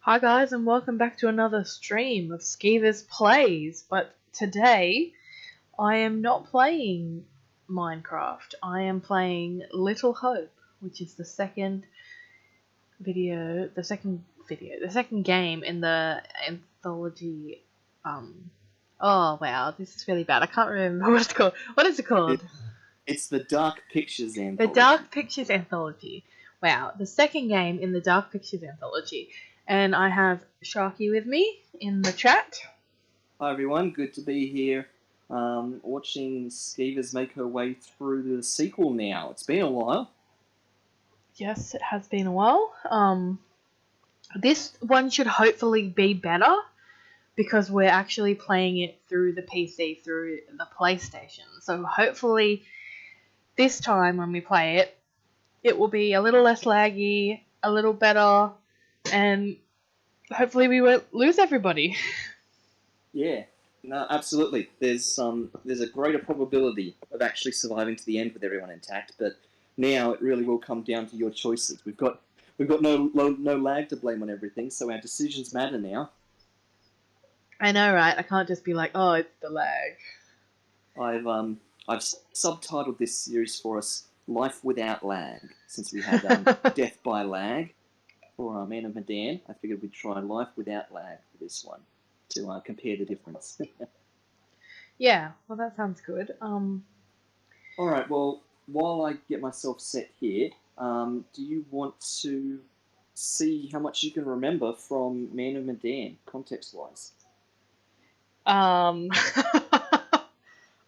Hi guys, and welcome back to another stream of Skievers Plays. But today I am not playing Minecraft. I am playing Little Hope, which is the second game in the anthology. Oh wow, this is really bad. I can't remember what it's called. What is it called? It's the Dark Pictures The Anthology. Dark Pictures Anthology. Wow, the second game in the Dark Pictures Anthology. And I have Sharky with me in the chat. Hi everyone, good to be here watching Skievers make her way through the sequel now. It's been a while. Yes, it has been a while. This one should hopefully be better because we're actually playing it through the PC, through the PlayStation. So hopefully this time when we play it, it will be a little less laggy, a little better, and hopefully we won't lose everybody. Yeah, no, absolutely. There's a greater probability of actually surviving to the end with everyone intact, but now it really will come down to your choices. We've got no lag to blame on everything, so our decisions matter now. I know, right? I can't just be like, oh, it's the lag. I've subtitled this series for us "Life Without Lag," since we had Death by Lag for Man of Medan. I figured we'd try Life Without Lag for this one to compare the difference. Yeah, well, that sounds good. All right. Well, while I get myself set here, do you want to see how much you can remember from Man of Medan, context-wise?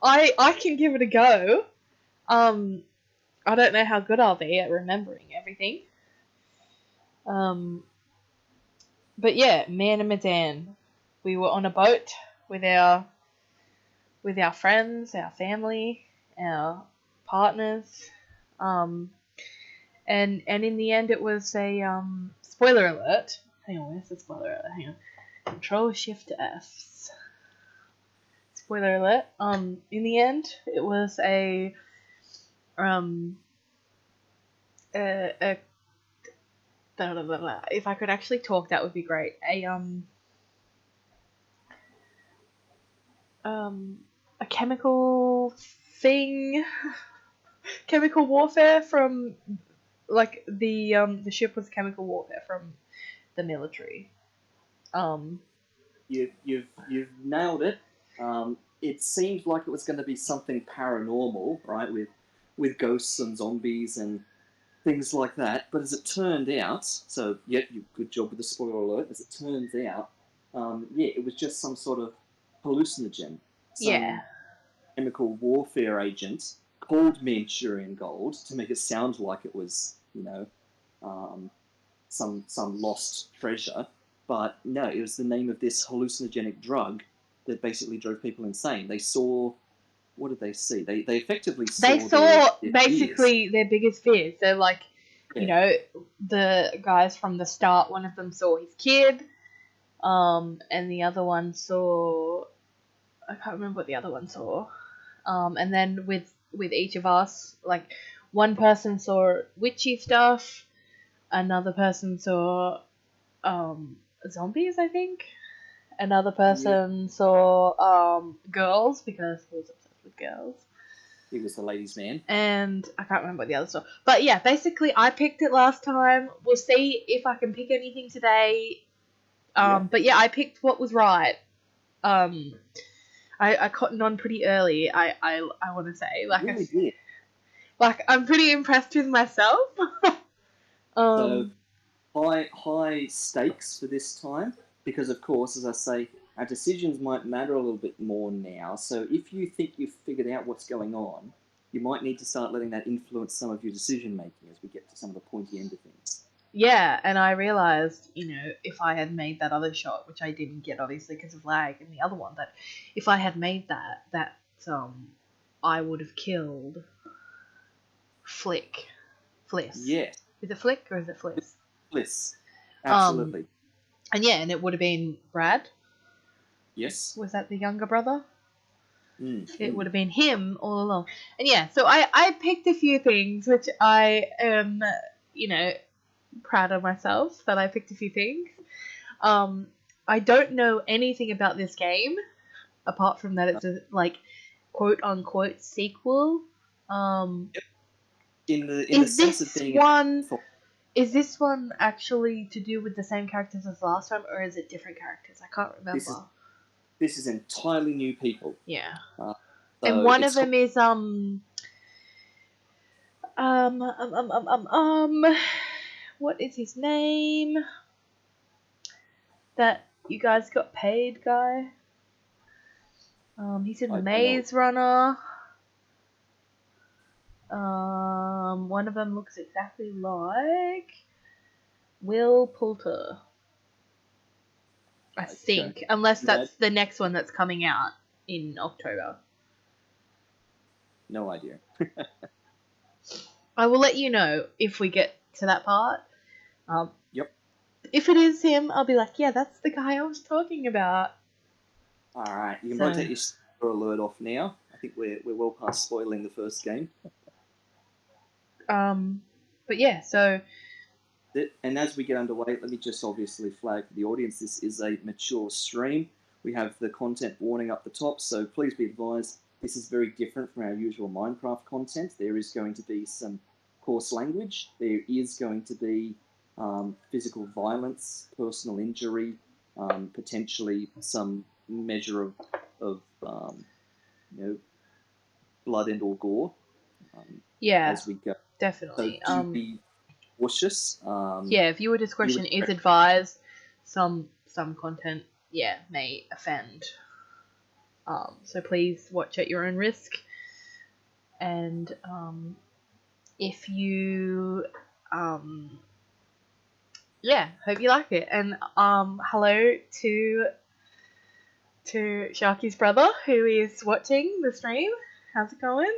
I can give it a go. I don't know how good I'll be at remembering everything. But yeah, Man and Medan. We were on a boat with our friends, our family, our partners. And in the end it was a spoiler alert. Hang on, where's the spoiler alert? Hang on. Control Shift S. Spoiler alert. In the end it was a if I could actually talk, that would be great. A chemical thing, chemical warfare from like the ship was chemical warfare from the military. You've nailed it. It seemed like it was going to be something paranormal, right, with ghosts and zombies and things like that. But as it turned out, so yeah, good job with the spoiler alert. As it turns out, yeah, it was just some sort of hallucinogen, Yeah. some chemical warfare agent called Manchurian Gold to make it sound like it was, some lost treasure. But no, it was the name of this hallucinogenic drug that basically drove people insane. They saw, what did they see? They effectively saw They saw their basically fears. their biggest fears. So like, you Yeah. know, the guys from the start, one of them saw his kid, and the other one saw, I can't remember what the other one saw. And then with each of us, like one person saw witchy stuff, another person saw zombies, I think. Another Yeah, person saw girls because he was obsessed with girls. he was the ladies' man. And I can't remember what the other saw. But yeah, basically I picked it last time. We'll see if I can pick anything today. But yeah, I picked what was right. I cottoned on pretty early. I want to say, You really did. like I'm pretty impressed with myself. So um, high stakes for this time because, of course, as I say, our decisions might matter a little bit more now. So if you think you've figured out what's going on, you might need to start letting that influence some of your decision making as we get to some of the pointy end of things. yeah, and I realized, if I had made that other shot, which I didn't get obviously because of lag in the other one, that if I had made that I would have killed Fliss. Yeah, Is it Flick or is it Fliss? bliss. Um, Absolutely. and it would have been Brad. Yes. Was that the younger brother? It would Mm. have been him all along. And yeah, so I picked a few things which I am, proud of myself that I picked a few things. I don't know anything about this game apart from that it's a like quote unquote sequel. In the Is sense of this being one is this one actually to do with the same characters as last time, or is it different characters? I can't remember. This is entirely new people. Yeah. So And one of them is what is his name? That you guys got paid guy. He's in the Maze Runner. One of them looks exactly like Will Poulter. I think, unless that's the next one that's coming out in October. No idea. I will let you know if we get to that part. Yep. If it is him, I'll be like, yeah, that's the guy I was talking about. Alright, you can probably take your spoiler alert off now. I think we're well past spoiling the first game. But yeah, so... And as we get underway, let me just obviously flag for the audience, this is a mature stream. We have the content warning up the top, so please be advised, this is very different from our usual Minecraft content. There is going to be some coarse language. There is going to be physical violence, personal injury, potentially some measure of blood and or gore. Yeah, as we go. Definitely. So do be cautious. Yeah, viewer discretion is advised. Some content, may offend. So please watch at your own risk. And if you, hope you like it. And hello to Sharky's brother who is watching the stream. How's it going?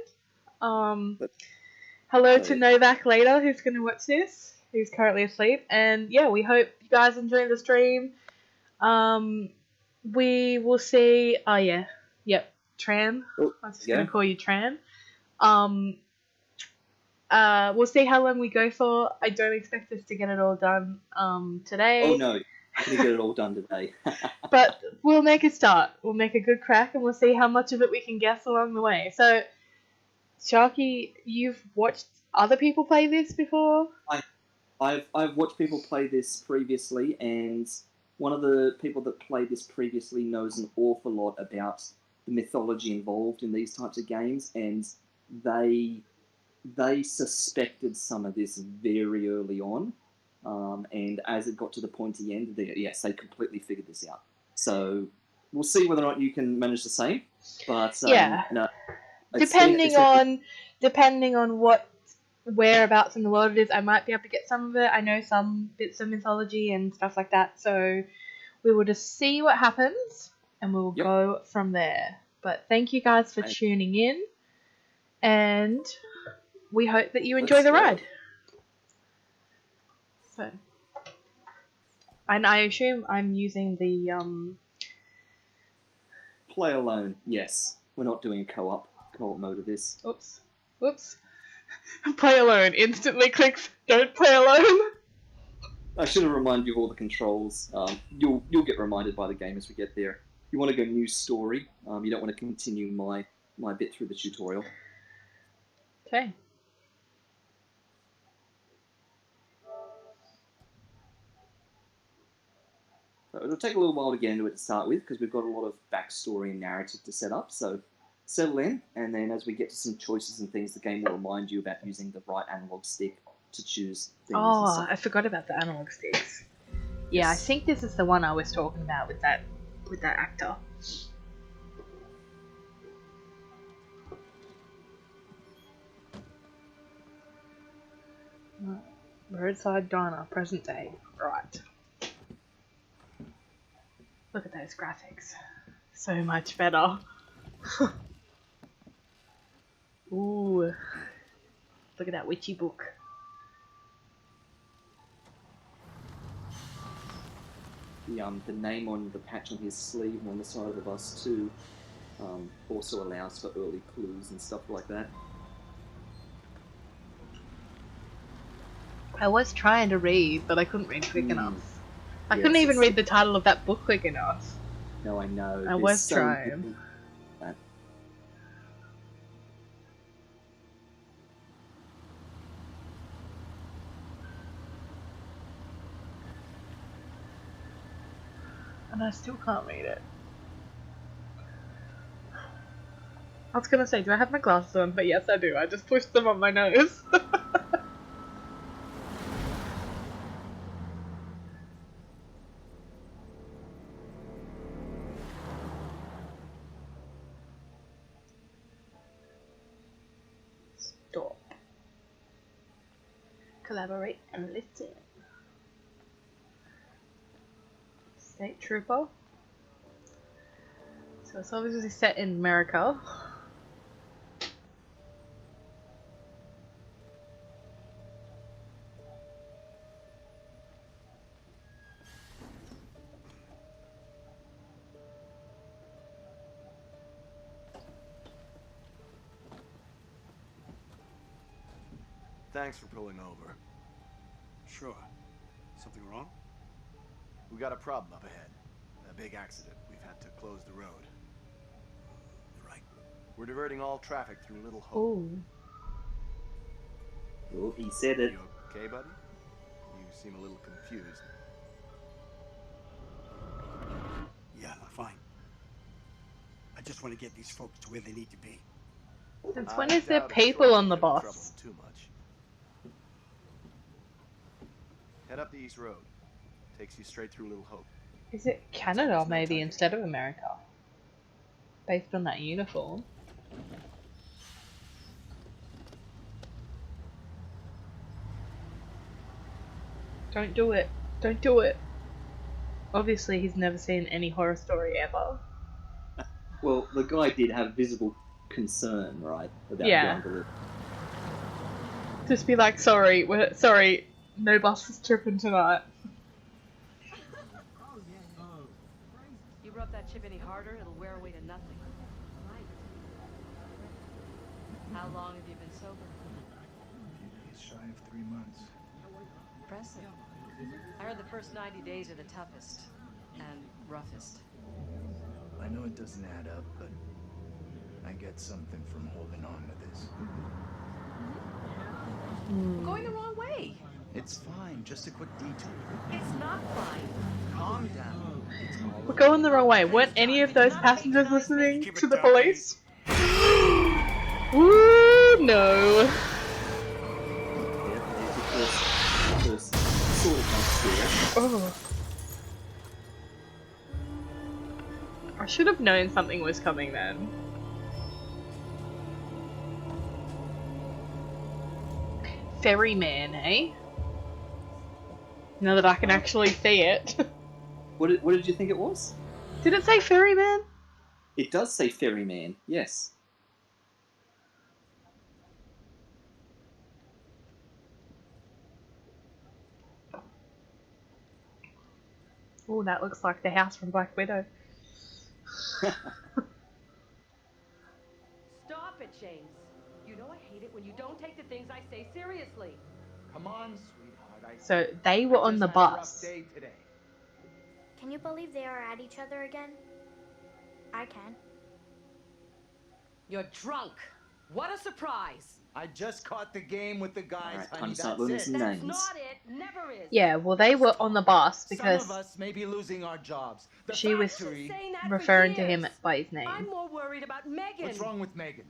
Hello to Novak later who's going to watch this, who's currently asleep. And yeah, we hope you guys enjoy the stream. We will see. Oh yeah, yep, Tran. I was just going to call you Tran. We'll see how long we go for. I don't expect us to get it all done today. Oh no, I'm going to get it all done today. But we'll make a start. We'll make a good crack, and we'll see how much of it we can guess along the way. So, Sharky, you've watched other people play this before? I've watched people play this previously, and one of the people that played this previously knows an awful lot about the mythology involved in these types of games, and they suspected some of this very early on, and as it got to the pointy end, they completely figured this out. So we'll see whether or not you can manage the same. But no, depending on what whereabouts in the world it is, I might be able to get some of it. I know some bits of mythology and stuff like that, so we will just see what happens and we'll go from there. But thank you guys for tuning in, and we hope that you enjoy the ride. So, and I assume I'm using the play alone. Yes, we're not doing a co-op mode of this. Whoops. Play alone. Instantly clicks. Don't play alone. I should have reminded you of all the controls. You'll get reminded by the game as we get there. You want to go new story. You don't want to continue my bit through the tutorial. Okay. So it'll take a little while to get into it to start with because we've got a lot of backstory and narrative to set up. So settle in, and then as we get to some choices and things, the game will remind you about using the right analog stick to choose things. Oh, I forgot about the analog sticks. Yeah, I think this is the one I was talking about with that actor. Roadside diner, present day. Right. Look at those graphics. So much better. Ooh. Look at that witchy book. The name on the patch on his sleeve and on the side of the bus too also allows for early clues and stuff like that. I was trying to read, but I couldn't read quick enough. I couldn't Yes, even it's read the title of that book quick enough. no, I know. I There's was so trying. many- that- And I still can't read it. I was gonna say, do I have my glasses on? But yes, I do. I just pushed them on my nose. Stop. Collaborate and listen. State Trooper. So it's obviously set in America. Thanks for pulling over. Sure. Something wrong? We got a problem up ahead. A big accident. We've had to close the road. Right. We're diverting all traffic through Little Hope. Ooh. Oh, he said it. You okay, buddy? You seem a little confused. Yeah, I'm fine. I just want to get these folks to where they need to be. Since I when is there doubt a people short on the get in trouble bus? too much. Head up the East Road. Takes you straight through Little Hope. Is it Canada maybe instead of America? Based on that uniform. Don't do it. Don't do it. Obviously he's never seen any horror story ever. Well, the guy did have visible concern, right, about Yeah. going to the... Just be like, sorry, sorry, no bus is tripping tonight. You rub that chip any harder, it'll wear away to nothing. How long have you been sober? He's shy of 3 months. Impressive. I heard the first 90 days are the toughest and roughest. I know it doesn't add up, but I get something from holding on to this. We're going the wrong way. It's fine, just a quick detour. It's not fine. Calm down. It's all We're going the wrong way. Weren't any of those passengers listening Keep it to the down, police? Ooh, no. Yeah, first sort of makes sense. Oh. I should have known something was coming then. Ferryman, eh? Now that I can actually see it. What did you think it was? Did it say ferryman? It does say ferryman, yes. Oh, that looks like the house from Black Widow. Stop it, James. You know I hate it when you don't take the things I say seriously. Come on, sweetheart. So they were on the bus. Day today. Can you believe they are at each other again? I can. You're drunk. What a surprise. I just caught the game with the guys, Alright, honey. time to start That's learning it. some That's names. not it. Never is. Yeah, well they were on the bus Some because of us may be losing our jobs. The she was factory... Saying that referring for to him years. by his name. I'm more worried about Megan. What's wrong with Megan?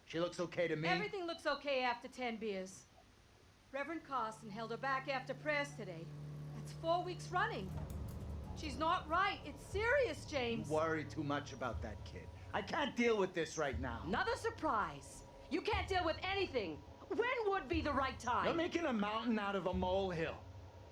She looks okay to me. Everything looks okay after 10 beers. Reverend Carson held her back after prayers today. That's 4 weeks running. She's not right. It's serious, James. You worry too much about that kid. I can't deal with this right now. Another surprise. You can't deal with anything. When would be the right time? You're making a mountain out of a molehill.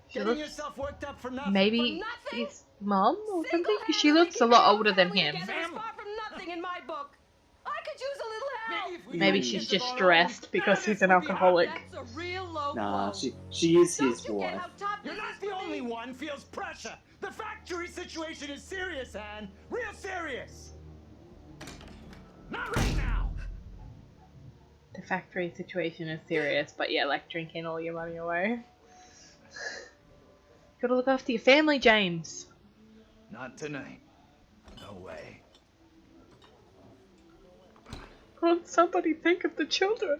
She Getting looks- yourself worked up for nothing. Maybe For nothing? his mum or something? 'Cause she Single-handedly looks a keeping lot our older than family him. together is far from nothing in my book. I could use a little help. Maybe if we Maybe had she's kids of just our own, stressed because none of he's this an would be alcoholic. That's a real low Nah, blow. she is Don't his you get wife. how tough You're this not is the for only me? one feels pressure. The factory situation is serious, Anne. Real serious. Not right now. The factory situation is serious, but yeah, like drinking all your money away. Gotta look after your family, James. Not tonight. No way. Can't somebody think of the children?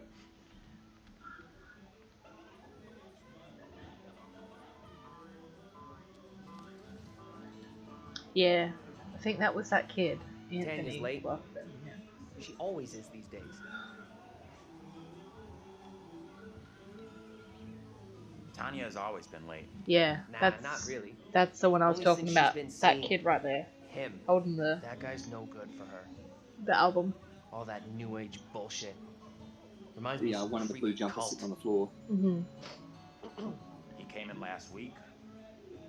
Yeah, I think that was that kid, Tanya's Anthony late. Bluffton. Yeah. She always is these days. Tanya has always been late. Yeah, Nah, not really. that's the one I was Only talking since about. she's been That seeing kid right there, him. holding the That guy's no good for her. album. All that new age bullshit. Reminds me of some One of the blue creepy jumpers cult. sitting on the floor. Mm-hmm. He came in last week.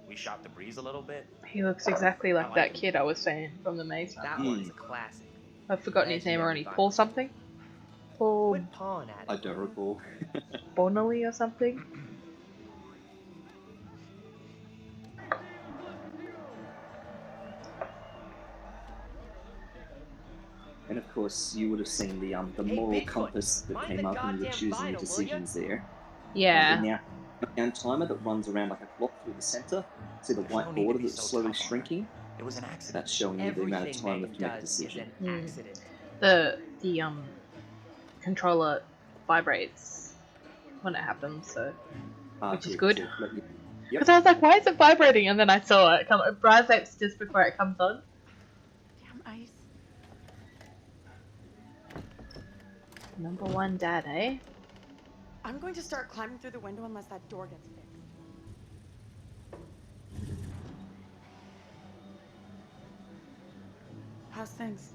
We shot the breeze a little bit. He looks exactly like like that him. kid I was saying from the maze. That one's a classic. I've forgotten his name already. Legendary Paul violence. something? Paul Quit pawing at I it. don't recall. Bonnelly or something? And of course, you would have seen the Hey, moral Bigfoot, compass that mind came the up when you were goddamn choosing your vinyl, will ya? decisions there. Yeah. The countdown timer that runs around like a clock through the center. See the There's white no need to border be that's so slowly tough on her. shrinking? It was an accident. That's showing you the amount of Everything time Megan left to make a does is decision. an accident. The controller vibrates when it happens, so which is good. Let you- Because I was like, why is it vibrating? And then I saw it come. It vibrates just before it comes on. Damn ice. Number one dad, eh? I'm going to start climbing through the window unless that door gets fixed. How's things?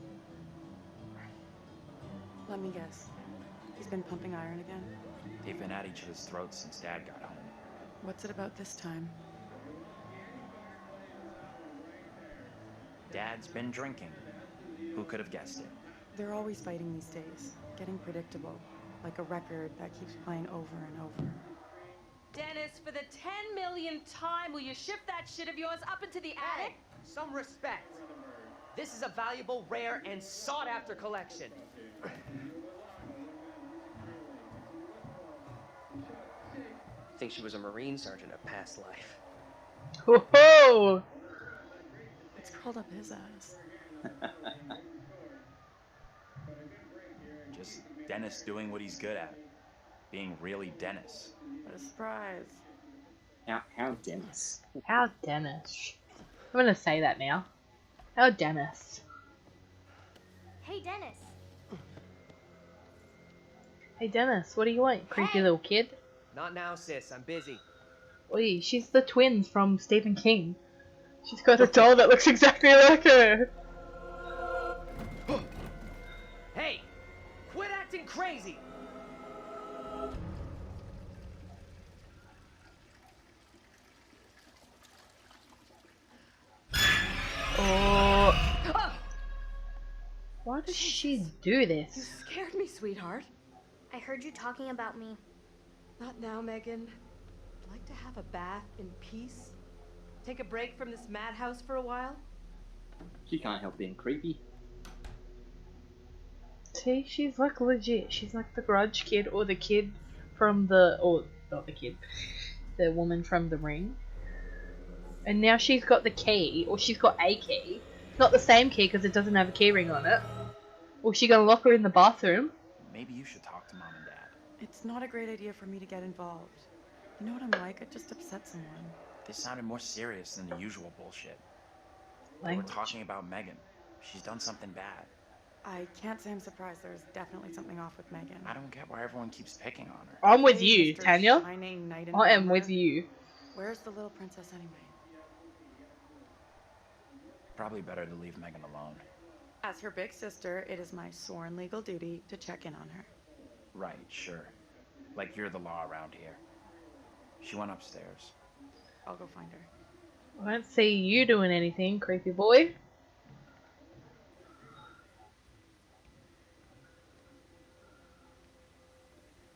Let me guess. He's been pumping iron again? They've been at each other's throats since Dad got home. What's it about this time? Dad's been drinking. Who could have guessed it? They're always fighting these days. Getting predictable. Like a record that keeps playing over and over. Dennis, for the 10 millionth time, will you shift that shit of yours up into the Hey, attic? some respect. This is a valuable, rare, and sought-after collection. I think she was a Marine sergeant at past life. Whoa! It's curled up his ass. Just Dennis doing what he's good at. Being really Dennis. What a surprise. How dense. How Dennis? I'm gonna say that now. How Dennis? Hey, Dennis. Hey Dennis, what do you want, creepy Hey. little kid? Not now, sis. I'm busy. Oi, she's the twins from Stephen King. She's got a doll that looks exactly like her. Hey, quit acting crazy. Oh. Why does she do You this? scared me, sweetheart. I heard you talking about me. Not now, Megan. I'd like to have a bath in peace. Take a break from this madhouse for a while. She can't help being creepy. See, she's like legit. She's like the Grudge kid or the kid from the, or not the kid, the woman from The Ring. And now she's got the key, or she's got a key. Not the same key because it doesn't have a key ring on it. Or she gonna lock her in the bathroom. Maybe you should talk to Mom and Dad. It's not a great idea for me to get involved. You know what I'm like? I just upset someone. This sounded more serious than the usual bullshit. They were Language. talking about Megan. She's done something bad. I can't say I'm surprised. There's definitely something off with Megan. I don't get why everyone keeps picking on her. I'm with Hey, you, Mr. Tanya. Shining Knight in I am Armor. with you. Where's the little princess anyway? Probably better to leave Megan alone. As her big sister, it is my sworn legal duty to check in on her. Right, sure. Like you're the law around here. She went upstairs. I'll go find her. I don't see you doing anything, creepy boy.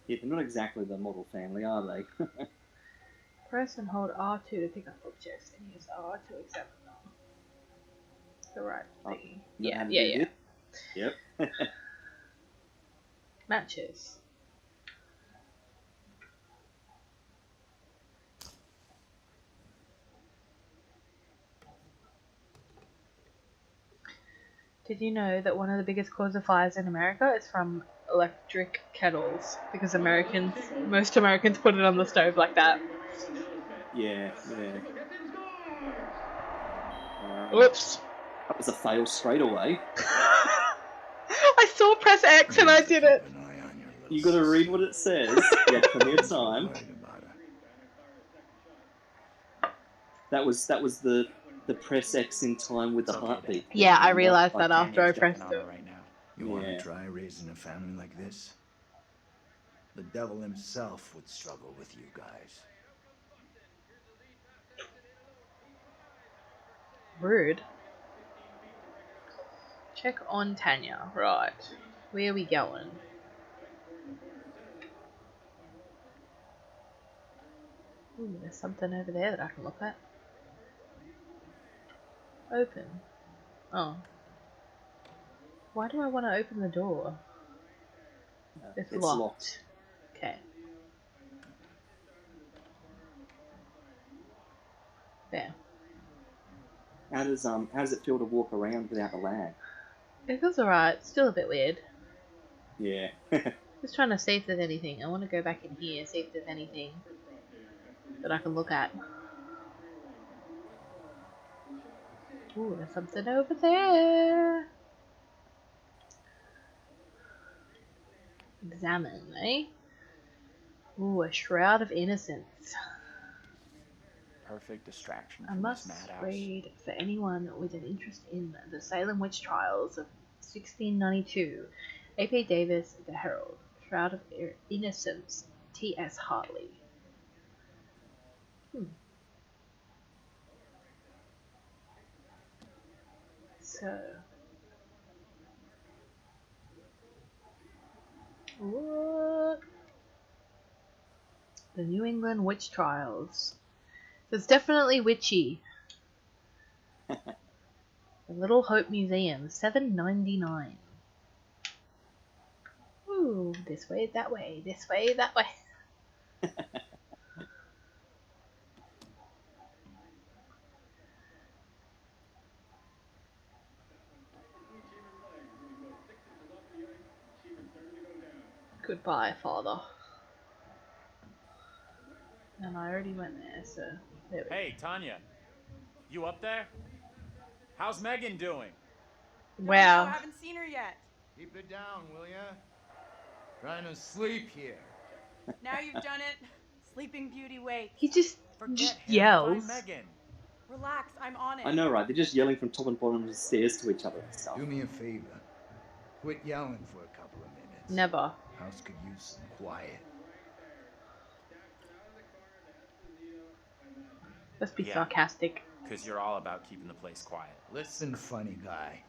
Yeah, they're not exactly the model family, are they? Press and hold R2 to pick up objects and use R to examine them. The right thing. You know how Yeah, to yeah, do yeah. this? Yep. Matches. Did you know that one of the biggest causes of fires in America is from electric kettles? Because most Americans put it on the stove like that. Yeah. Whoops. That was a fail straight away. I saw press X and I did it. You got to read what it says. You had plenty of time. That was the press X in time with the heartbeat. Yeah, I realized that Like after I Tanya's pressed jumping on it. her right now. You want Yeah. to try raising a family like this? The devil himself would struggle with you guys. Rude. Check on Tanya. Right. Where are we going? Ooh, there's something over there that I can look at. Open. Oh. Why do I want to open the door? It's locked. Okay. There. How does it feel to walk around without a lag? It feels alright. Still a bit weird. Yeah. Just trying to see if there's anything. I want to go back in here, see if there's anything that I can look at. Ooh, there's something over there. Examine, eh? Ooh, a shroud of innocence. Perfect distraction I from must this madhouse. read for anyone with an interest in the Salem witch trials of 1692. A.P. Davis, The Herald. Shroud of Innocence. T.S. Hartley. So. What? The New England Witch Trials. So it's definitely witchy. The Little Hope Museum, $7.99. Ooh, this way, that way, this way, that way. Goodbye, Father. And I already went there, so there we go. Hey, Tanya. You up there? How's Megan doing? Wow. I haven't seen her yet. Keep it down, will ya? Trying to sleep here. Now you've done it. Sleeping Beauty waits. He just yells. Megan. Relax, I'm on it. I know, right? They're just yelling from top and bottom of the stairs to each other and stuff. Do me a favor. Quit yelling for a couple of minutes. Never. House could use some quiet. Let's be Yeah. sarcastic. Because you're all about keeping the place quiet. Listen, funny guy.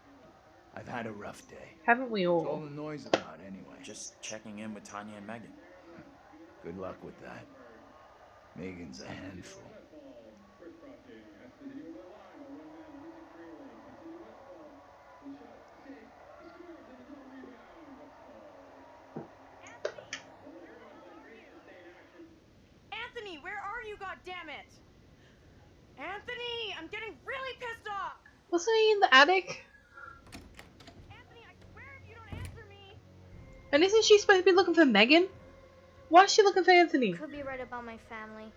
I've had a rough day. Haven't we What's all all? the noise about anyway? Just checking in with Tanya and Megan. Good luck with that. Megan's a handful. Anthony, where are you, goddammit? Anthony, I'm getting really pissed off. Wasn't he in the attic? Anthony, I swear if you don't answer me. And isn't she supposed to be looking for Megan? Why is she looking for Anthony? Could be right about my family.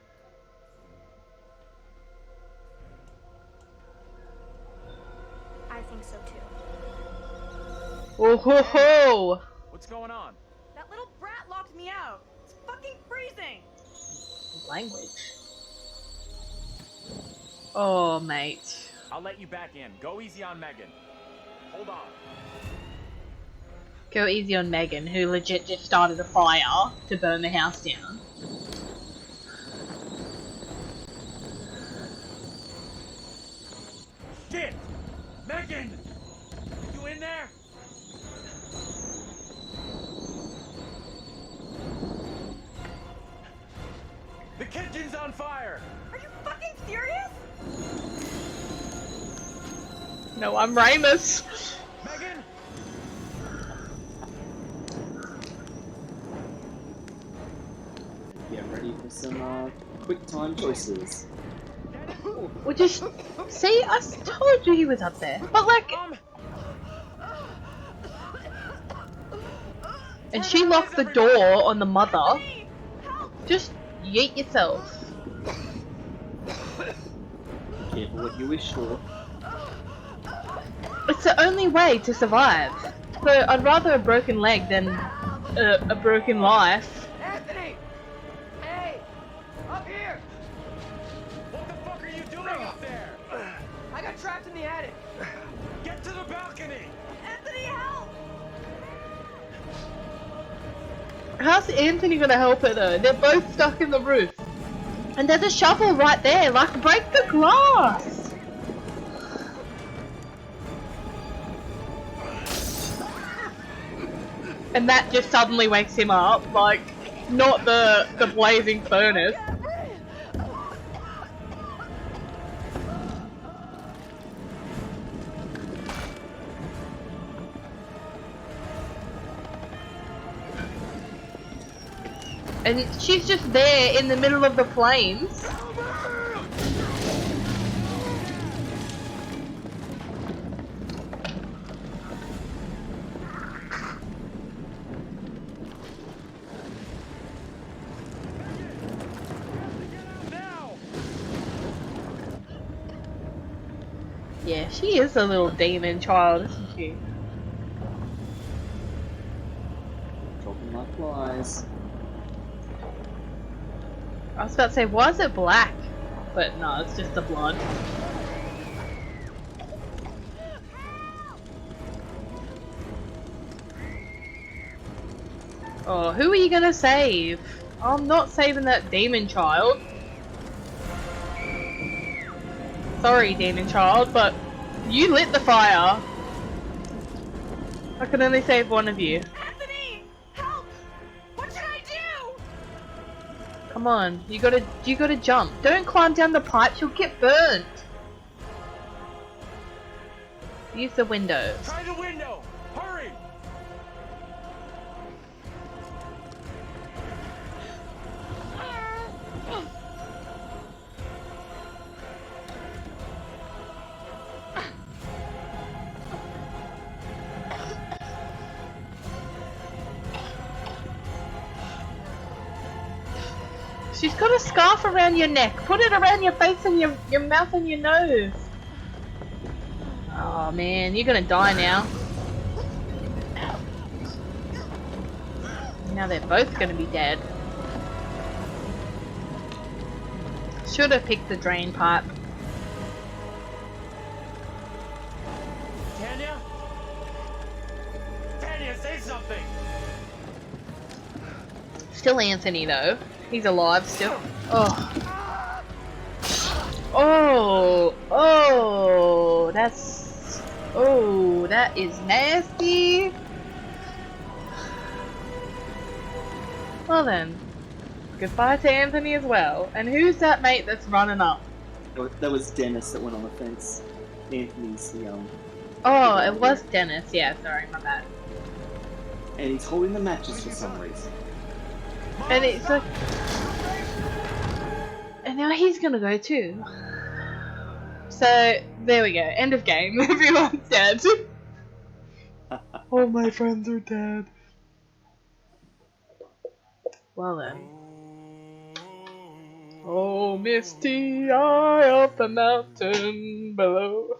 I think so too. Oh ho ho! What's going on? That little brat locked me out. It's fucking freezing. Language. Oh, mate. I'll let you back in. Go easy on Megan. Hold on. Go easy on Megan, who legit just started a fire to burn the house down. Shit! Megan! You in there? The kitchen's on fire! Are you fucking serious? No, I'm Ramus. Megan? Get ready for some quick time choices. Well, just see, I told you he was up there. But like, and she locked the door on the mother. Just yeet yourself. Careful what you wish for. It's the only way to survive. So I'd rather a broken leg than a broken life. Anthony! Hey! Up here! What the fuck are you doing up there? I got trapped in the attic. Get to the balcony! Anthony, help! How's Anthony gonna help her though? They're both stuck in the roof. And there's a shovel right there, like break the glass! And that just suddenly wakes him up, like, not the blazing furnace. And she's just there in the middle of the flames. Yeah, she is a little demon child, isn't she? Dropping like flies. I was about to say, why is it black? But no, it's just the blood. Oh, who are you gonna save? I'm not saving that demon child. Sorry, demon child, but you lit the fire. I can only save one of you. Anthony, help! What should I do? Come on, you gotta jump. Don't climb down the pipes, you'll get burnt. Use the window. Try the window! Hurry! She's got a scarf around your neck. Put it around your face and your mouth and your nose. Oh man, you're gonna die now. Now they're both gonna be dead. Should have picked the drain pipe. Tanya? Tanya, say something! Still Anthony though. He's alive still. Oh. Oh. Oh. That's... Oh, that is nasty. Well then. Goodbye to Anthony as well. And who's that mate that's running up? That was Dennis that went on the fence. Anthony's the Oh, it was Dennis. Yeah, sorry, my bad. and he's holding the matches for some reason. And it's like... And now he's gonna go too. So, there we go. End of game. Everyone's dead. All my friends are dead. Well then. Oh, misty eye of the mountain below.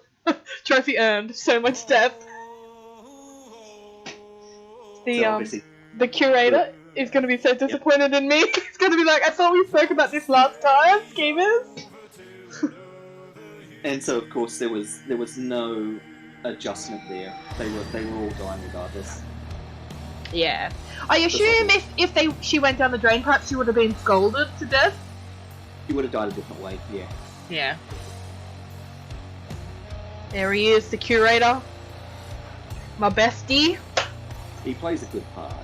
Trophy earned. So much death. The curator is going to be so disappointed in me. He's going to be like, I thought we spoke about this last time, Skievers. And so, of course, there was no adjustment there. They were all dying regardless. Yeah. I assume if she went down the drain pipe, she would have been scalded to death. He would have died a different way, yeah. Yeah. There he is, the curator. My bestie. He plays a good part.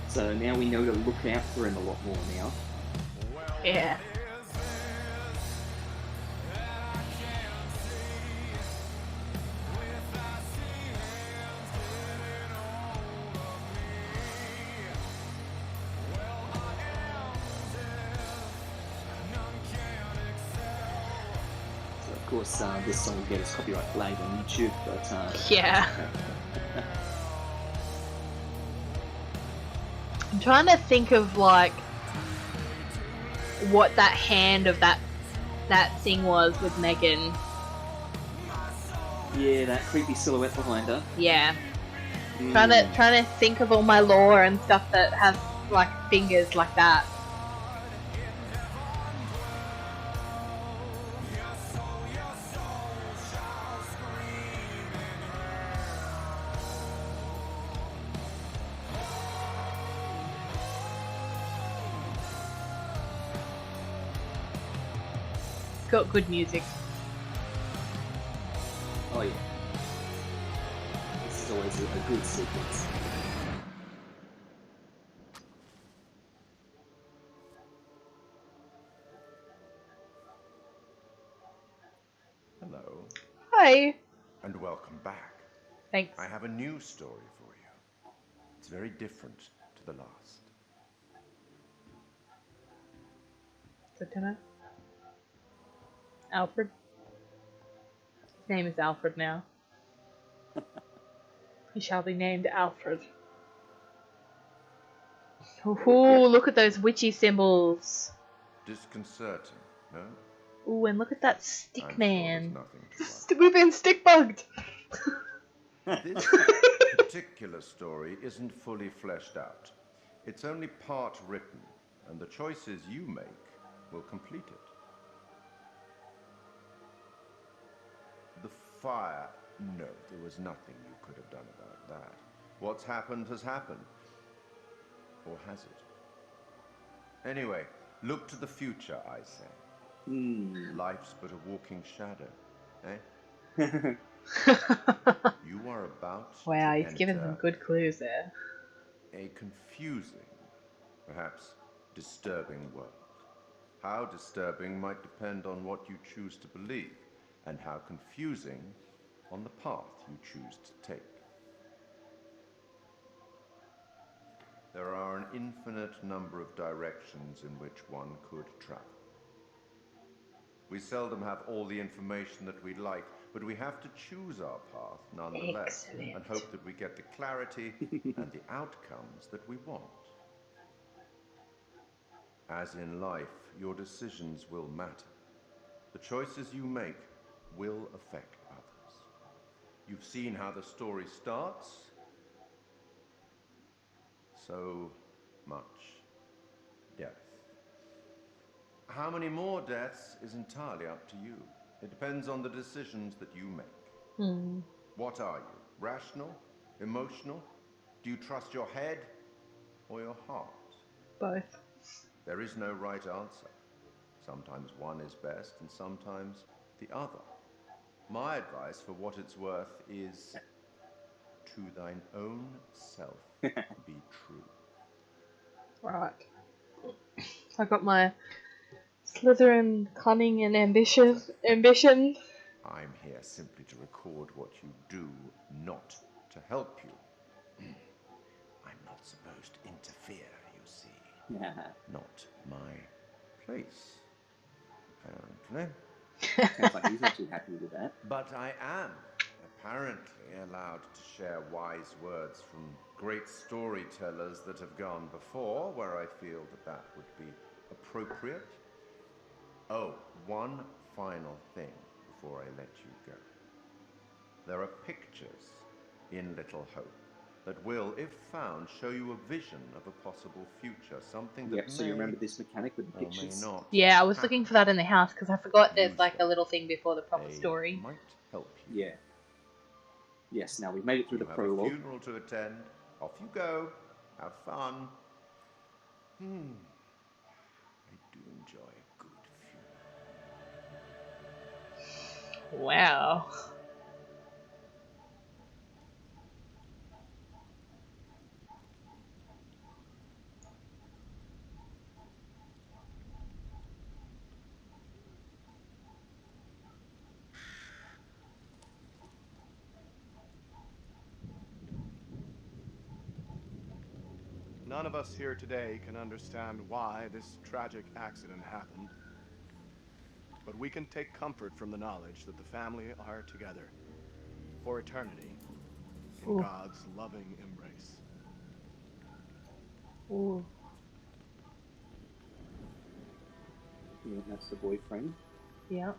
So now we know to look out for him a lot more now. Yeah. course, this song will get its copyright flagged on YouTube, but... Yeah. I'm trying to think of, like, what that hand of that thing was with Megan. Yeah, that creepy silhouette behind her. Yeah. Trying to think of all my lore and stuff that has, like, fingers like that. Got good music. Oh yeah. This is always a good sequence. Hello. Hi. And welcome back. Thanks. I have a new story for you. It's very different to the last. Lieutenant Alfred. His name is Alfred now. He shall be named Alfred. Ooh, look at those witchy symbols. Disconcerting, no? Ooh, and look at that stick I'm man. sure there's nothing to We've been stick bugged. This particular story isn't fully fleshed out. It's only part written, and the choices you make will complete it. The fire. No, there was nothing you could have done about that. What's happened has happened. Or has it? Anyway, look to the future, I say. Life's but a walking shadow, eh? You are about Wow, to he's given some enter good clues there. a confusing, perhaps disturbing world. How disturbing might depend on what you choose to believe, and how confusing on the path you choose to take. There are an infinite number of directions in which one could travel. We seldom have all the information that we'd like, but we have to choose our path nonetheless. Excellent. And hope that we get the clarity and the outcomes that we want. As in life, your decisions will matter. The choices you make will affect others. You've seen how the story starts. So much death. How many more deaths is entirely up to you. It depends on the decisions that you make. What are you? Rational? Emotional? Do you trust your head or your heart? Both. There is no right answer. Sometimes one is best and sometimes the other. My advice, for what it's worth, is to thine own self be true. Right. I got my Slytherin cunning and ambition. I'm here simply to record what you do, not to help you. I'm not supposed to interfere, you see. Not my place, apparently. Sounds like he's not too happy with that. But I am apparently allowed to share wise words from great storytellers that have gone before, where I feel that that would be appropriate. Oh, one final thing before I let you go. There are pictures in Little Hope that will, if found, show you a vision of a possible future, something that So you remember this mechanic with the or may pictures? not. Yeah, I was looking for that in the house because I forgot there's Use like a them. little thing before the proper They story. might help you. Yeah. Yes, now we've made it through You the have a prologue. funeral to attend. Off you go. Have fun. I do enjoy a good funeral. Wow. None of us here today can understand why this tragic accident happened. But we can take comfort from the knowledge that the family are together for eternity in Ooh. God's loving embrace. Ooh. Yeah, that's the boyfriend. Yeah.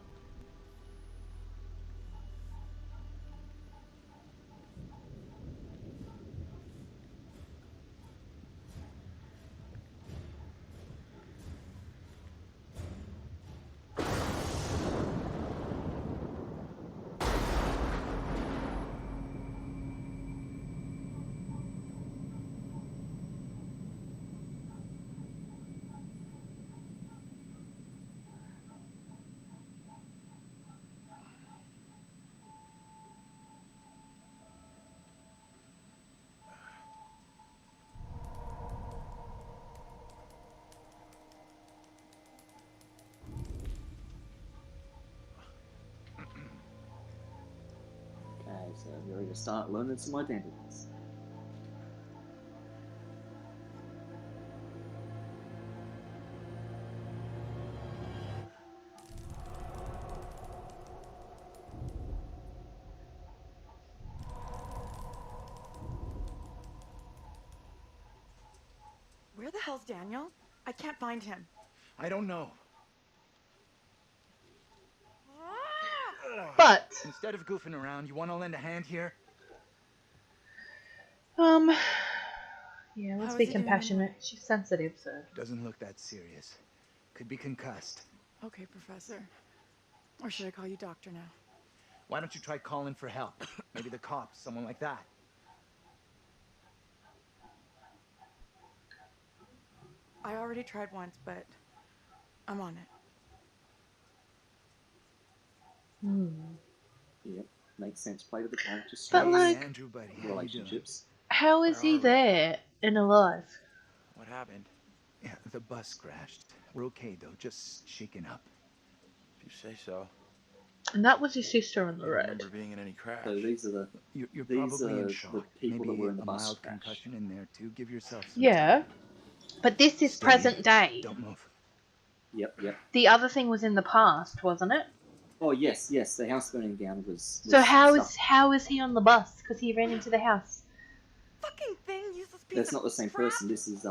Okay, so we're going to start learning some identities. Where the hell's Daniel? I can't find him. I don't know. But Instead of goofing around, you want to lend a hand here? yeah, let's How be is he doing compassionate. anyway? She's sensitive, so. Doesn't look that serious. Could be concussed. Okay, Professor. Or should I call you Doctor now? Why don't you try calling for help? Maybe the cops, someone like that. I already tried once, but I'm on it. Yep, makes sense. Play with the character But strengths, like, Andrew, buddy, how you doing? relationships. how is Where he are we? there and alive? What happened? Yeah, the bus crashed. We're okay though, just shaken up. If you say so. And that was his sister on I the don't road. remember being in any crash. So these are the You're these probably are in the shock. people Maybe that were in the a bus mild crash. concussion in there too. Give yourself some Yeah, time. but this is Steady. present day. Don't move. Yep. The other thing was in the past, wasn't it? Oh yes. The house burning down was So stuff. how is he on the bus? Because he ran into the house. Fucking thing, useless piece That's of not the same crap. person. This is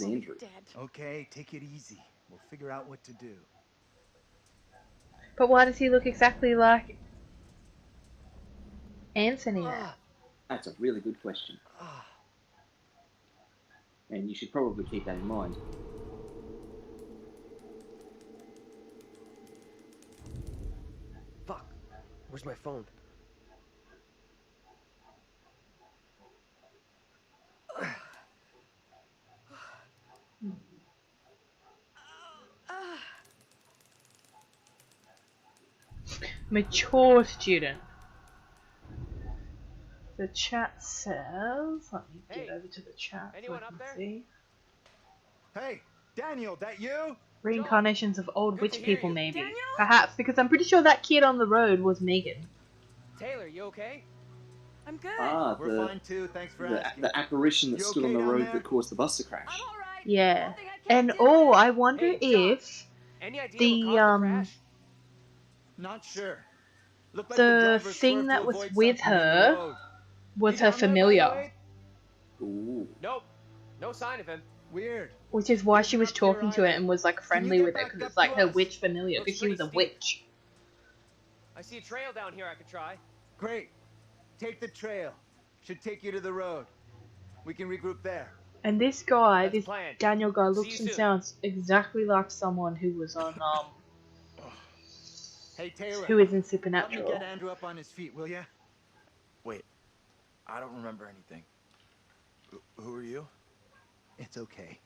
Andrew. Dead. Okay, take it easy. We'll figure out what to do. But why does he look exactly like Anthony now? That's a really good question, and you should probably keep that in mind. Fuck. Where's my phone? Mature student. The chat says, let me get over to the chat so I can see. Hey, Daniel, that you? Reincarnations of old Good witch to hear people, you. maybe. Daniel? Perhaps, because I'm pretty sure that kid on the road was Megan. Taylor, you okay? I'm good. We're fine too, thanks for asking. The apparition that You stood okay on the down road there? that caused the bus to crash. I'm alright. Yeah. One thing I can't And deal with. I wonder Hey, Doc, if any idea the, what caused the crash? Not sure. Looked like the driver thing swerved that to was avoid with something in the her road. was You her down there, by the familiar. way? Ooh. Nope. No sign of him. Weird. Which is why she was Isn't up here talking to it either. and was like Can you friendly get with it, back because up it's like to her us? witch familiar, Looks because she was a pretty steep. witch. I see a trail down here I could try. Great. Take the trail. Should take you to the road. We can regroup there. And this guy, That's this planned. Daniel guy, See looks you and soon. sounds exactly like someone who was on Hey, Taylor. who is in Help me Supernatural. get Andrew up on his feet, will ya? Wait, I don't remember anything. Who are you? It's okay.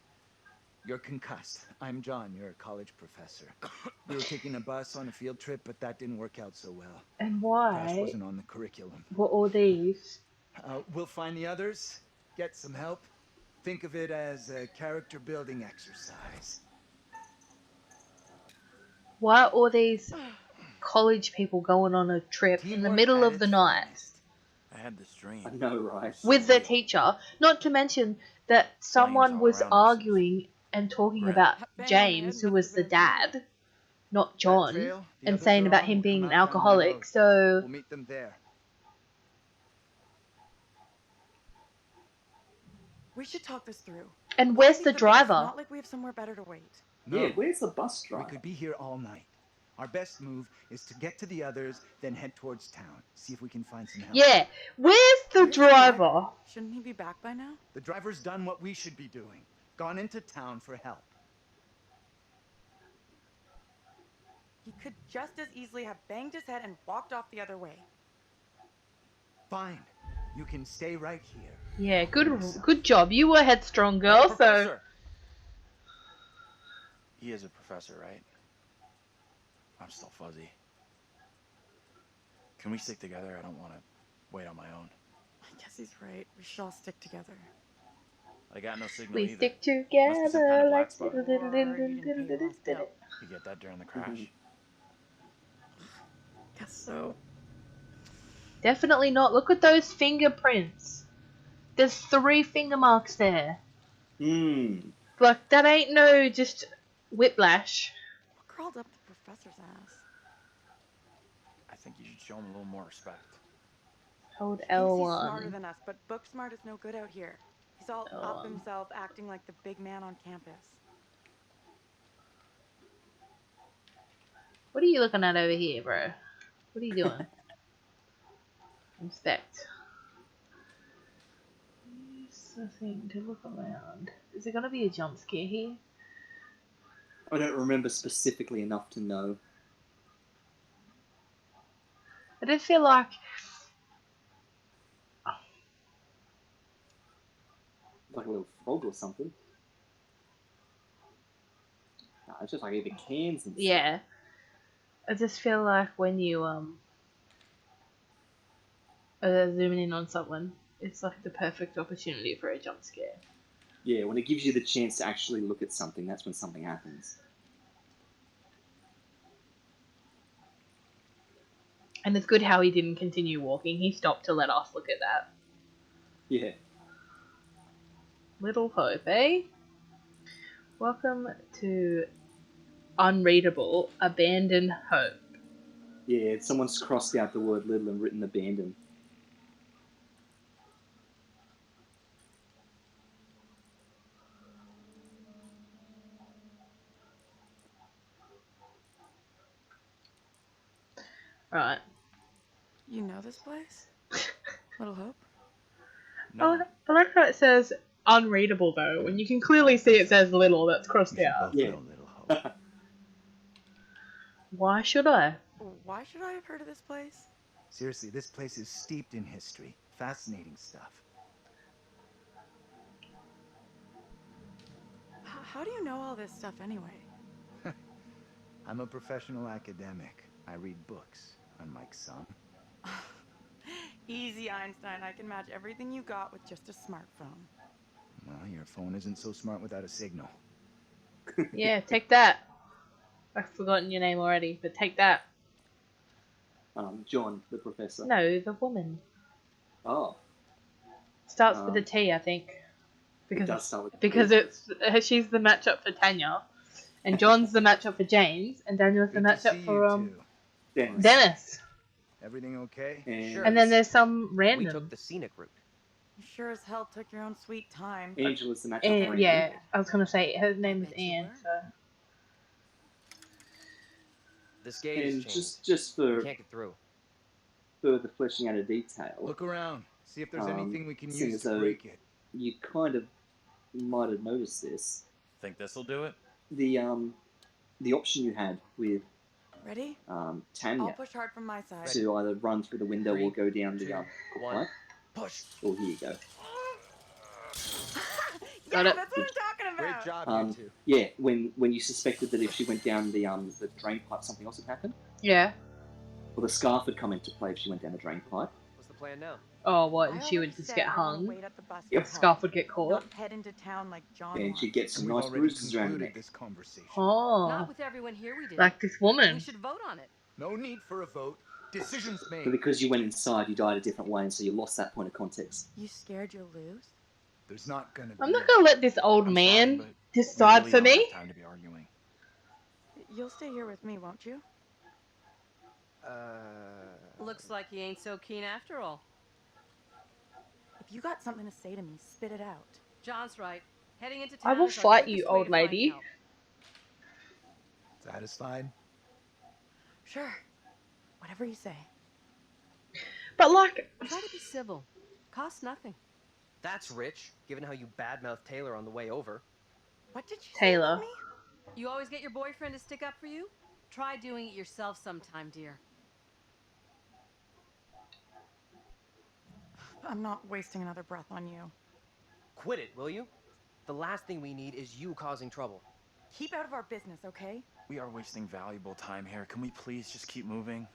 You're concussed. I'm John, you're a college professor. We were taking a bus on a field trip, but that didn't work out so well. And Crash why wasn't on the curriculum. were all these? We'll find the others, get some help. Think of it as a character building exercise. Why are all these college people going on a trip in the Teamwork middle at of the its night finest. I had this dream. I know, right? with their teacher? Not to mention that someone all was around us. arguing and talking Brett. about Bang on the head James, who with was the the dad, not That John, trail the and others saying are about on him will being come an out down the alcoholic. road. So We'll meet them there. We should talk this through. and Let's where's take the bus, driver? Not like we have somewhere better to wait. No, Yeah, where's the bus we driver? could be here all night. Our best move is to get to the others, then head towards town. See if we can find some help. Yeah, where's the driver? Shouldn't he be back by now? The driver's done what we should be doing. Gone into town for help. He could just as easily have banged his head and walked off the other way. Fine. You can stay right here. Yeah, good job. You were headstrong, girl. So Professor! He is a professor, right? I'm still fuzzy. Can we stick together? I don't want to wait on my own. I guess he's right. We should all stick together. I got no signal we either. stick Must be some kind together of black like spot. You get that during the crash? Guess so. Definitely not. Look at those fingerprints. There's 3 finger marks there. Like, that ain't no just whiplash. What crawled up the professor's ass? I think you should show him a little more respect. Hold He thinks he's L1. smarter than us, but book smart is no good out here. He's all up himself, acting like the big man on campus. What are you looking at over here, bro? What are you doing? Inspect. Use the thing to look around. Is there gonna be a jump scare here? I don't remember specifically enough to know. I did feel like A little frog or something. No, it's just like either cans and stuff. yeah. I just feel like when you zooming in on someone, it's like the perfect opportunity for a jump scare. Yeah, when it gives you the chance to actually look at something, that's when something happens. And it's good how he didn't continue walking. He stopped to let us look at that. Yeah. Little Hope, eh? Welcome to Unreadable Abandoned Hope. Yeah, someone's crossed out the word little and written abandoned. Right. You know this place? Little Hope? No. Oh, I like how it says unreadable though, when you can clearly see it says little that's crossed out. Yeah. Why should I? Why should I have heard of this place? Seriously, this place is steeped in history. Fascinating stuff. How do you know all this stuff anyway? I'm a professional academic. I read books, unlike some. Easy, Einstein. I can match everything you got with just a smartphone. Well, your phone isn't so smart without a signal. Yeah, take that. I've forgotten your name already, but take that. John, the professor. No, the woman. Oh. Starts with a T, I think. Because it does start with a T. Because she's the matchup for Tanya, and John's the matchup for James, and Daniel's the matchup for Dennis. Everything okay? Sure. And then there's some random. We took the scenic route. You sure as hell took your own sweet time. Angela's the matchup for yeah, I was gonna say her name was Anne. So. This gate is And changed. just for We can't get through. further fleshing out a detail. Look around. See if there's anything we can seeing use as to though break it. You kind of might have noticed this. Think this'll do it? The option you had with Ready? Tanya I'll push hard from my side. to either run through the window or go down the one. pipe. Push. Oh, here you go. Got it. That's what I'm talking about. Great job, you two. Yeah, when you suspected that if she went down the drain pipe, something else had happened. Yeah. Well, the scarf would come into play if she went down the drain pipe. What's the plan now? Oh, what? And I she would already just said get I wanna hung. wait at the bus Yep. for help. Scarf would get caught. Don't head into town like John And wants. she'd get some We've nice already bruises around her concluded neck. this conversation. Oh. Not with everyone here we did. Like this woman. We should vote on it. No need for a vote. Decisions made. But because you went inside, you died a different way, and so you lost that point of context. You scared you'll lose? There's not gonna be. I'm not gonna let this old I'm man sorry, but decide we for really don't me. have time to be arguing. You'll stay here with me, won't you? Looks like he ain't so keen after all. If you got something to say to me, spit it out. John's right. Heading into I town will is our fight quickest you, way old to find lady. help. Satisfied? Sure. Whatever you say. But like, Try to be civil. Costs nothing. That's rich, given how you badmouthed Taylor on the way over. What did you say Taylor. about me? You always get your boyfriend to stick up for you? Try doing it yourself sometime, dear. I'm not wasting another breath on you. Quit it, will you? The last thing we need is you causing trouble. Keep out of our business, okay? We are wasting valuable time here. Can we please just keep moving?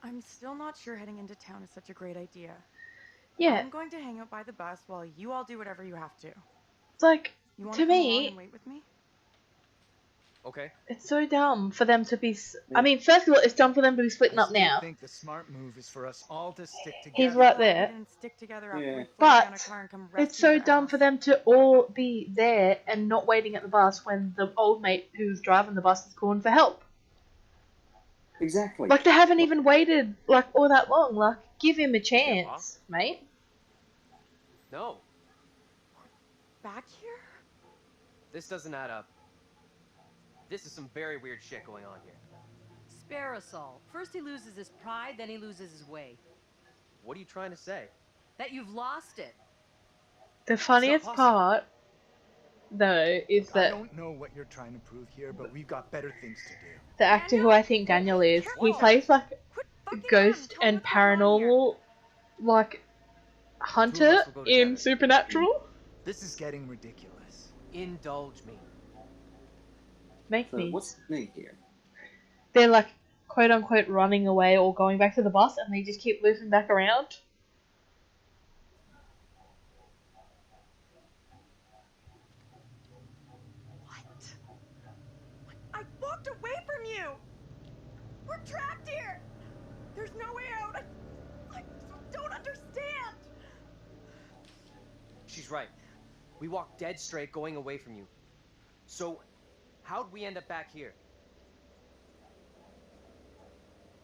I'm still not sure heading into town is such a great idea. Yeah, I'm going to hang out by the bus while you all do whatever you have to. like, You want to to come along me, and wait with me? Okay. it's so dumb for them to be. I mean, first of all, it's dumb for them to be splitting I up still now. think the smart move is for us all to stick together. He's right Glad we there. didn't stick together after Yeah. we flagged down a But car and come it's rescue so your dumb ass. for them to all be there and not waiting at the bus when the old mate who's driving the bus is calling for help. Exactly. Like, they haven't even waited, like, all that long. Like, give him a Yeah, chance, mate. No, Back here? this doesn't add up. This is some very weird shit going on here. Spare us all. First he loses his pride, then he loses his way. What are you trying to say? That you've lost it. The funniest possible. part, though, is I that don't know what you're trying to prove here, but we've got better things to do. the actor who I think Daniel is, he plays, like, Quit fucking ghost around. Tell me and what's going on here. paranormal, like, Two of hunter us will go in together. Supernatural. This is getting ridiculous. Indulge me. Make So me. what's me here? They're, like, quote unquote running away or going back to the bus and they just keep looping back around. I walked away from you! We're trapped here! There's no way out! I don't understand! She's right. We walked dead straight going away from you. So, how'd we end up back here?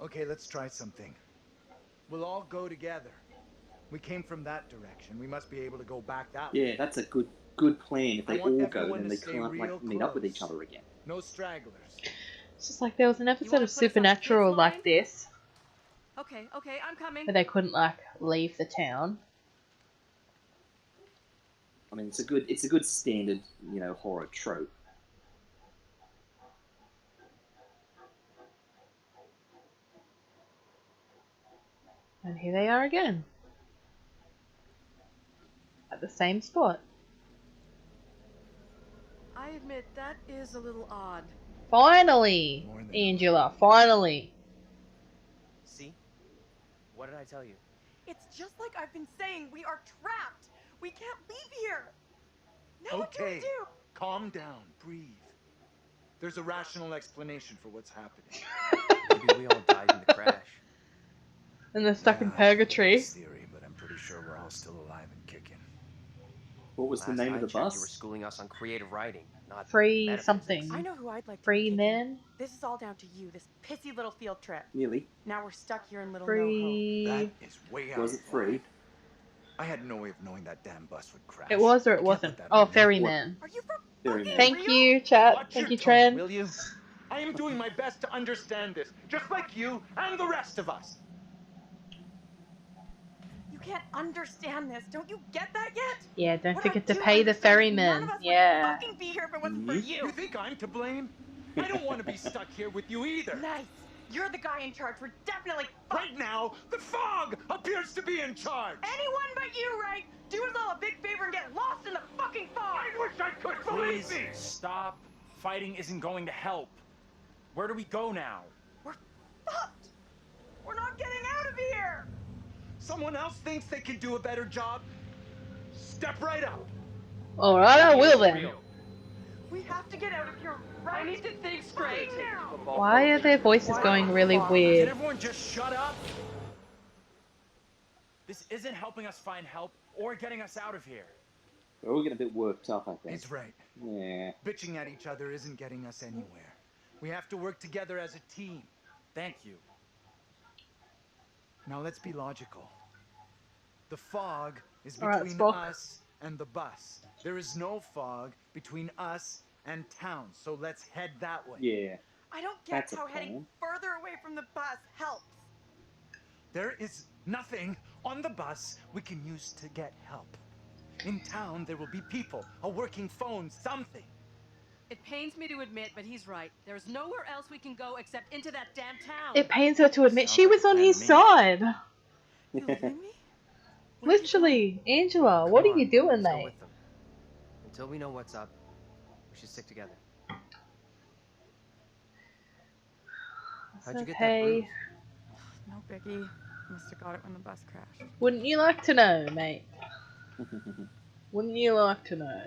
Okay, let's try something. We'll all go together. We came from that direction. We must be able to go back that way. Yeah, that's a good plan. If I they want all go, everyone then to they stay can't real like meet up with each close. other again. No stragglers. It's just like there was an episode wanna of put us on the Supernatural kids' like line? this Okay, I'm coming. where they couldn't, like, leave the town. I mean, it's a good standard, horror trope. And here they are again. At the same spot. I admit that is a little odd. Finally! More than- Angela, finally! See? What did I tell you? It's just like I've been saying, we are trapped! We can't leave here! Now what do we Okay, do? calm down, breathe. There's a rational explanation for what's happening. Maybe we all died in the crash. And they're stuck in Yeah, purgatory. nice theory, but I'm pretty sure we're all still alive and kicking. What was the Last name I of the checked, bus? You were schooling us on creative writing, not Free metaphysics. something. I know who I'd like to Free be men? This is all down to you, this pissy little field trip. Nearly. Now we're stuck here in Little Free... That is way out Was of it free? line. I had no way of knowing that damn bus would crash. It was or I it can't wasn't? put that Oh, on you. Ferryman. Are you for Very fucking nice. Thank real? you, chat. Watch Thank your you, tone, Tren. will you? I am doing my best to understand this, just like you and the rest of us. You can't understand this. Don't you get that yet? Yeah, don't What forget I to do pay the understand is ferryman. None of us Yeah. would fucking be here if it wasn't for Mhm. you. You think I'm to blame? I don't want to be stuck here with you either. Nice. You're the guy in charge. We're definitely Right now, the fog appears to be in charge. anyone but you, right? Do us all a big favor and get lost in the fucking fog. I wish I could believe Please me. stop. Fighting isn't going to help. Where do we go now? We're fucked. We're not getting out of here. Someone else thinks they can do a better job? Step right up. Alright, I will then. Real. We have to get out of here right I need to think straight. now. Why are their voices going really Can weird? everyone just shut up? This isn't helping us find help or getting us out of here. We're all getting a bit worked up, I think. He's right. Yeah. Bitching at each other isn't getting us anywhere. We have to work together as a team. Thank you. Now let's be logical. The fog is Alright, between Spock. us and the bus. There is no fog between us and town, so let's head that way. Yeah. I don't get That's a how heading plan. further away from the bus helps. There is nothing on the bus we can use to get help. In town, there will be people, a working phone, something. It pains me to admit, but he's right. There's nowhere else we can go except into that damn town. It pains her to admit Sounds she like was a on plan his to me. side. You leaving me? Where are you Literally, Angela, Come what are on, you doing, let's go mate? with them. Until we know what's up, we should stick together. How'd you get that Okay. bruise? No biggie. Must have got it when the bus crashed. Wouldn't you like to know, mate? Wouldn't you like to know?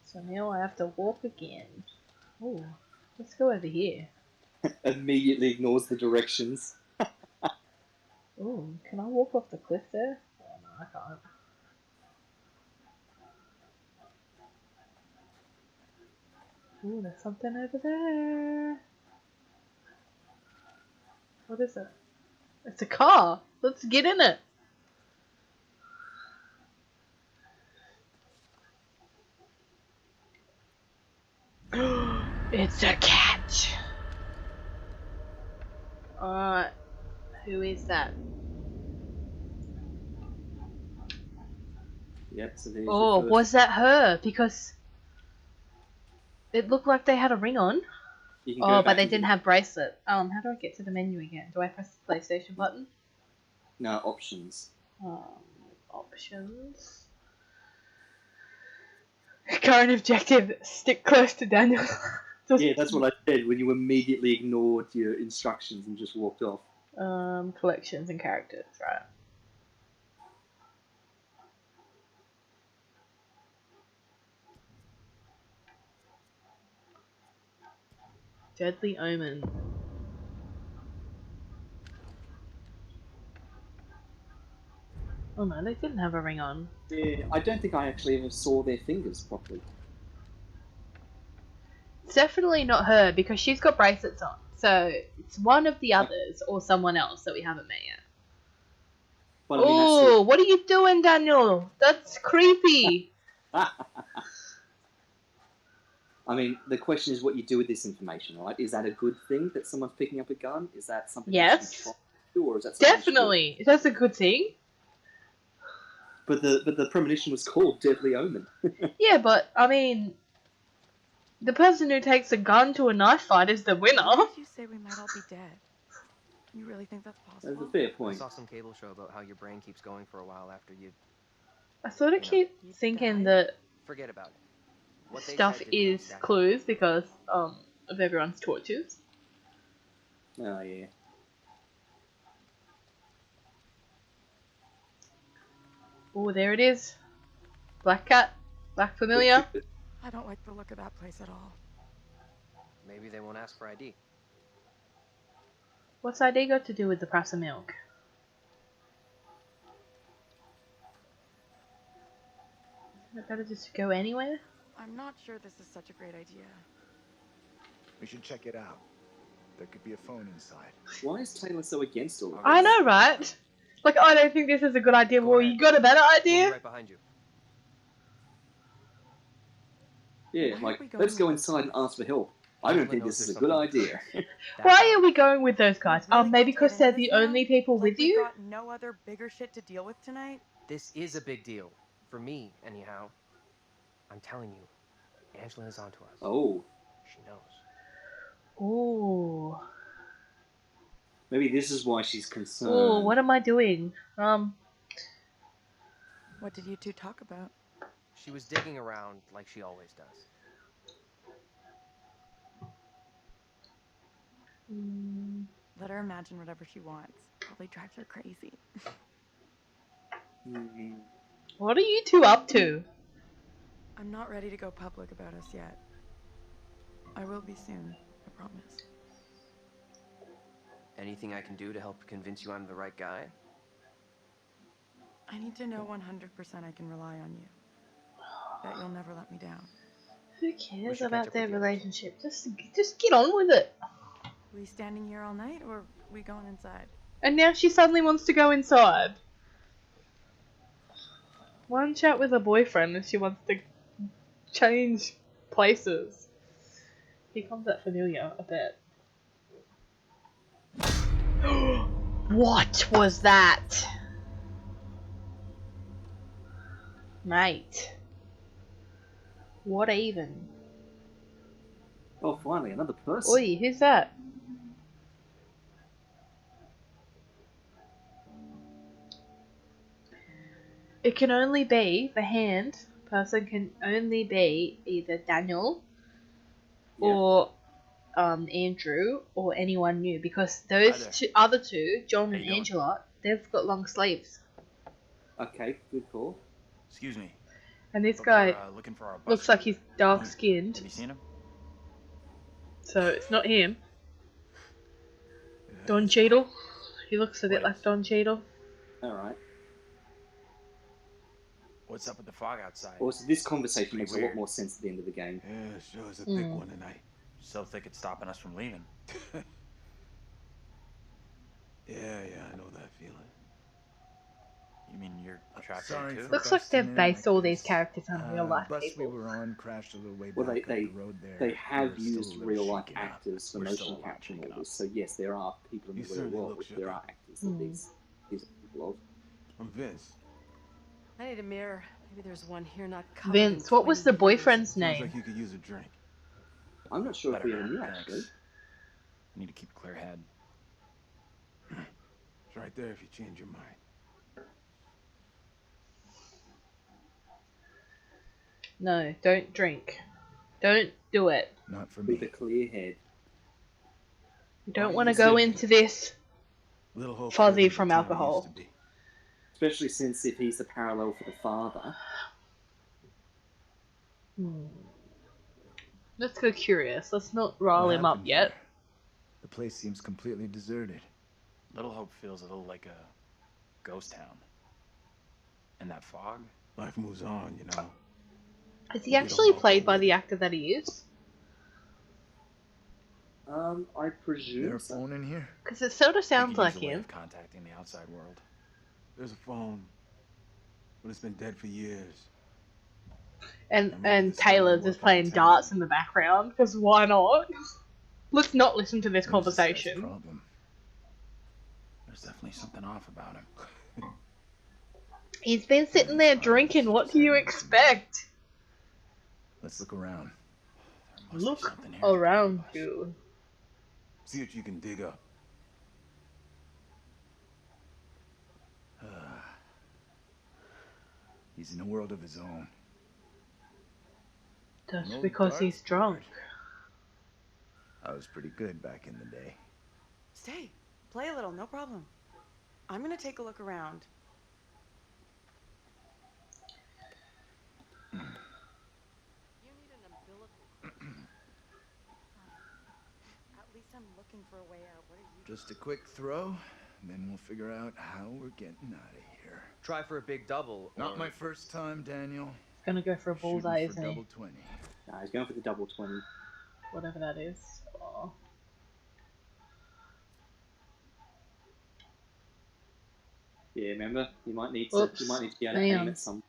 So now I have to walk again. Ooh, let's go over here. Immediately ignores the directions. Ooh, can I walk off the cliff there? Oh no, I can't. Ooh, there's something over there. What is it? It's a car. Let's get in it. It's a cat. Alright, who is that? Yep, so there's Oh, your first. was that her? Because it looked like they had a ring on. You can go Oh, but back they into didn't the- have bracelet. How do I get to the menu again? Do I press the PlayStation button? No, options. Options. Current objective, stick close to Daniel. Yeah, that's what I said when you immediately ignored your instructions and just walked off. Collections and characters, right. Deadly Omen. Oh no, they didn't have a ring on. Yeah, I don't think I actually ever saw their fingers properly. It's definitely not her because she's got bracelets on. So it's one of the others or someone else that we haven't met yet. But I mean, Oh, what are you doing, Daniel? That's creepy. I mean, the question is what you do with this information, right? Is that a good thing that someone's picking up a gun? Is that something you Yes. should be trying to do, or is that something you should do? Definitely. That's a good thing. But the premonition was called Deadly Omen. Yeah, but I mean, the person who takes a gun to a knife fight is the winner. Why did you say we might all be dead? You really think that's That's possible? a fair I point. saw some cable show about how your brain keeps going for a while after you... I sort of keep thinking that Forget about it. What they stuff said didn't is stack up. clues because of everyone's torches. Oh, yeah. Oh, there it is. Black cat. Black familiar. I don't like the look of that place at all. Maybe they won't ask for ID. What's ID got to do with the price of milk? Isn't it better just to go anywhere? I'm not sure this is such a great idea. We should check it out. There could be a phone inside. Why is Taylor so against all of this? I know, right? Like, I don't think this is a good idea. Well, you got a better We'll be idea? right behind you. Yeah, like, let's go inside and ask for help. I don't think this is a good idea. Why are we going with those guys? Maybe because they're the only people with We've you? got no other bigger shit to deal with tonight? This is a big deal. For me, anyhow. I'm telling you, Angela's onto us. Oh. She knows. Ooh. Maybe this is why she's concerned. Ooh, what am I doing? What did you two talk about? She was digging around like she always does. Let her imagine whatever she wants. Probably drives her crazy. What are you two up to? I'm not ready to go public about us yet. I will be soon, I promise. Anything I can do to help convince you I'm the right guy? I need to know 100% I can rely on you. That you'll never let me down. Who cares should catch about up their with the others. relationship? Just get on with it. We standing here all night, or we going inside? And now she suddenly wants to go inside. One chat with her boyfriend and she wants to change places. He comes out familiar a bit. What was that? Mate. What even? Oh, finally, another person. Oi, who's that? It can only be, the hand person can only be either Daniel or Andrew or anyone new, because those other two, John and Angela, they've got long sleeves. Okay, good call. Excuse me. And this guy Looking for our bus looks like driver. he's dark skinned. Have you seen him? So it's not him. Don Cheadle. He looks a bit like Don Cheadle. Alright. What's up with the fog outside? Well, so this conversation makes a lot weird. more sense at the end of the game. Yeah, sure is a thick one tonight. So thick it's stopping us from leaving. Yeah, I know that feeling. You mean you're trapped Sorry there too? for Looks like they've busting in based like all these this. characters on real life Bus people. we were on crashed a little way Well, back they up the road there. they have We were still a used little real life shaken up. actors for We're still motion a lot capture and shaken all this. up. So yes, there are people in You the real certainly world, look which shook there up. are actors that these are people of. I'm Vince. I need a mirror. Maybe there's one here not covered Vince, in what was the 20 years. boyfriend's Sounds name? like you could use a drink. I'm not sure if we Better, ever knew thanks. actually. I need to keep a clear head. It's right there if you change your mind. No, don't drink. Don't do it. Not for With a me. clear head. You don't Oh, want to you go said- into this Little hope fuzzy isn't the from town it alcohol. used to be. Especially since if he's the parallel for the father. Let's go curious. Let's not rile What him up happened yet. here? The place seems completely deserted. Little Hope feels a little like a ghost town. And that fog? Life moves on, you know. Is he actually played by the actor that he is? I presume There a so. phone in here? Because it sort of We sounds could like use a way him. of contacting the outside world. There's a phone, but it's been dead for years. And Taylor just playing darts in the background, because why not? Let's not listen to this What is this guy's conversation. problem? There's definitely something off about him. He's been sitting there drinking. What do you expect? Let's look around. There must be Look something here. around you. See what you can dig up. He's in a world of his own. Just No because he's darts drunk. board. I was pretty good back in the day. Stay. Play a little, no problem. I'm gonna take a look around. You need an umbilical cord. At least I'm looking for a way out. What are you Just a quick throw, and then we'll figure out how we're getting out of here. Try for a big double. Not or- my first time, Daniel. Gonna go for a Shooting bullseye, for isn't he? double 20. Nah, he's going for the double 20. Whatever that is. Oh. Yeah, remember? You might need to Oops, be able to hang aim on. at some.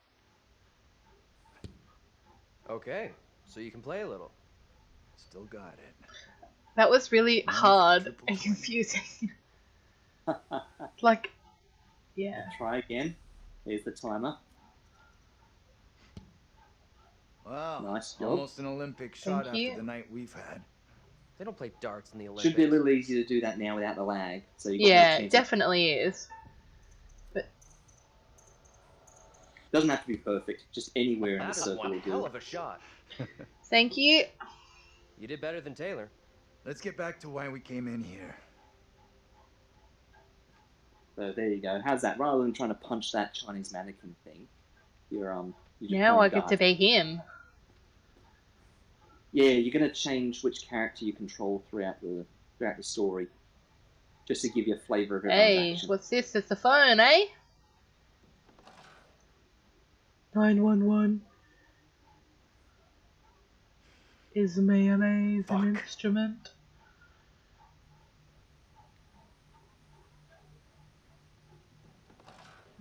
Okay, so you can play a little. Still got it. That was really Nice hard triple and 20. confusing. Like, yeah. Try again. Here's the timer. Wow. Nice job. Almost an Olympic shot Thank you. after the night we've had. They don't play darts in the Olympics. Should be a little easier to do that now without the lag. So you got more Yeah, it chance. definitely is. Doesn't have to be perfect. Just anywhere in the That is circle one will hell do. of a shot. Thank you. You did better than Taylor. Let's get back to why we came in here. So there you go. How's that? Rather than trying to punch that Chinese mannequin thing, you're just Now I playing get to darts. be him. Yeah, you're gonna change which character you control throughout the story, just to give you a flavour of everyone's Hey, action. what's this? It's a phone, eh? 911. Is mayonnaise an instrument?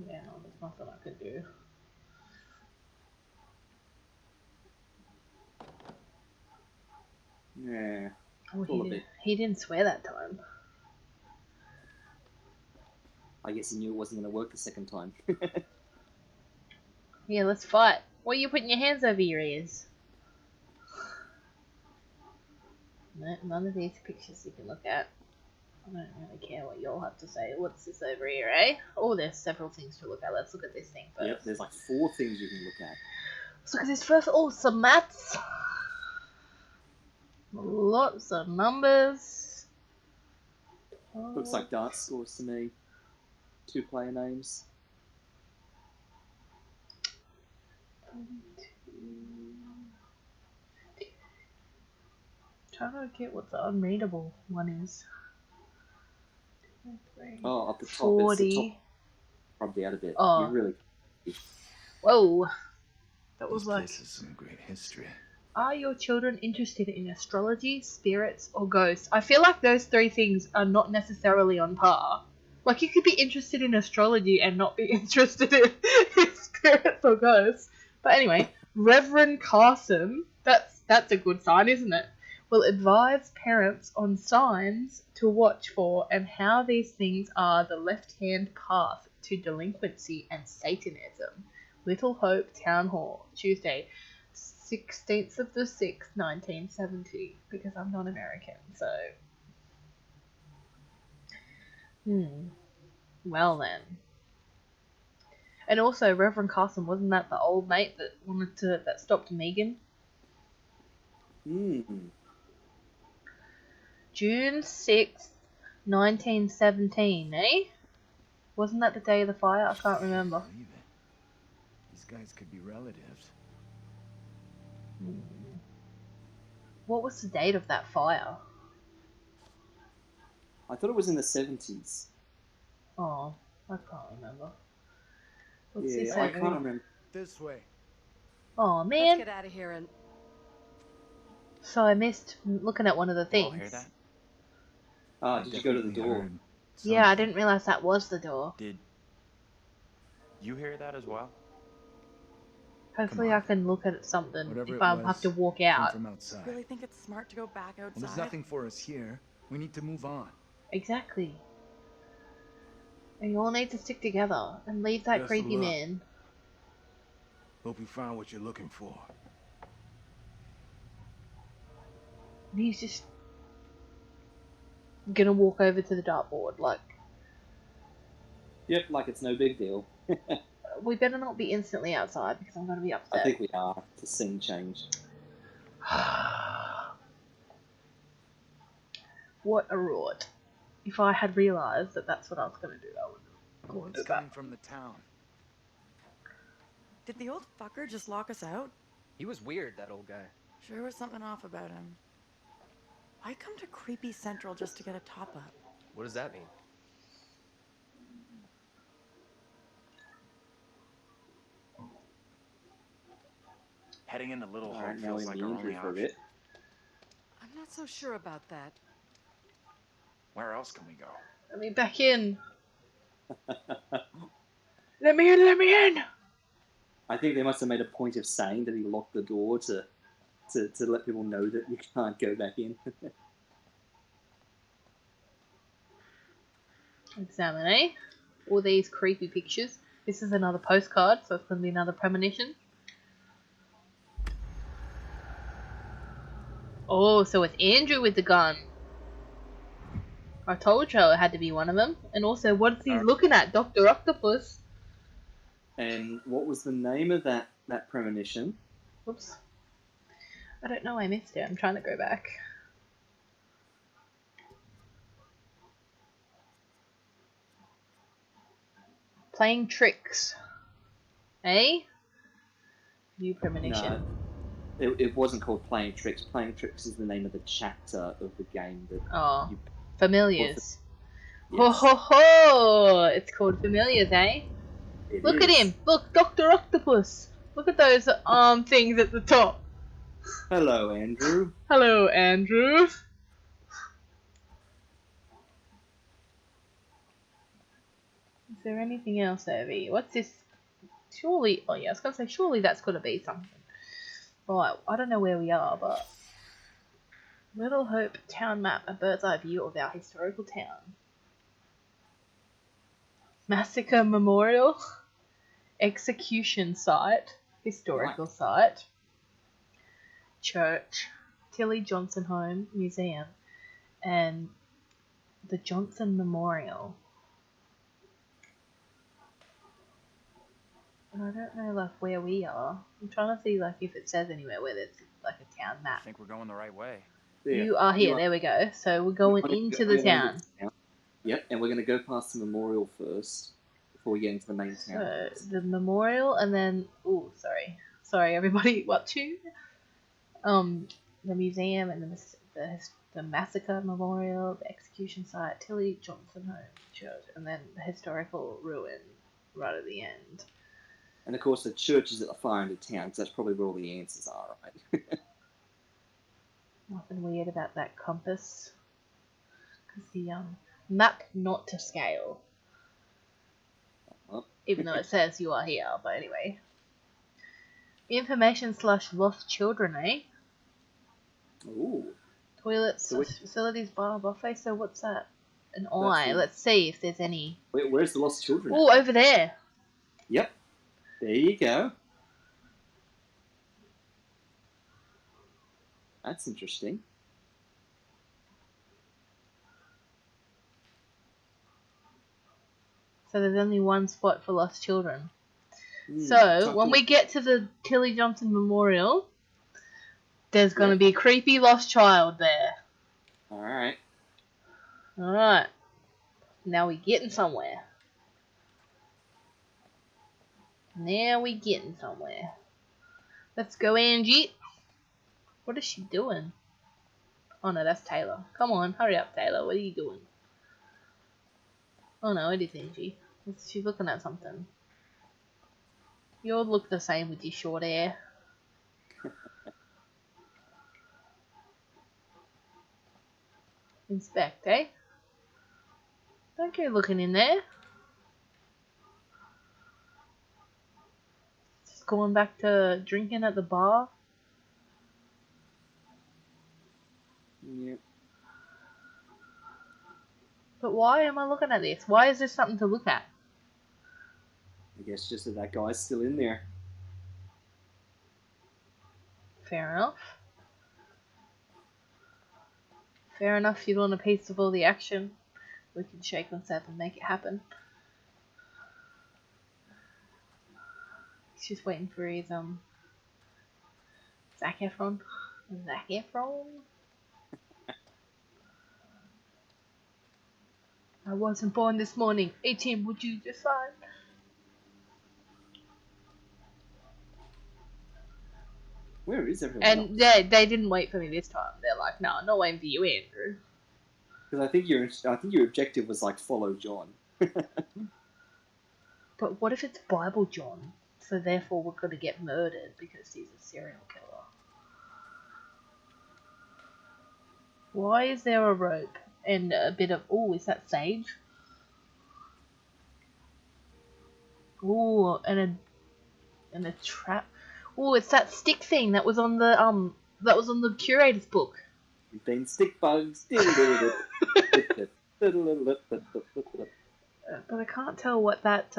Yeah, there's nothing I can do. Yeah. Oh, he didn't swear that time. I guess he knew it wasn't going to work the second time. Yeah, let's fight. What are you putting your hands over your ears? No, none of these pictures you can look at. I don't really care what you all have to say. What's this over here, eh? Oh, there's several things to look at. Let's look at this thing first. Yep, there's like 4 things you can look at. Let's look at this first. Oh, some maths. Lots of numbers. Oh. Looks like darts scores to me. 2 player names. Trying to get what the unreadable one is. Oh, up the top. 40. It's the top. Rubbed out a bit. Oh. You really. Whoa. That was This like. place has some great history. Are your children interested in astrology, spirits, or ghosts? I feel like those 3 things are not necessarily on par. Like, you could be interested in astrology and not be interested in spirits or ghosts. But anyway, Reverend Carson, that's a good sign, isn't it? Will advise parents on signs to watch for and how these things are the left-hand path to delinquency and Satanism. Little Hope Town Hall, Tuesday, 16th of the 6th, 1970, because I'm not American, so... Well then. And also, Reverend Carson, wasn't that the old mate that stopped Megan? June 6th, 1917, eh? Wasn't that the day of the fire? I can't remember. These guys could be relatives. What was the date of that fire? I thought it was in the 70s. Oh, I can't remember. Yeah, I can't remember. This way. Oh man. Let's get out of here and... So I missed looking at one of the things. Hear that? Oh, did you go to the door? Yeah, I didn't realize that was the door. Did you hear that as well? Hopefully I can look at something Whatever if I it have to was, walk came out. from outside. Really think it's smart to go back outside? Well, there's nothing for us here. We need to move on. Exactly. And you all need to stick together and leave that Best of creepy luck. man. Hope you found what you're looking for. And he's just gonna walk over to the dartboard, like... Yep, like it's no big deal. We better not be instantly outside because I'm gonna be upset. I think we are. The scene change. What a rort. If I had realised that that's what I was gonna do, I would It's do coming that. from the town. Did the old fucker just lock us out? He was weird, that old guy. Sure was something off about him. Why come to Creepy Central just to get a top-up? What does that mean? Heading into Little Hope Alright, now feels in like the our injury only for a option. bit. I'm not so sure about that. Where else can we go? Let me back in. Let me in, let me in! I think they must have made a point of saying that he locked the door to let people know that you can't go back in. Examine, eh? All these creepy pictures. This is another postcard, so it's going to be another premonition. Oh, so it's Andrew with the gun. I told you it had to be one of them. And also, what is he looking at? Dr. Octopus. And what was the name of that premonition? Whoops. I don't know, I missed it. I'm trying to go back. Playing tricks. Eh? New premonition. No, it wasn't called Playing Tricks. Playing Tricks is the name of the chapter of the game that. Oh, Familiars. Yes. Ho ho ho! It's called Familiars, eh? It Look is. at him! Look, Dr. Octopus! Look at those things at the top. Hello, Andrew. Hello, Andrew. Is there anything else, Evie? What's this? Surely, oh yeah, I was gonna say, surely that's gotta be something. Right, I don't know where we are, but Little Hope town map, a bird's eye view of our historical town. Massacre Memorial, execution site, historical site, church, Tilly Johnson Home Museum, and the Johnson Memorial. And I don't know like where we are. I'm trying to see like if it says anywhere where there's like a town map. I think we're going the right way. There. You are here. There we go. So we're going into the town. Yep, and we're going to go past the memorial first before we get into the main town. So the memorial, and then sorry everybody. What to? The museum and the massacre memorial, the execution site, Tilly Johnson Home Church, and then the historical ruin right at the end. And of course, the church is at the far end of town, because that's probably where all the answers are, right? Nothing weird about that compass. Because the map not to scale. Even though it says you are here, but anyway. Information / lost children, eh? Ooh. Toilets, facilities, bar, buffet. So what's that? An eye. Let's see if there's any. Where's the lost children? Oh, over there. Yep. There you go. That's interesting. So there's only one spot for lost children. So when we get to the Tilly Johnson Memorial, there's going to be a creepy lost child there. Alright. Alright. Now we getting somewhere. Now we getting somewhere. Let's go, Angie. What is she doing? Oh no, that's Taylor. Come on, hurry up, Taylor. What are you doing? Oh no, it is Angie. She's looking at something. You all look the same with your short hair. Inspect, eh? Don't go looking in there. Just going back to drinking at the bar. Yep. But why am I looking at this? Why is there something to look at? I guess just that guy's still in there. Fair enough. Fair enough, you want a piece of all the action. We can shake on up and make it happen. He's just waiting for his Zac Efron. Zac Efron? I wasn't born this morning. 18, would you decide? Where is everyone And else? they didn't wait for me this time. They're like, no, not waiting for you, Andrew. Because I think your objective was like follow John. But what if it's Bible John? So therefore we're gonna get murdered because he's a serial killer. Why is there a rope and a bit of... Oh, is that sage? Ooh, and a trap. Oh, it's that stick thing that was on the curator's book. Then stick bugs. But I can't tell what that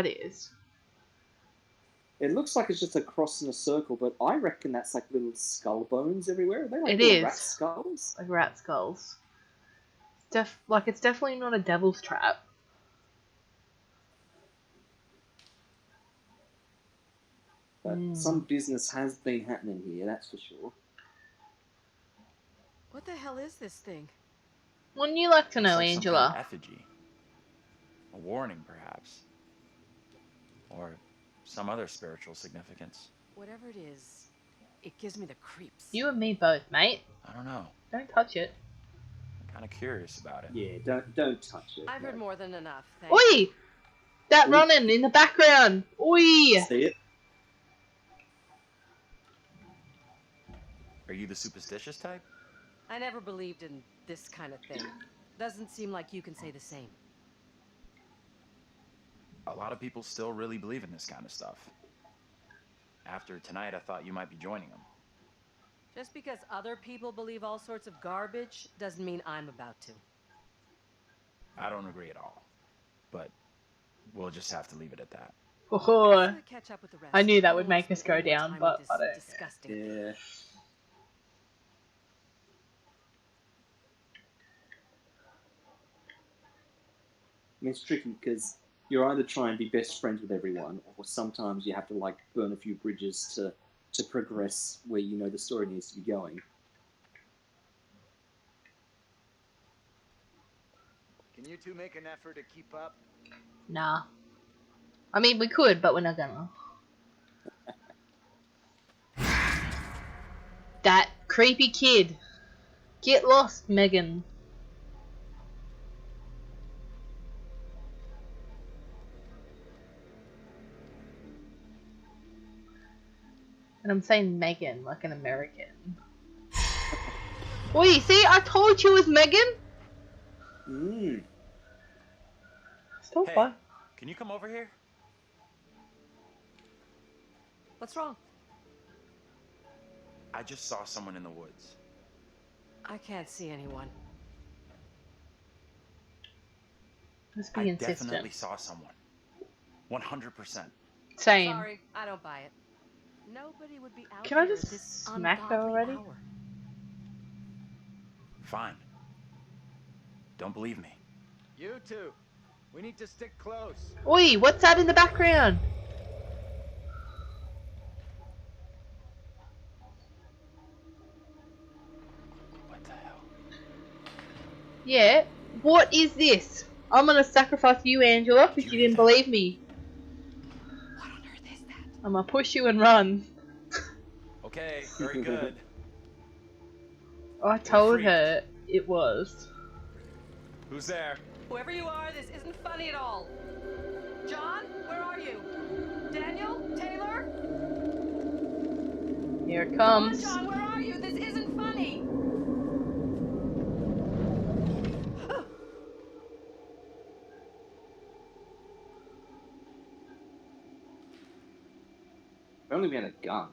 is. It looks like it's just a cross in a circle, but I reckon that's like little skull bones everywhere. Are they like It little is. rat skulls? Like rat skulls. It's definitely not a devil's trap. But some business has been happening here, that's for sure. What the hell is this thing? Wouldn't you like to know, It's like Angela? some kind of effigy. A warning, perhaps. Or some other spiritual significance. Whatever it is, it gives me the creeps. You and me both, mate. I don't know. Don't touch it. I'm kind of curious about it. Yeah, don't touch it. I've heard more than enough. Oi! That running in the background. Oi! See it? Are you the superstitious type? I never believed in this kind of thing. Doesn't seem like you can say the same. A lot of people still really believe in this kind of stuff. After tonight, I thought you might be joining them. Just because other people believe all sorts of garbage doesn't mean I'm about to. I don't agree at all. But we'll just have to leave it at that. Oh, Catch up with the rest. I knew that I would don't want make to us spend go any more down, time but with I this don't. disgusting. Yeah. I mean, it's tricky because you're either trying to be best friends with everyone, or sometimes you have to like burn a few bridges to progress where you know the story needs to be going. Can you two make an effort to keep up? Nah. I mean, we could, but we're not gonna. That creepy kid. Get lost, Megan. And I'm saying Megan like an American. Wait, see, I told you it was Megan. Stop. Hey, can you come over here? What's wrong? I just saw someone in the woods. I can't see anyone. Must be I insistent. definitely saw someone. 100%. Same. Sorry, I don't buy it. Nobody would be out Can I here just at this smack her ungodly already? hour. Fine. Don't believe me. You two, we need to stick close. Oi, what's that in the background? What the hell? Yeah, what is this? I'm gonna sacrifice you, Angela, because you didn't believe me. What on earth is that? I'm gonna push you and run. Okay, very good. I told her it was. Who's there? Whoever you are, this isn't funny at all. John, where are you? Daniel? Taylor? Here it Come on, comes. John, where are you? This isn't funny. If only we had a gun.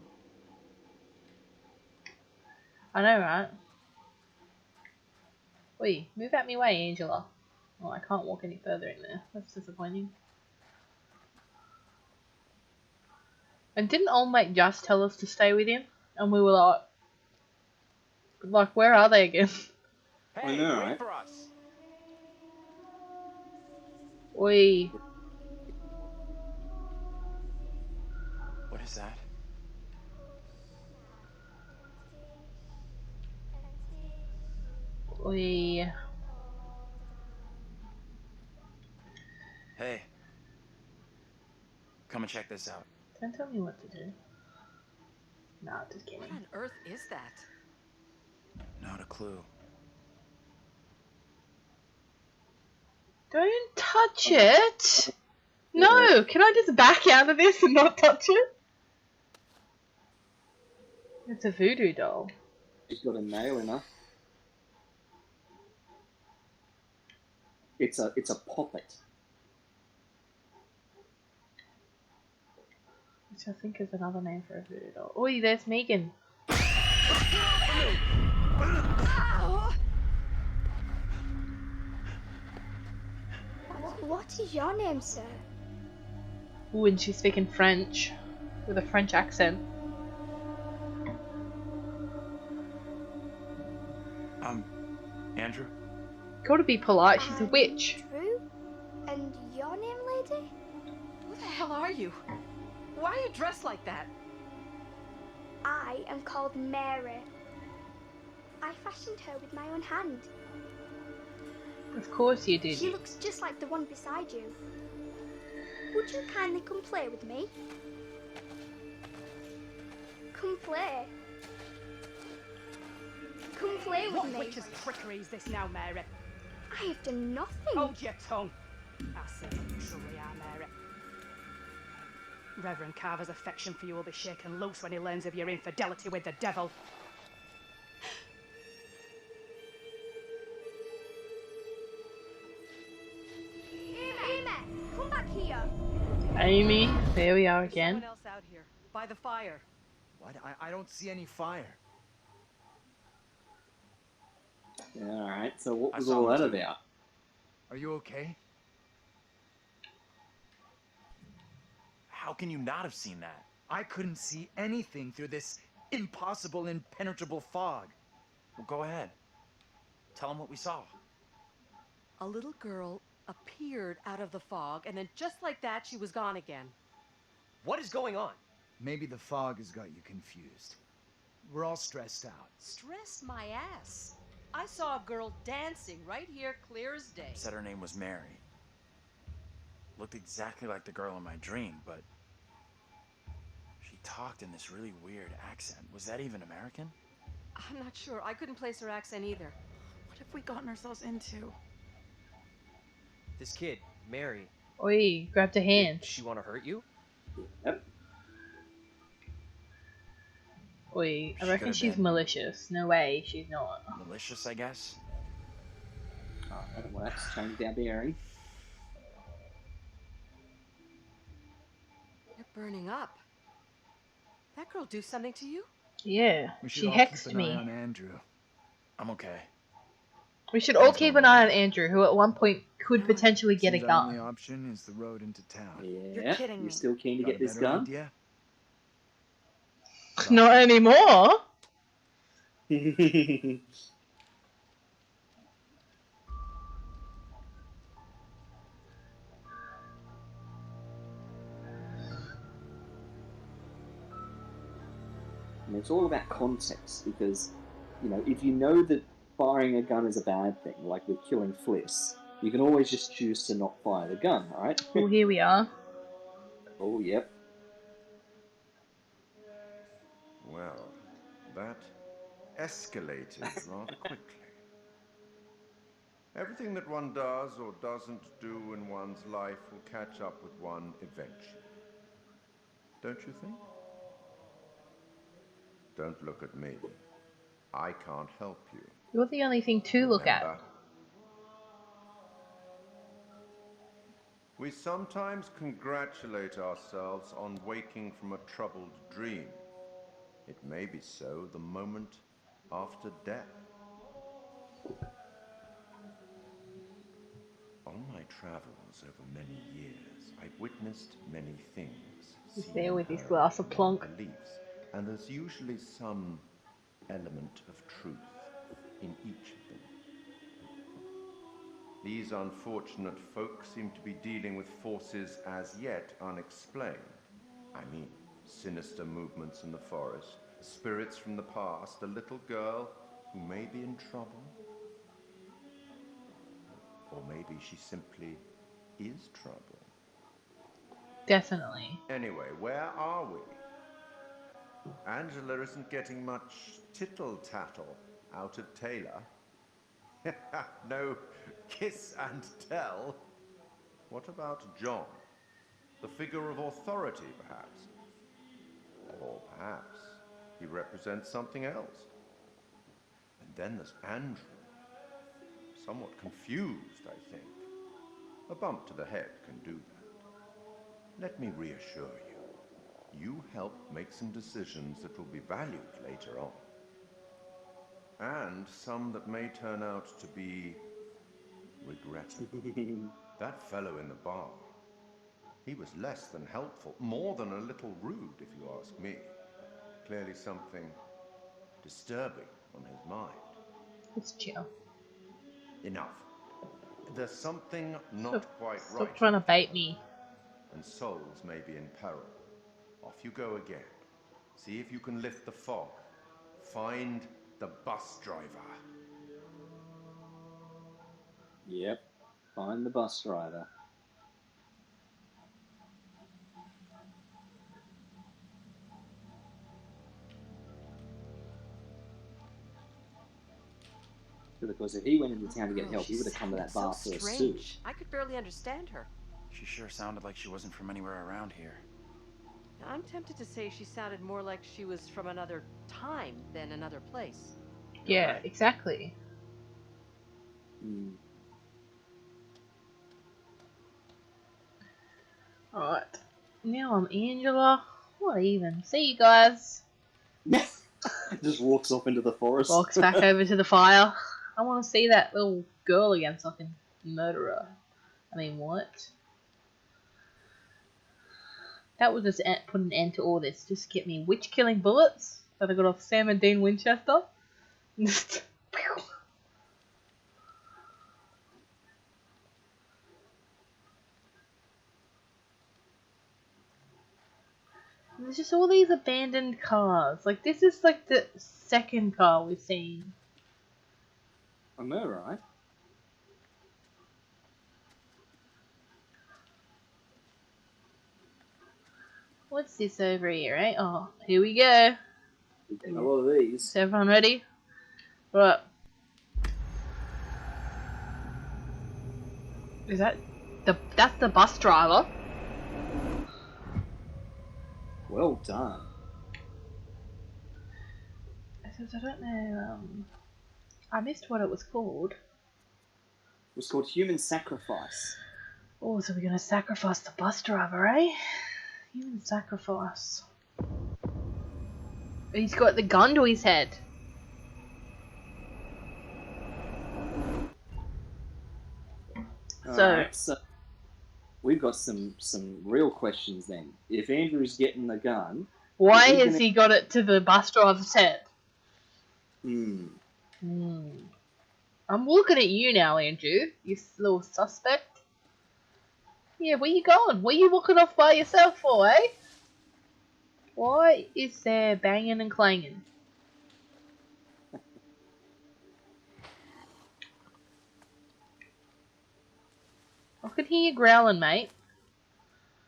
I know, right? Oi, move out me way, Angela. Oh, I can't walk any further in there. That's disappointing. And didn't old mate just tell us to stay with him? And we were like, where are they again? Hey, I know, wait right? for us. Oi. What is that? Oi. Hey. Come and check this out. Don't tell me what to do. Nah, just kidding. What on earth is that? Not a clue. Don't touch it! No! Can I just back out of this and not touch it? It's a voodoo doll. She's got a nail in her. It's a puppet. Which I think is another name for a voodoo doll. Oi, there's Megan. What is your name, sir? Ooh, and she's speaking French. With a French accent. Andrew? Gotta be polite, she's a witch. Drew? And your name, lady? Who the hell are you? Why are you dressed like that? I am called Mary. I fashioned her with my own hand. Of course you did. She looks just like the one beside you. Would you kindly come play with me? Come play. Come play with me. What witch's trickery is this now, Mary? I have done nothing. Hold your tongue. I say you truly are, Mary. Reverend Carver's affection for you will be shaken loose when he learns of your infidelity with the devil. we are There's again. someone else out here, by the fire. What? I don't see any fire. Yeah, alright, so what I was saw all him that too. about? Are you okay? How can you not have seen that? I couldn't see anything through this impossible, impenetrable fog. Well, go ahead. Tell him what we saw. A little girl appeared out of the fog, and then just like that, she was gone again. What is going on? Maybe the fog has got you confused. We're all stressed out. Stressed my ass. I saw a girl dancing right here, clear as day. Said her name was Mary. Looked exactly like the girl in my dream, but she talked in this really weird accent. Was that even American? I'm not sure. I couldn't place her accent either. What have we gotten ourselves into? This kid, Mary, Oi, grabbed her did hand. she want to hurt you? Yep. Oi, I She reckon could've she's been. malicious. No way, she's not. Malicious, I guess? Alright, well, that's changed our bearing. You're burning up. That girl do something to you? Yeah, We should she all hexed keep an eye me. on Andrew. I'm okay. We should all keep an eye on Andrew, who at one point could potentially get a Seems our only gun. option is the road into town. Yeah, kidding you're me. still keen to Got get a this better gun? idea? Not anymore. And it's all about context, because, you know, if you know that firing a gun is a bad thing, like with killing Fliss, you can always just choose to not fire the gun, right? Oh, here we are. Oh, yep. Well, that escalated rather quickly. Everything that one does or doesn't do in one's life will catch up with one eventually. Don't you think? Don't look at me. I can't help you. You're the only thing to look at. Remember? We sometimes congratulate ourselves on waking from a troubled dream. It may be so the moment after death. On my travels over many years, I've witnessed many things. He's seen there and with his heard glass of many plonk. beliefs, and there's usually some element of truth in each of them. These unfortunate folk seem to be dealing with forces as yet unexplained. I mean, sinister movements in the forest, spirits from the past, a little girl who may be in trouble. Or maybe she simply is trouble. Definitely. Anyway, where are we? Angela isn't getting much tittle-tattle out of Taylor. No kiss and tell. What about John? The figure of authority, perhaps? Or perhaps he represents something else. And then there's Andrew. Somewhat confused, I think. A bump to the head can do that. Let me reassure you. You help make some decisions that will be valued later on. And some that may turn out to be regrettable. That fellow in the bar, he was less than helpful, more than a little rude, if you ask me. Clearly something disturbing on his mind. Let's chill. Enough. There's something not Stop, quite stop right. trying to bait me. And souls may be in peril. Off you go again. See if you can lift the fog. Find the bus driver. Yep. Find the bus driver. Because if he went into town to get help, he would have come to that bar so first too. strange. I could barely understand her. She sure sounded like she wasn't from anywhere around here. I'm tempted to say she sounded more like she was from another time than another place. Yeah, exactly. Alright. Now I'm Angela. What even? See you guys. Just walks off into the forest. Walks back over to the fire. I want to see that little girl again so I can murder her. I mean, what? That would just put an end to all this. Just get me witch-killing bullets that I got off Sam and Dean Winchester. Just... There's just all these abandoned cars. Like, this is like the second car we've seen. I know, right? What's this over here, eh? Oh, here we go. We're getting a lot of these. Is everyone ready? Right. Is that that's the bus driver? Well done. I don't know. I missed what it was called. It was called Human Sacrifice. Oh, so we're gonna sacrifice the bus driver, eh? Human sacrifice. He's got the gun to his head. Alright, so we've got some real questions then. If Andrew's getting the gun, why has he got it to the bus driver's head? I'm looking at you now, Andrew. You little suspect. Yeah, where you going? What are you walking off by yourself for, eh? Why is there banging and clanging? I can hear you growling, mate.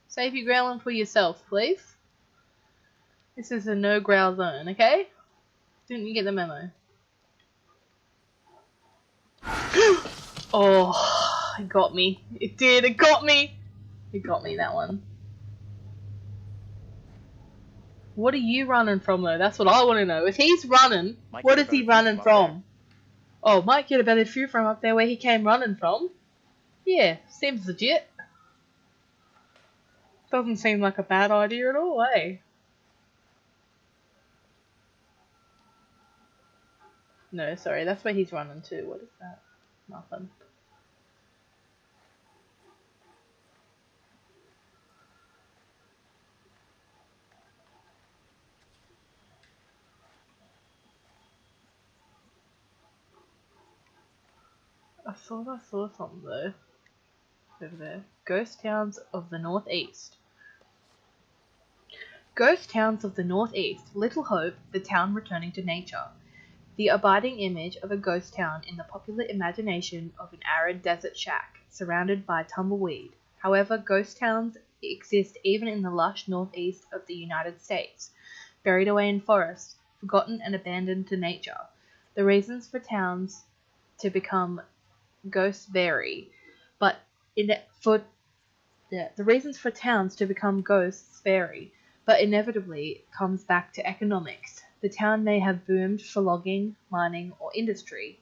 Save your growling for yourself, please. This is a no growl zone, okay? Didn't you get the memo? Oh, it got me. It did, it got me! It got me, that one. What are you running from, though? That's what I want to know. If he's running, what is he running from? Oh, might get a better view from up there where he came running from. Yeah, seems legit. Doesn't seem like a bad idea at all, eh? No, sorry, that's where he's running to. What is that? Nothing. I saw something though. Over there. Ghost towns of the Northeast. Ghost towns of the Northeast. Little Hope, the town returning to nature. The abiding image of a ghost town in the popular imagination of an arid desert shack, surrounded by tumbleweed. However, ghost towns exist even in the lush northeast of the United States, buried away in forests, forgotten and abandoned to nature. The reasons for towns to become ghosts vary, but inevitably comes back to economics. The town may have boomed for logging, mining, or industry.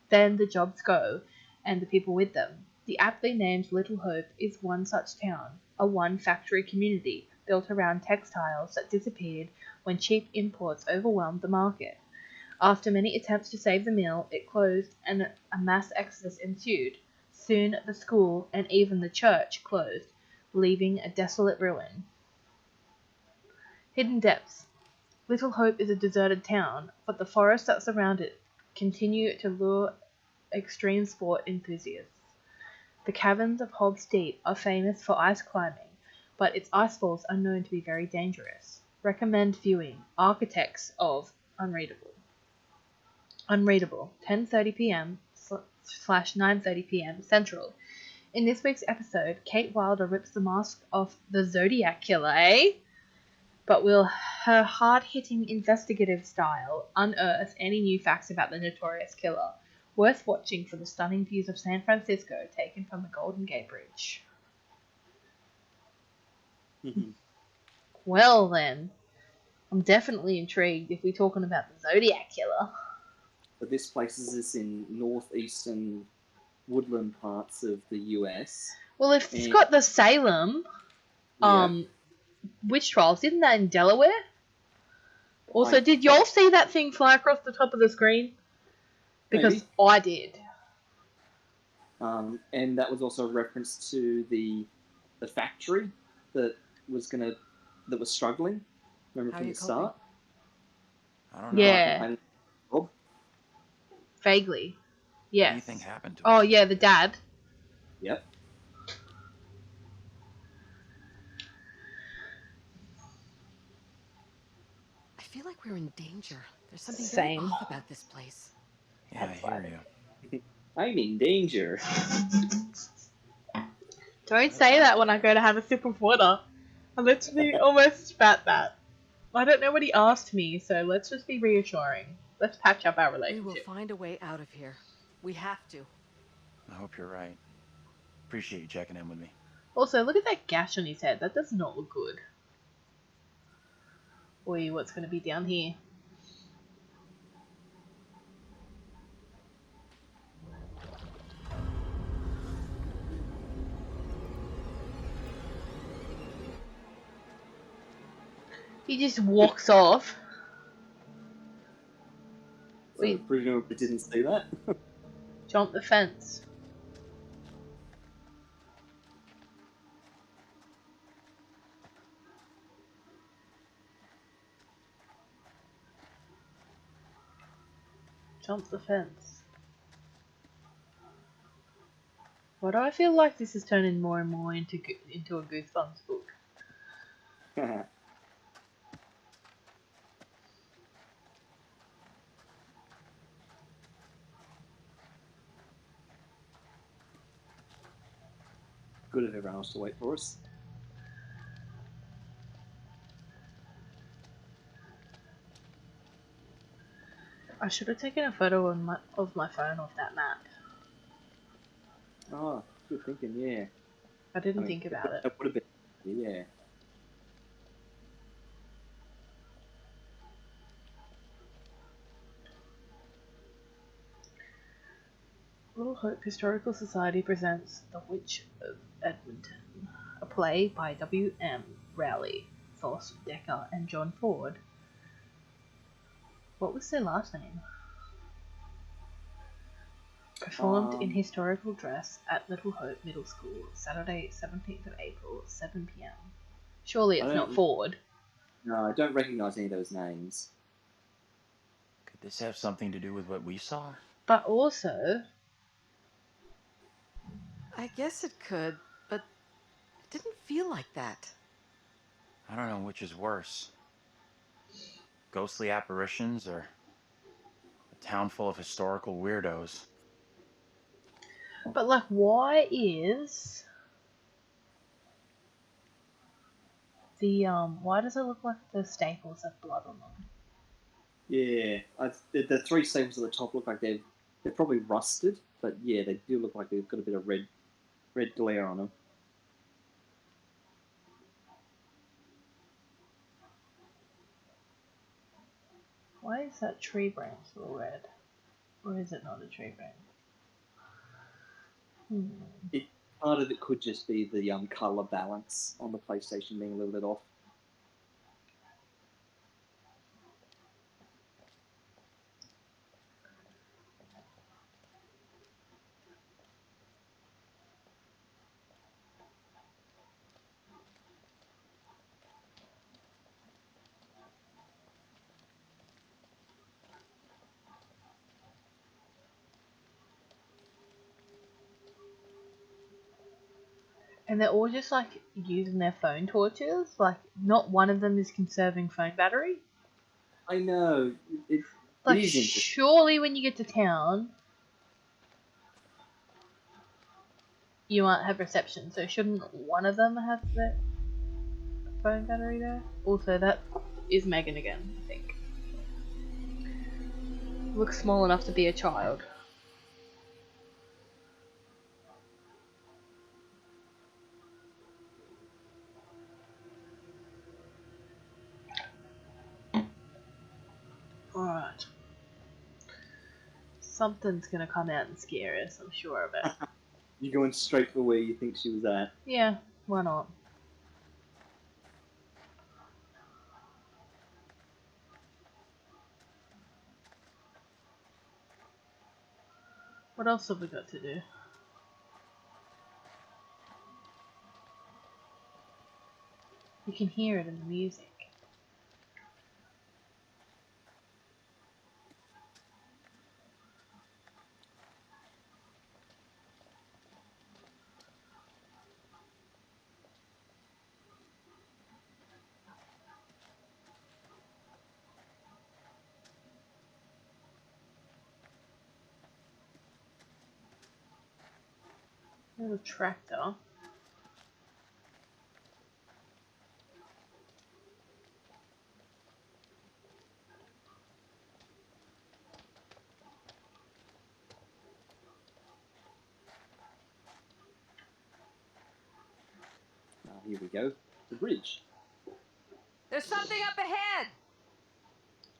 Then the jobs go, and the people with them. The aptly named Little Hope is one such town, a one-factory community built around textiles that disappeared when cheap imports overwhelmed the market. After many attempts to save the mill, it closed and a mass exodus ensued. Soon the school and even the church closed, leaving a desolate ruin. Hidden depths. Little Hope is a deserted town, but the forests that surround it continue to lure extreme sport enthusiasts. The caverns of Hobbs Deep are famous for ice climbing, but its icefalls are known to be very dangerous. Recommend viewing Architects of Unreadable. 10:30 p.m. / 9:30 p.m. Central. In this week's episode, Kate Wilder rips the mask off the Zodiac Killer, eh? But will her hard-hitting investigative style unearth any new facts about the notorious killer? Worth watching for the stunning views of San Francisco taken from the Golden Gate Bridge. Well then, I'm definitely intrigued if we're talking about the Zodiac Killer. But this places us in northeastern woodland parts of the US. Well, if it's got the Salem, witch trials. Isn't that in Delaware? Also, I- did y'all see that thing fly across the top of the screen? Because Maybe. I did. And that was also a reference to the factory that was struggling. Remember How from you the coping? start? I don't know. Yeah, Bob? vaguely. Yes. Anything happened to Oh him? yeah, the dad. Yep. I feel like we're in danger. There's something very Same. off about this place. Yeah, That's I hear why. you. I'm in danger. Don't say that when I go to have a sip of water. I literally almost spat that. I don't know what he asked me, so let's just be reassuring. Let's patch up our We will relationship. find a way out of here. We have to. I hope you're right. Appreciate you checking in with me. Also, look at that gash on his head. That does not look good. Oi, what's going to be down here? He just walks off. So We presumably didn't see that. jump the fence. Jump the fence. Why do I feel like this is turning more and more into a Goosebumps book? Good if everyone else to wait for us. I should have taken a photo of my phone of that map. Oh, good thinking, yeah. I didn't think about it. That would have been, yeah. Little Hope Historical Society presents The Witch of Edmonton, a play by W.M. Rowley, Thos Decker, and John Ford. What was their last name? Performed in historical dress at Little Hope Middle School, Saturday, 17th of April, 7 p.m. Surely it's not Ford. No, I don't recognise any of those names. Could this have something to do with what we saw? But also, I guess it could, but it didn't feel like that. I don't know which is worse. Ghostly apparitions or a town full of historical weirdos. but like, why is the why does it look like the staples have blood on them? Yeah, the three staples at the top look like they're probably rusted, but yeah, they do look like they've got a bit of red glare on them. Why is that tree branch all red? Or is it not a tree branch? Part of it could just be the color balance on the PlayStation being a little bit off. And they're all just like using their phone torches. Like, not one of them is conserving phone battery. I know. Like, surely when you get to town, you might have reception. So shouldn't one of them have the phone battery there? Also, that is Megan again, I think. Looks small enough to be a child. Alright. Something's gonna come out and scare us, I'm sure of it. You're going straight for where you think she was at. Yeah, why not? What else have we got to do? You can hear it in the music. There's a tractor. Here we go. The bridge. There's something up ahead!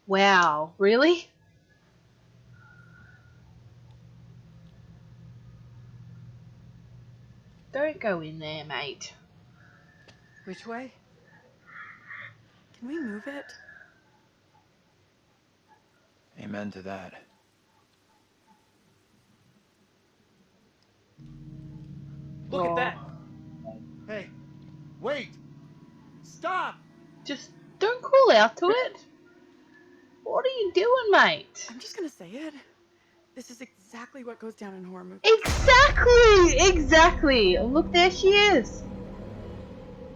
Wow, really? Don't go in there, mate. Which way? Can we move it? Amen to that. Look at that! Hey, wait! Stop! Just don't call out to it. What are you doing, mate? I'm just gonna say it. This is exactly what goes down in horror movies. Exactly. Look, there she is.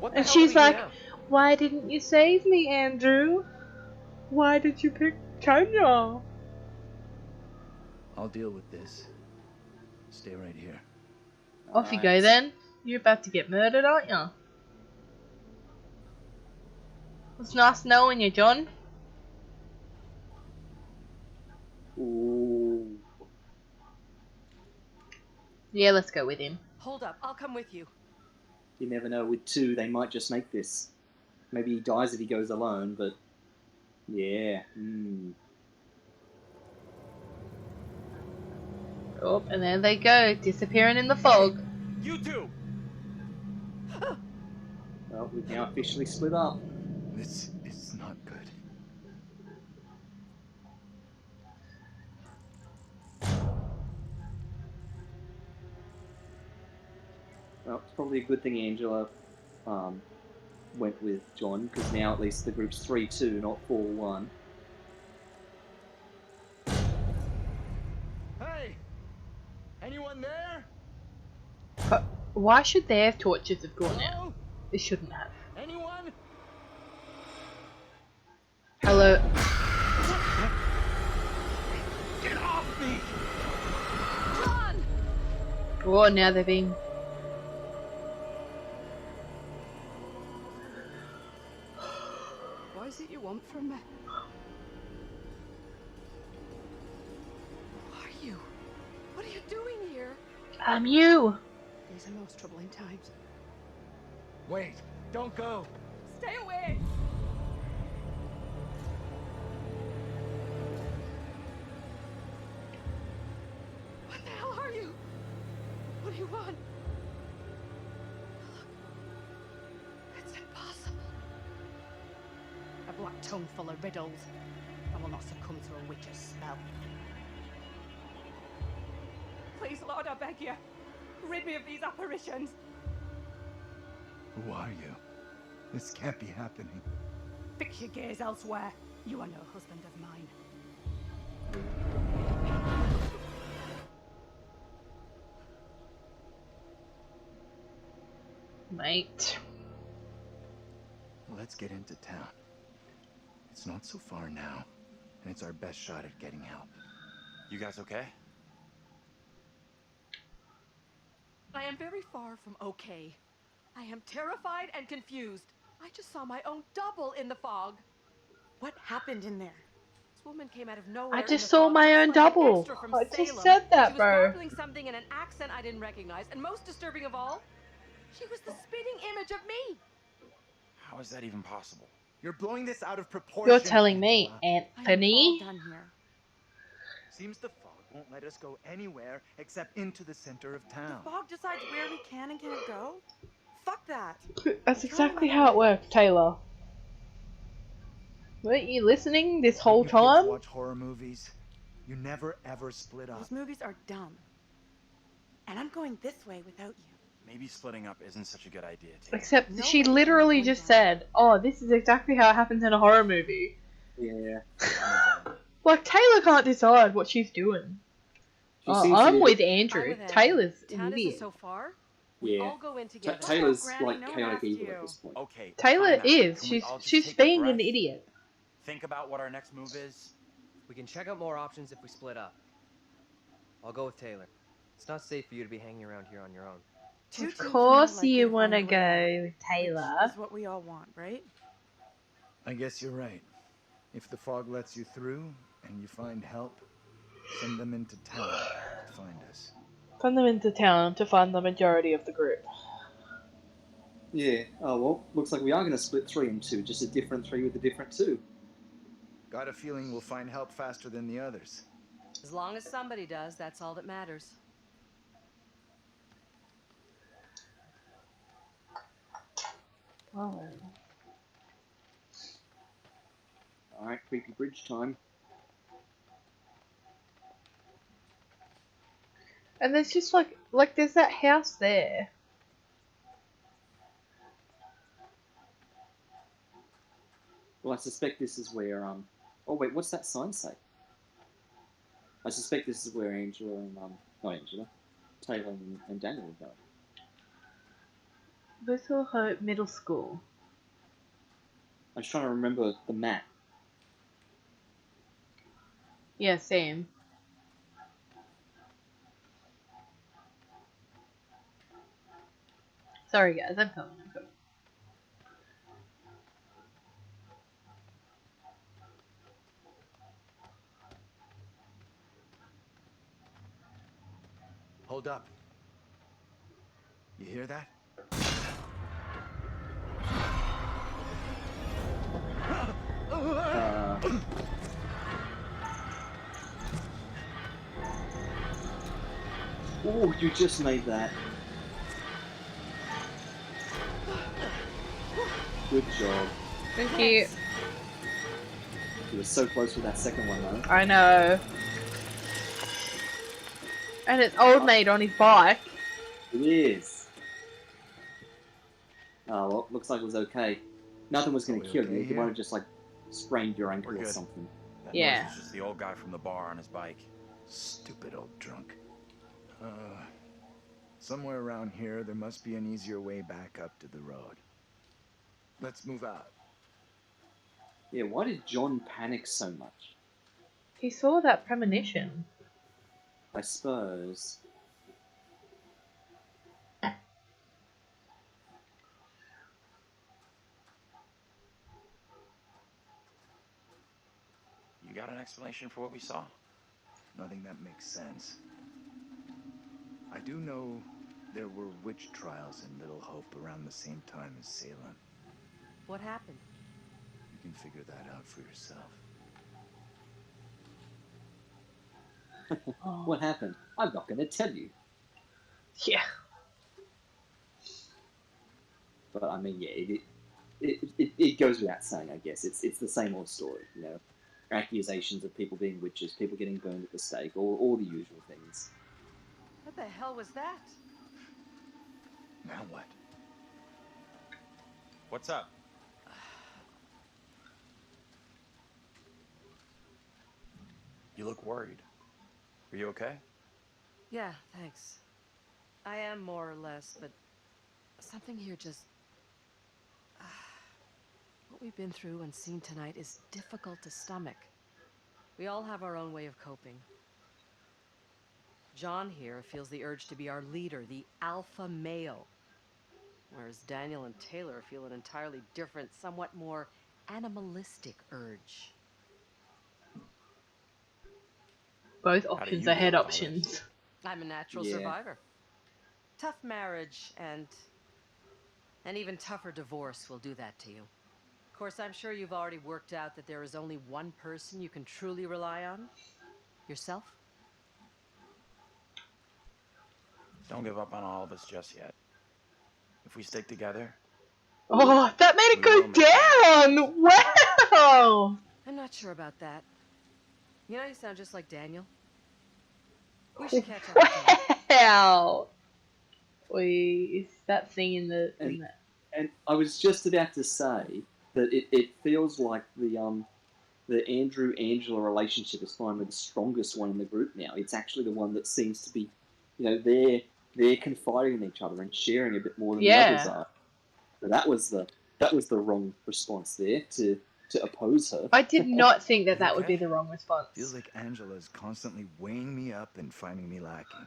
What the And hell do she's we do like, now? why didn't you save me, Andrew? Why did you pick Tanya? I'll deal with this. Stay right here. Off you go then. You're about to get murdered, aren't you? It's nice knowing you, John. Ooh. Yeah, let's go with him. Hold up, I'll come with you. You never know. With two, they might just make this. Maybe he dies if he goes alone, but yeah. Oh, and there they go, disappearing in the fog. You two! Well, we've now officially split up. This is not good. Well, it's probably a good thing Angela went with John, because now at least the group's 3-2, not 4-1. Hey! Anyone there? But why should their torches have gone out? It shouldn't have. Anyone? Hello. Get off me! Run! Oh, now they're being... What is it you want from me? Who are you? What are you doing here? I'm you. These are most troubling times. Wait, don't go! Stay away! What the hell are you? What do you want? It's impossible. A black tongue full of riddles. I will not succumb to a witch's spell. Please, Lord, I beg you. Rid me of these apparitions. Who are you? This can't be happening. Fix your gaze elsewhere. You are no husband of mine. Mate. Let's get into town. It's not so far now, and it's our best shot at getting help. You guys okay? I am very far from okay. I am terrified and confused. I just saw my own double in the fog. What happened in there? This woman came out of nowhere. I in just the saw fog, my just own like an double. extra from I just Salem. said that, She was bro. garbling something in an accent I didn't recognize, and most disturbing of all, she was the spitting image of me. How is that even possible? You're blowing this out of proportion. You're telling me, Angela. Anthony? I am all done here. Seems the fog won't let us go anywhere except into the center of town. The fog decides where we can and can't go? Fuck that. That's exactly how it works, Taylor. Weren't you listening this whole You kids time? watch horror movies. You never ever split up. Those movies are dumb. And I'm going this way without you. Maybe splitting up isn't such a good idea, Taylor. Except No she way literally am I just going down. said, "Oh, this is exactly how it happens in a horror movie." Yeah. Like Taylor can't decide what she's doing. She seems to I'm be a with bit... Andrew. I'm with Andrew. Taylor's an Town isn't idiot. so far. We Yeah. all go in together. Taylor's Granny, like no one chaotic asked evil you. at this point. Okay. Taylor time out. is. Can we all just She's take a being an breath? idiot. Think about what our next move is. We can check out more options if we split up. I'll go with Taylor. It's not safe for you to be hanging around here on your own. Two Of teams are more course likely you to want to find a way out, go with Taylor. which is what we all want, right? I guess you're right. If the fog lets you through and you find help, send them into town to find us. Send them into town to find the majority of the group. Yeah. Oh well, looks like we are going to split 3 and 2, just a different 3 with a different 2. Got a feeling we'll find help faster than the others. As long as somebody does, that's all that matters. Oh. Alright, creepy bridge time. And there's just like there's that house there. Well, I suspect this is where, Oh wait, what's that sign say? I suspect this is where Angela and, not Angela, Taylor and Daniel are going. Little Hope Middle School. I was trying to remember the map. Yeah, same. Sorry guys, I'm coming. Hold up. You hear that? Oh, you just made that. Good job. Thank you. You were so close with that second one, though. I know. And it's old mate on his bike. It is. Oh, well, looks like it was okay. Nothing was going to kill you. You might have just, like, sprained your ankle or something. That Yeah. noise was just the old guy from the bar on his bike. Stupid old drunk. Somewhere around here, there must be an easier way back up to the road. Let's move out. Yeah, why did John panic so much? He saw that premonition. I suppose. You got an explanation for what we saw? Nothing that makes sense. I do know there were witch trials in Little Hope around the same time as Salem. What happened? You can figure that out for yourself. What happened? I'm not going to tell you. Yeah. But I mean, yeah, it goes without saying. I guess it's the same old story. You know, accusations of people being witches, people getting burned at the stake, all the usual things. What the hell was that? Now what? What's up? You look worried. Are you okay? Yeah, thanks. I am more or less, but something here just... What we've been through and seen tonight is difficult to stomach. We all have our own way of coping. John here feels the urge to be our leader, the alpha male. Whereas Daniel and Taylor feel an entirely different, somewhat more animalistic urge. Both options are head options. I'm a natural Yeah. survivor. Tough marriage and even tougher divorce will do that to you. Of course, I'm sure you've already worked out that there is only one person you can truly rely on. Yourself? Don't give up on all of us just yet. If we stick together... Oh, that made it go down! Wow! I'm not sure about that. You know, you sound just like Daniel. We should catch up. How? Is that thing in the And I was just about to say that it feels like the Andrew Angela relationship is finally the strongest one in the group now. It's actually the one that seems to be, they're confiding in each other and sharing a bit more than the others are. So that was the wrong response there to oppose her. I did not think that would be the wrong response. Feels like Angela's constantly weighing me up and finding me lacking.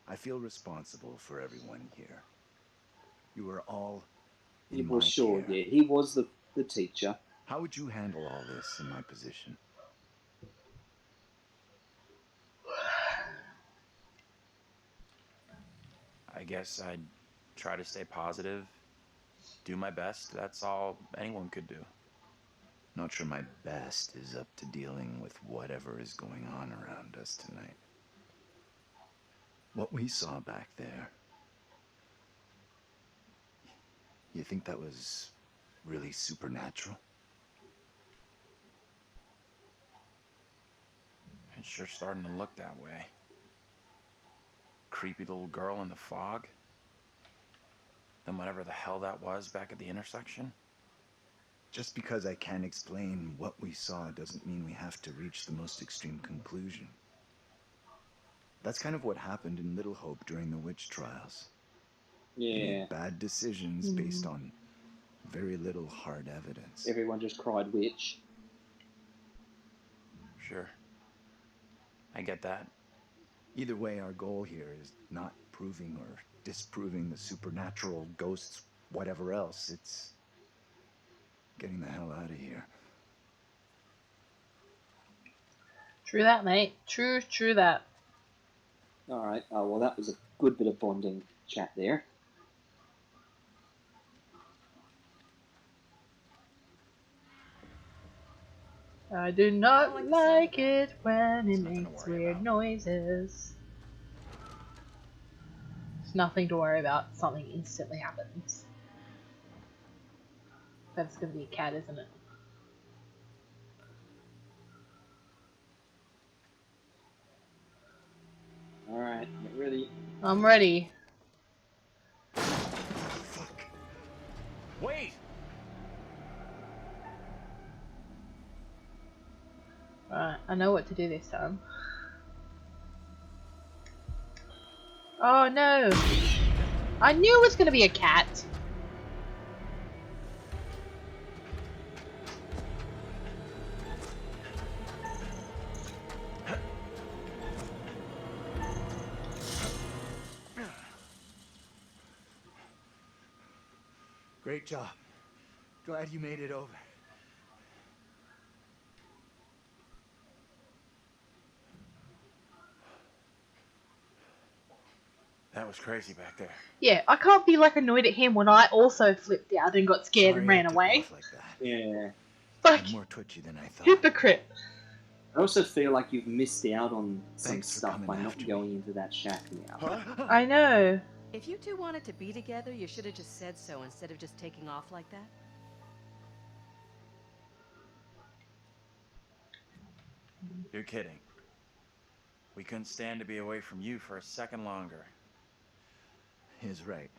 I feel responsible for everyone here. You were all in my care. Yeah, he was the teacher. How would you handle all this in my position? I guess I'd try to stay positive, do my best. That's all anyone could do. Not sure my best is up to dealing with whatever is going on around us tonight. What we saw back there, you think that was really supernatural? It's sure starting to look that way. Creepy little girl in the fog. Then whatever the hell that was back at the intersection. Just because I can't explain what we saw doesn't mean we have to reach the most extreme conclusion. That's kind of what happened in Little Hope during the witch trials. Yeah. They made bad decisions based on very little hard evidence. Everyone just cried witch. Sure. I get that. Either way, our goal here is not proving or disproving the supernatural, ghosts, whatever else. It's getting the hell out of here. True that, mate. True that. Alright, well that was a good bit of bonding chat there. I do not like it when it makes weird noises. It's nothing to worry about. Something instantly happens. That's gonna be a cat, isn't it? Alright, get ready. I'm ready. Fuck. Wait! Alright, I know what to do this time. Oh no! I knew it was gonna be a cat! Great job. Glad you made it over. That was crazy back there. Yeah, I can't be like annoyed at him when I also flipped out and got scared and ran away. Like that. Yeah. Like, I'm more twitchy than I thought. hypocrite. I also feel like you've missed out on some stuff by not going into that shack now. I know. If you two wanted to be together, you should have just said so instead of just taking off like that. You're kidding. We couldn't stand to be away from you for a second longer. He's right.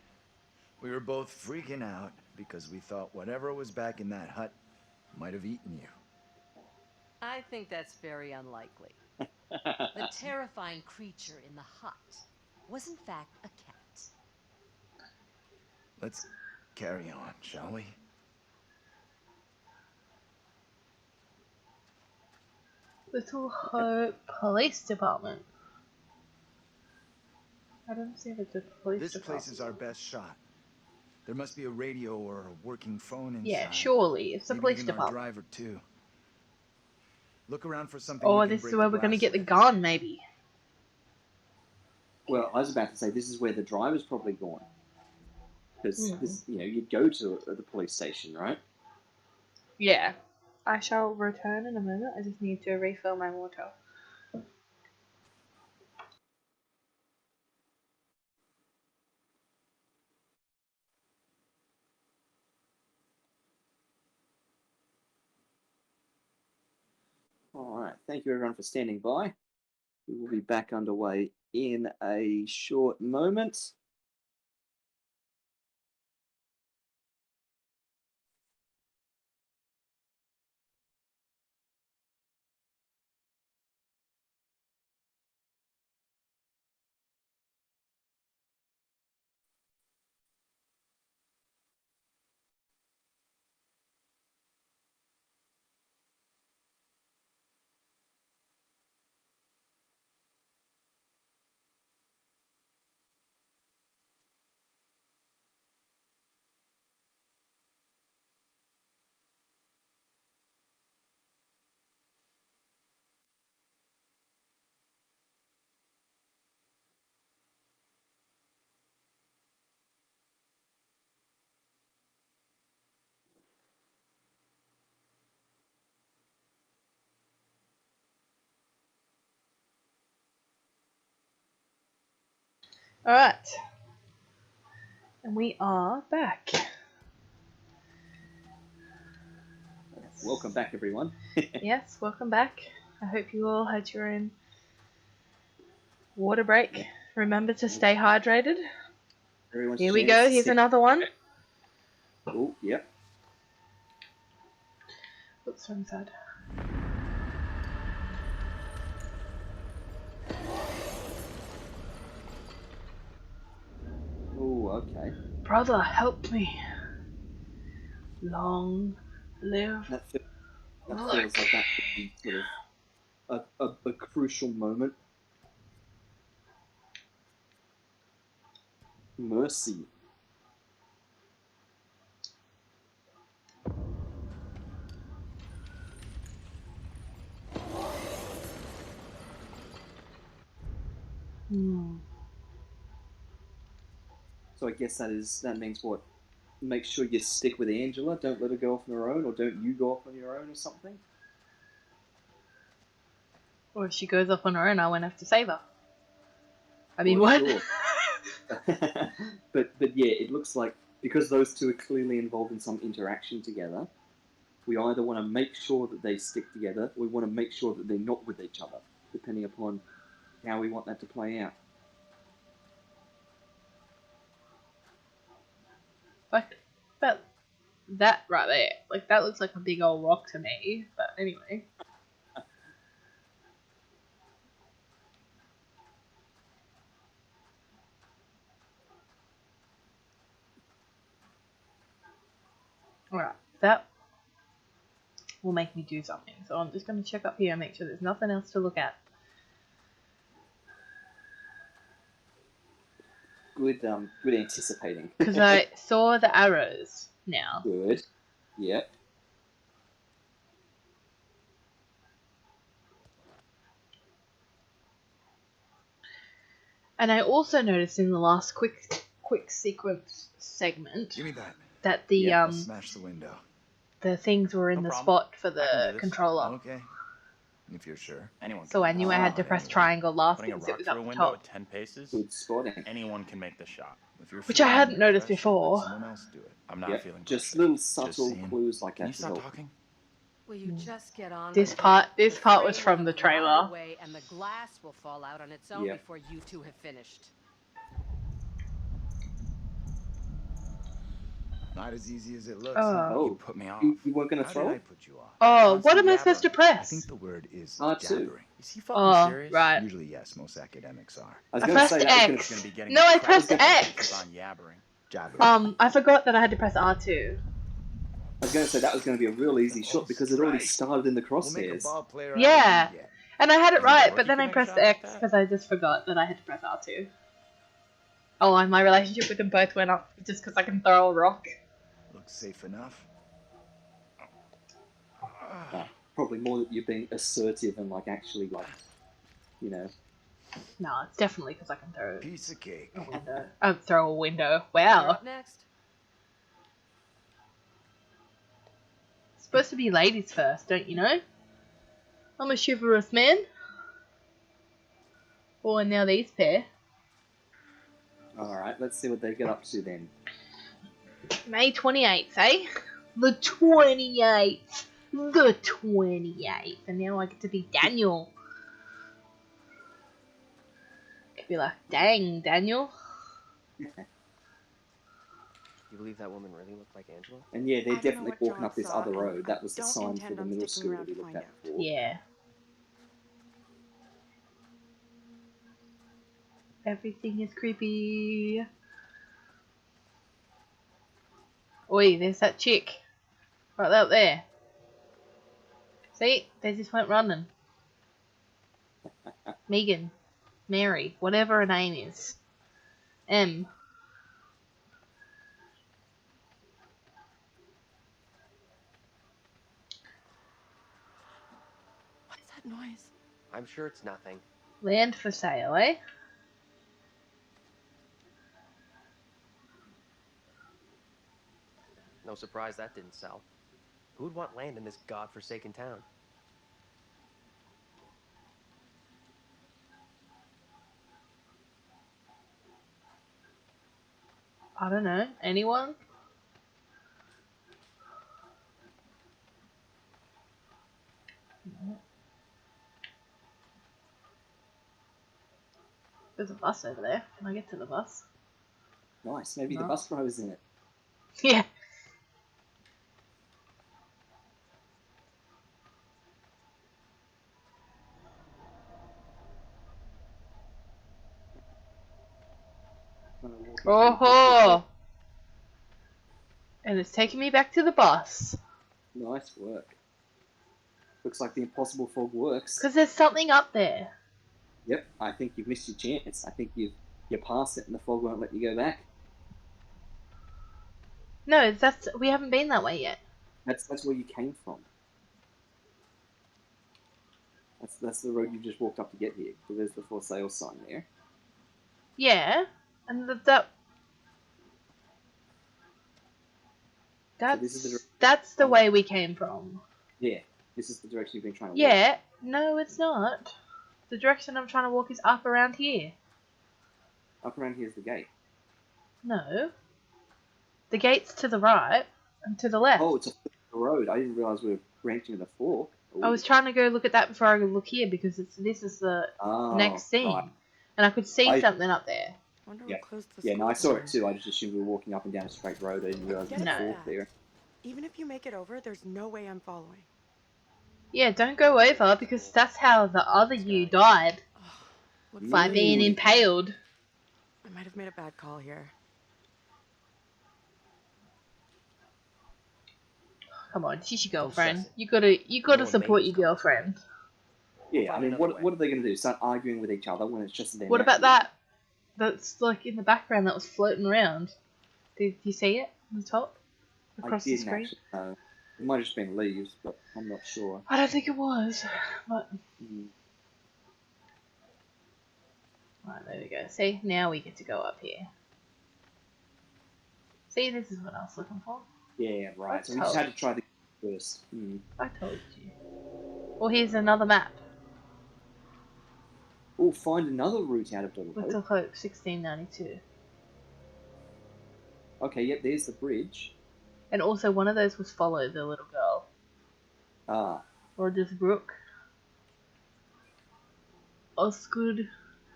We were both freaking out because we thought whatever was back in that hut might have eaten you. I think that's very unlikely. The terrifying creature in the hut was in fact a cat. Let's carry on, shall we? Little Hope Police Department. I don't see if it's a police This department. place is our best shot. There must be a radio or a working phone inside. Yeah, surely. It's the Maybe police even our department. driver too. Look around for something. Oh, we can this is break where the we're gonna glass get the with. gun, maybe. Well, I was about to say this is where the driver's probably gone. Because this, you'd go to the police station, right? Yeah. I shall return in a moment. I just need to refill my water. Alright, thank you everyone for standing by. We will be back underway in a short moment. Alright. And we are back. Welcome back, everyone. Yes, welcome back. I hope you all had your own water break. Remember to stay hydrated. Everyone's Here we go. Here's another one. Oh, yep. Oops, wrong side. Oh, okay. Brother, help me. Long live. That feels like that would be sort of a crucial moment. Mercy. So I guess that means what? Make sure you stick with Angela. Don't let her go off on her own, or don't you go off on your own, or something. Or if she goes off on her own, I won't have to save her. I mean, Well, what? sure. but yeah, it looks like because those two are clearly involved in some interaction together, we either want to make sure that they stick together, or we want to make sure that they're not with each other, depending upon how we want that to play out. Like, but that right there, like that looks like a big old rock to me. But anyway. Alright, that will make me do something. So I'm just going to check up here and make sure there's nothing else to look at. Good anticipating. Because I saw the arrows now. Good. Yep. And I also noticed in the last quick sequence segment Give me that. That the I'll smash the window. the things were in the spot for the controller. Okay. If you're sure. Anyone So I knew I had to press triangle last Putting a because it rock was through up a the window top. at 10 paces. Good spotting. Anyone can make the shot. If you're Which I hadn't feeling noticed pressure, before. let someone else do it. I'm not feeling just pressure. little Just subtle saying. clues like Can that you to stop help. talking? Will you just get on This with part it? this part was from the train will trailer. ride away and the glass will fall out on its own Yeah. before you two have finished. Not as easy as it looks. Oh. You put me off. You weren't going to How throw did I it? put you off? Oh, what Constant am I supposed to yabbering. I press? think the word is R2. jabbering. Is he fucking Oh, serious? right. Usually, yes, most academics are. I was I going to pressed say that was X. Gonna be getting No, I crap pressed if you X. keep on yabbering. Jabbering. I forgot that I had to press R2. I was going to say that was going to be a real easy shot because it already started in the We'll make a crosshairs. ball player Yeah. out of you yet. And I had it You think a right, rookie but then can I make a pressed shot like X that? because I just forgot that I had to press R2. Oh, and my relationship with them both went up just because I can throw a rock. Looks safe enough. Probably more that you're being assertive and like actually like, you know. No, it's definitely because I can throw Piece of cake. a window. Throw a window. You're Wow. up next. It's supposed to be ladies first, don't you know? I'm a chivalrous man. Oh, and now these pair. Alright, let's see what they get up to then. May 28th, eh? The 28th. The 28th. And now I get to be Daniel. Be like, dang, Daniel. You believe that woman really looked like Angela? And yeah, they're I don't know definitely what walking John up this saw, other and road. I That was the don't sign for intend the on middle sticking school around that we to looked find at out. before. Yeah. Everything is creepy. Oi, there's that chick. Right out there. See? They just went running. Megan. Mary. Whatever her name is. M. What's that noise? I'm sure it's nothing. Land for sale, eh? No surprise that didn't sell. Who'd want land in this godforsaken town? I don't know. Anyone? There's a bus over there. Can I get to the bus? Nice. Maybe the No. bus driver's in it. Yeah. Oh! And it's taking me back to the bus. Nice work. Looks like the impossible fog works. Because there's something up there. Yep, I think you've missed your chance. I think you're past it and the fog won't let you go back. No, we haven't been that way yet. That's where you came from. That's the road you just walked up to get here. So there's the for sale sign there. Yeah. And that's the way we came from. Yeah, this is the direction you've been trying to walk. Yeah. No, it's not. The direction I'm trying to walk is up around here. Up around here's the gate. No. The gate's to the right and to the left. Oh, it's a road. I didn't realise we were branching in the fork. Ooh. I was trying to go look at that before I could look here because this is the next scene. Right. And I could see something up there. Wonder Yeah, what closed the yeah. No, school I saw down. it too. I just assumed we were walking up and down a straight road. I didn't realise there was a fork there. Even if you make it over, there's no way I'm following. Yeah, don't go over because that's how the other you died. By being impaled. I might have made a bad call here. Come on, she's your girlfriend. You gotta support your girlfriend. Yeah, I mean, what are they going to do? Start arguing with each other when it's just them? What about that? That's like in the background that was floating around. Did you see it on the top? Across the screen? Actually, no. It might have just been leaves, but I'm not sure. I don't think it was. But... Right, there we go. See, now we get to go up here. See, this is what I was looking for. Yeah, right. So we just had to try the first. I told you. Well, here's another map. We'll find another route out of Little Hope. Little Hope, 1692. Okay, yep, there's the bridge. And also, one of those was follow the little girl. Ah. Or just Brooke. Osgood,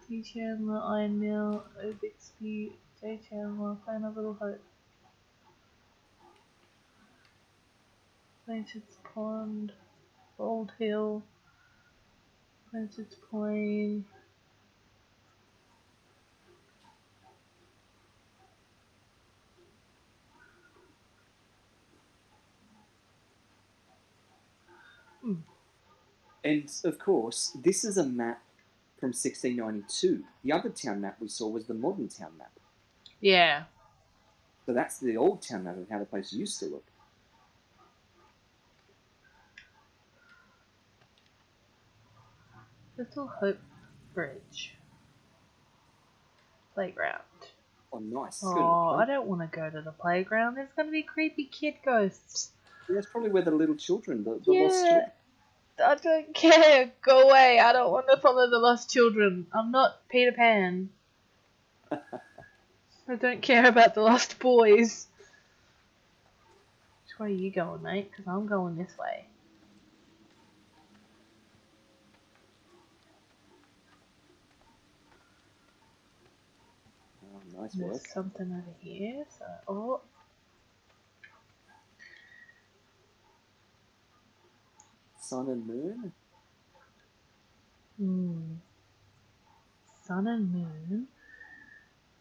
T. Chandler, Iron Mill, Obixby, J. Chandler, Plan of Little Hope. Planchard's Pond, Bold Hill, Planchard's Plain. And, of course, this is a map from 1692. The other town map we saw was the modern town map. Yeah. So that's the old town map of how the place used to look. Little Hope Bridge. Playground. Oh, nice. Oh, I don't want to go to the playground. There's going to be creepy kid ghosts. Yeah, that's probably where the little children, the lost children. I don't care. Go away. I don't want to follow the lost children. I'm not Peter Pan. I don't care about the lost boys. Which way are you going, mate? Because I'm going this way. does There's work. something over here. So, oh, Sun and moon. sun and moon,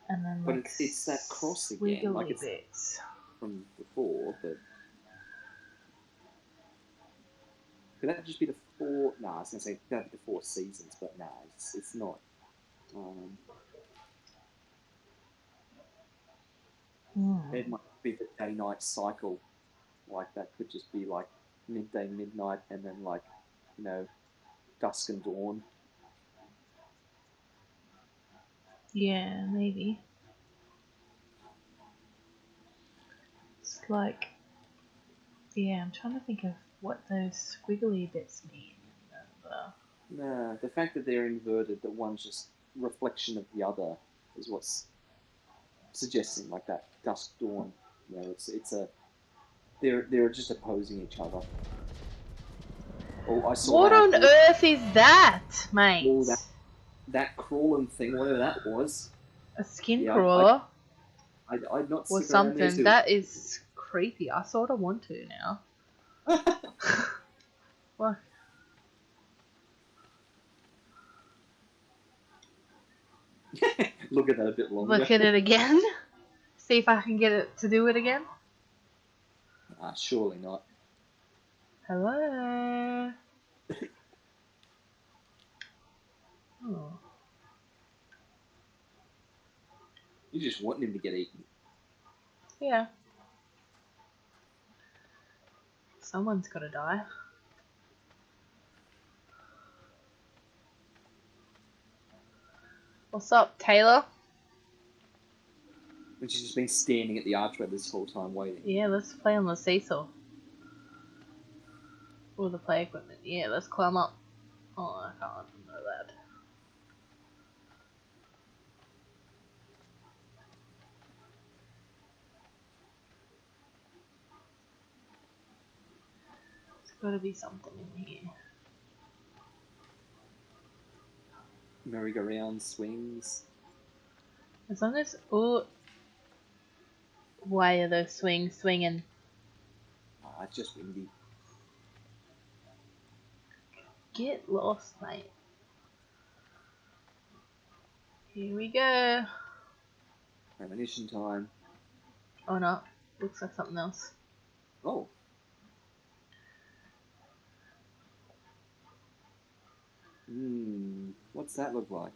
and then But like it's that cross again, like squiggly it's bits. from before, but could that just be the four? No, I was gonna say that'd be the 4 seasons, but no, it's not. It might be the day-night cycle. Like that could just be like midday, midnight, and then like, you know, dusk and dawn. Yeah, maybe. It's like, yeah, I'm trying to think of what those squiggly bits mean. Nah, the fact that they're inverted, that one's just reflection of the other, is what's suggesting like that dusk dawn. You know, it's a they're just opposing each other. Oh, I saw What that. on earth is that, mate? Oh, that crawling thing, whatever that was. A skin Yeah, crawler I'd not or stick around there something. too. That is creepy. I sort of want to now. What? Look at that a bit longer. Look at it again. See if I can get it to do it again. Surely not. Hello. Oh. You just want him to get eaten. Yeah. Someone's got to die. What's up, Taylor? And she's just been standing at the archway this whole time waiting. Yeah, let's play on the seesaw. Or the play equipment. Yeah, let's climb up. Oh, I can't. I'm not allowed. There's got to be something in here. Merry-go-round swings. As long as... Oh. Why are those swings swinging? It's just windy. Get lost, mate. Here we go. Premonition time. Oh no, looks like something else. Oh. What's that look like?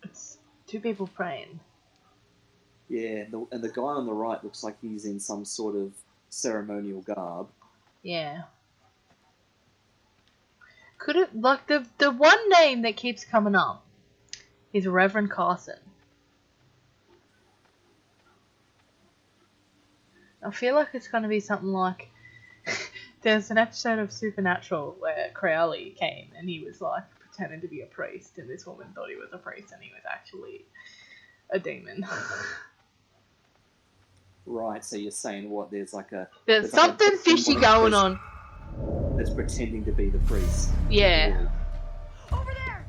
It's 2 people praying. Yeah, and the guy on the right looks like he's in some sort of ceremonial garb. Yeah. Could it, like, the one name that keeps coming up is Reverend Carson. I feel like it's going to be something like, there's an episode of Supernatural where Crowley came and he was like pretending to be a priest, and this woman thought he was a priest and he was actually a demon. Right, so you're saying what? There's like a... There's something like fishy going on. That's pretending to be the priest. Yeah. Over there!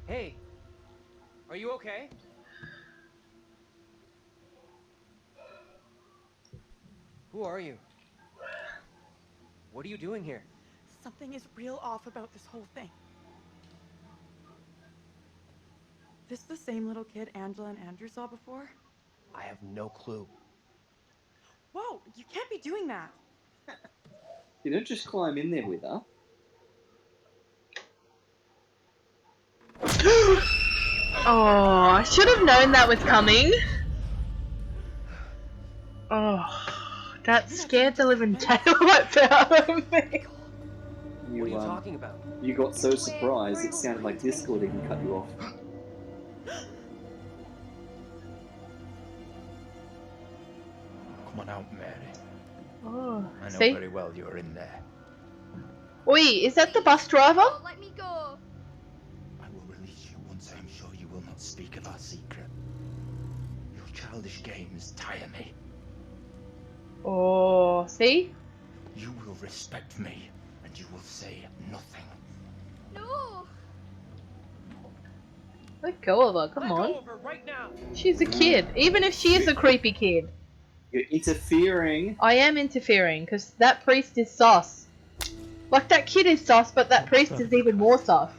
Hey, are you okay? Who are you? What are you doing here? Something is real off about this whole thing. This the same little kid Angela and Andrew saw before? I have no clue. Whoa, you can't be doing that. You don't just climb in there with her. Oh, I should have known that was coming. Oh, that scared the living daylights out of me. What are you talking about? You got so surprised it sounded like Discord even cut you off. Come on out, Mary. Oh, I know see? very well you're in there. Oi, is that the bus driver? Let me go. I will release you once I am sure you will not speak of our secret. Your childish games tire me. Oh, see? You will respect me, and you will say nothing. No! Let go of her, come Let on. go of her right now. She's a kid. Even if she is a creepy kid. You're interfering. I am interfering, because that priest is sus. Like, that kid is sus, but that priest is even more sus.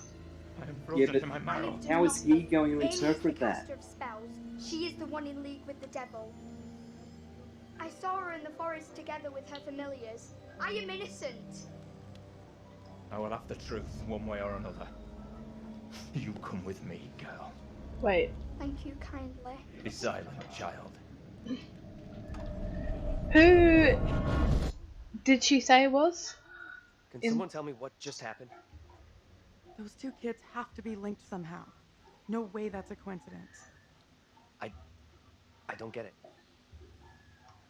I am Yeah, frozen but to my I marrow. do how is not he know. going to Amy is the interpret that? caster of spells. She is the one in league with the devil. I saw her in the forest together with her familiars. I am innocent. I will have the truth, one way or another. You come with me, girl. Wait. Thank you kindly. Be silent, child. Who did she say it was? Can someone tell me what just happened? Those two kids have to be linked somehow. No way that's a coincidence. I don't get it.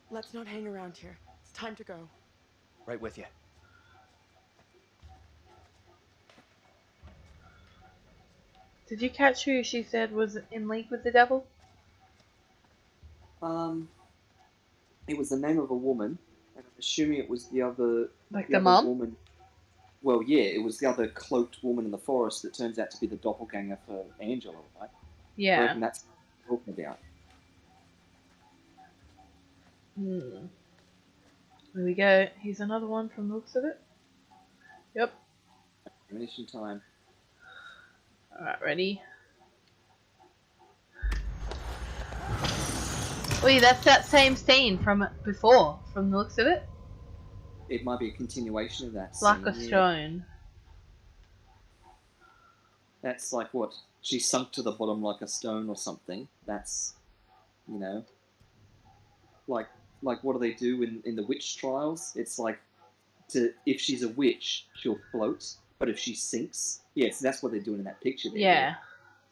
Let's not hang around here. It's time to go. Right with you. Did you catch who she said was in league with the devil? It was the name of a woman, and I'm assuming it was the other Like the the other mum? woman. Well, yeah, it was the other cloaked woman in the forest that turns out to be the doppelganger for Angela, right? I Yeah. reckon that's what we're talking about. There we go. Here's another one from the looks of it. Yep. Ammunition time. Alright, ready? Wait, that's that same scene from before, from the looks of it. It might be a continuation of that Like scene. a stone. That's like what? She sunk to the bottom like a stone or something. That's, like what do they do in the witch trials? It's like, if she's a witch, she'll float, but if she sinks, yes, that's what they're doing in that picture there. Yeah.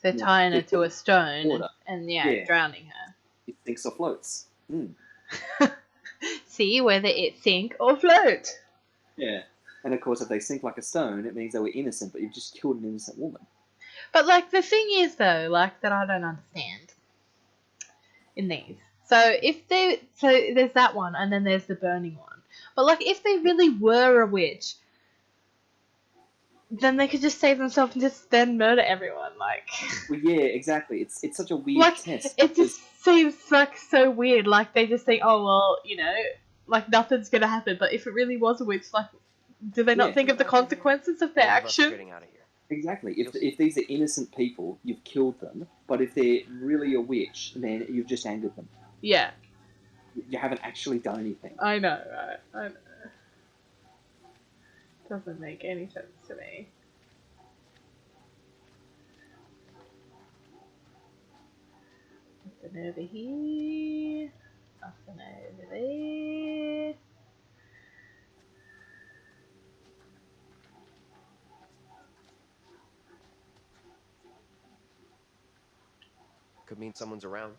They're tying her to a stone water. and Yeah. drowning her. It sinks or floats. See whether it sink or float. Yeah. And of course, if they sink like a stone, it means they were innocent, but you've just killed an innocent woman. But like the thing is though, like that I don't understand in these. So there's that one and then there's the burning one. But like if they really were a witch, then they could just save themselves and just then murder everyone. Like, well, yeah, exactly. It's such a weird like test. it just seems like so weird. Like they just think, oh well, like nothing's gonna happen. But if it really was a witch, like, do they not think of the consequences of their action? Getting out of here. Exactly. If these are innocent people, you've killed them. But if they're really a witch, then you've just angered them. Yeah. You haven't actually done anything. I know, right? I know. Doesn't make any sense to me. Nothing over here. Nothing over there. Could mean someone's around.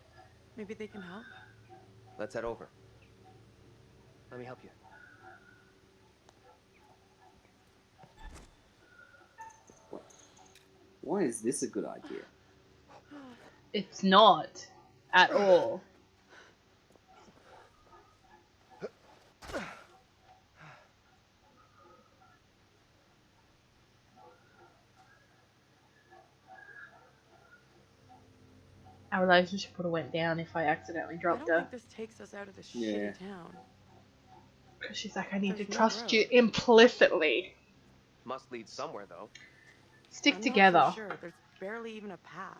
Maybe they can help. Let's head over. Let me help you. Why is this a good idea? It's not. At all. Our relationship would have went down if I accidentally I dropped don't her. think this takes us out of this Yeah. shitty town. Because she's like, I need There's to no trust road. you implicitly. Must lead somewhere, though. Stick I'm together. Not so sure. There's barely even a path.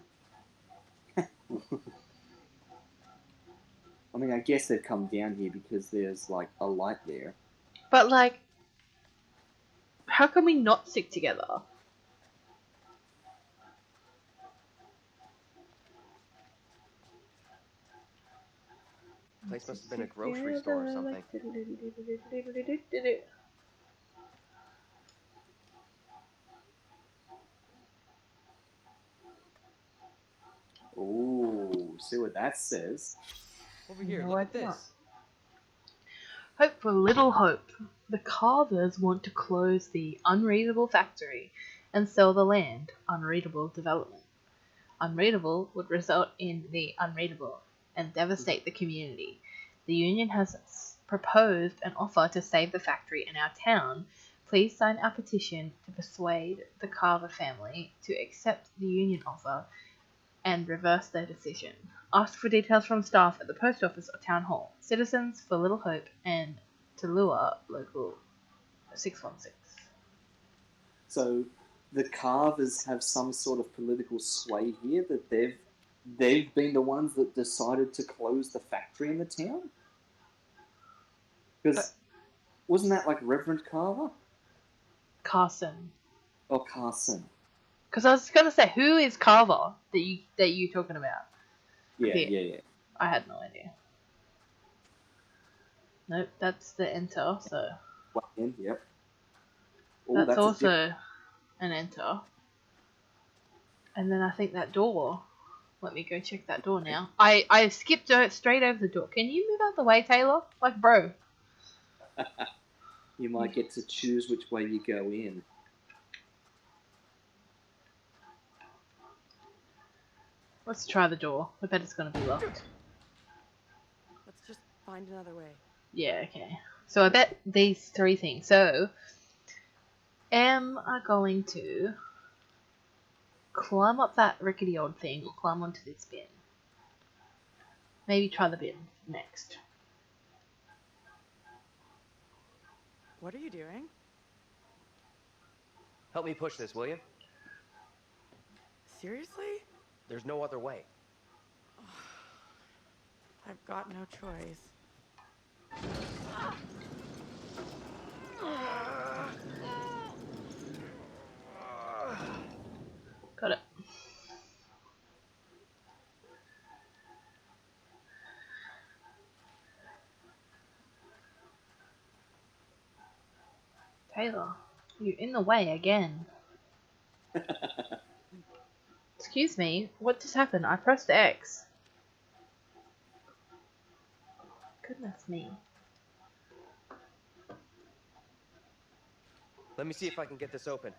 I mean, I guess they've come down here because there's, like, a light there. But like, how can we not stick together? Place must have been a grocery store or something. Ooh, see what that says. Over here, No, look I at do not. this. Hope for little hope. The carvers want to close the unreadable factory and sell the land. Unreadable development. Unreadable would result in the unreadable and devastate the community. The union has proposed an offer to save the factory and our town. Please sign our petition to persuade the Carver family to accept the union offer and reverse their decision. Ask for details from staff at the post office or town hall. Citizens for Little Hope and Tallulah Local 616. So the Carvers have some sort of political sway here that they've been the ones that decided to close the factory in the town? Because wasn't that like Reverend Carver? Carson. Or Carson? Because I was going to say, who is Carver that you talking about? Yeah. I had no idea. Nope, that's the enter, so... Yep. That's also an enter. And then I think that door. Let me go check that door now. I skipped straight over the door. Can you move out the way, Taylor? Like, bro. You might get to choose which way you go in. Let's try the door. I bet it's going to be locked. Let's just find another way. Yeah, okay. So I bet these three things. So, am I going to climb up that rickety old thing or climb onto this bin? Maybe try the bin next. What are you doing? Help me push this, will you? Seriously? There's no other way. I've got no choice. Got it. Taylor, you're in the way again. Excuse me, what just happened? I pressed X. Goodness me. Let me see if I can get this open.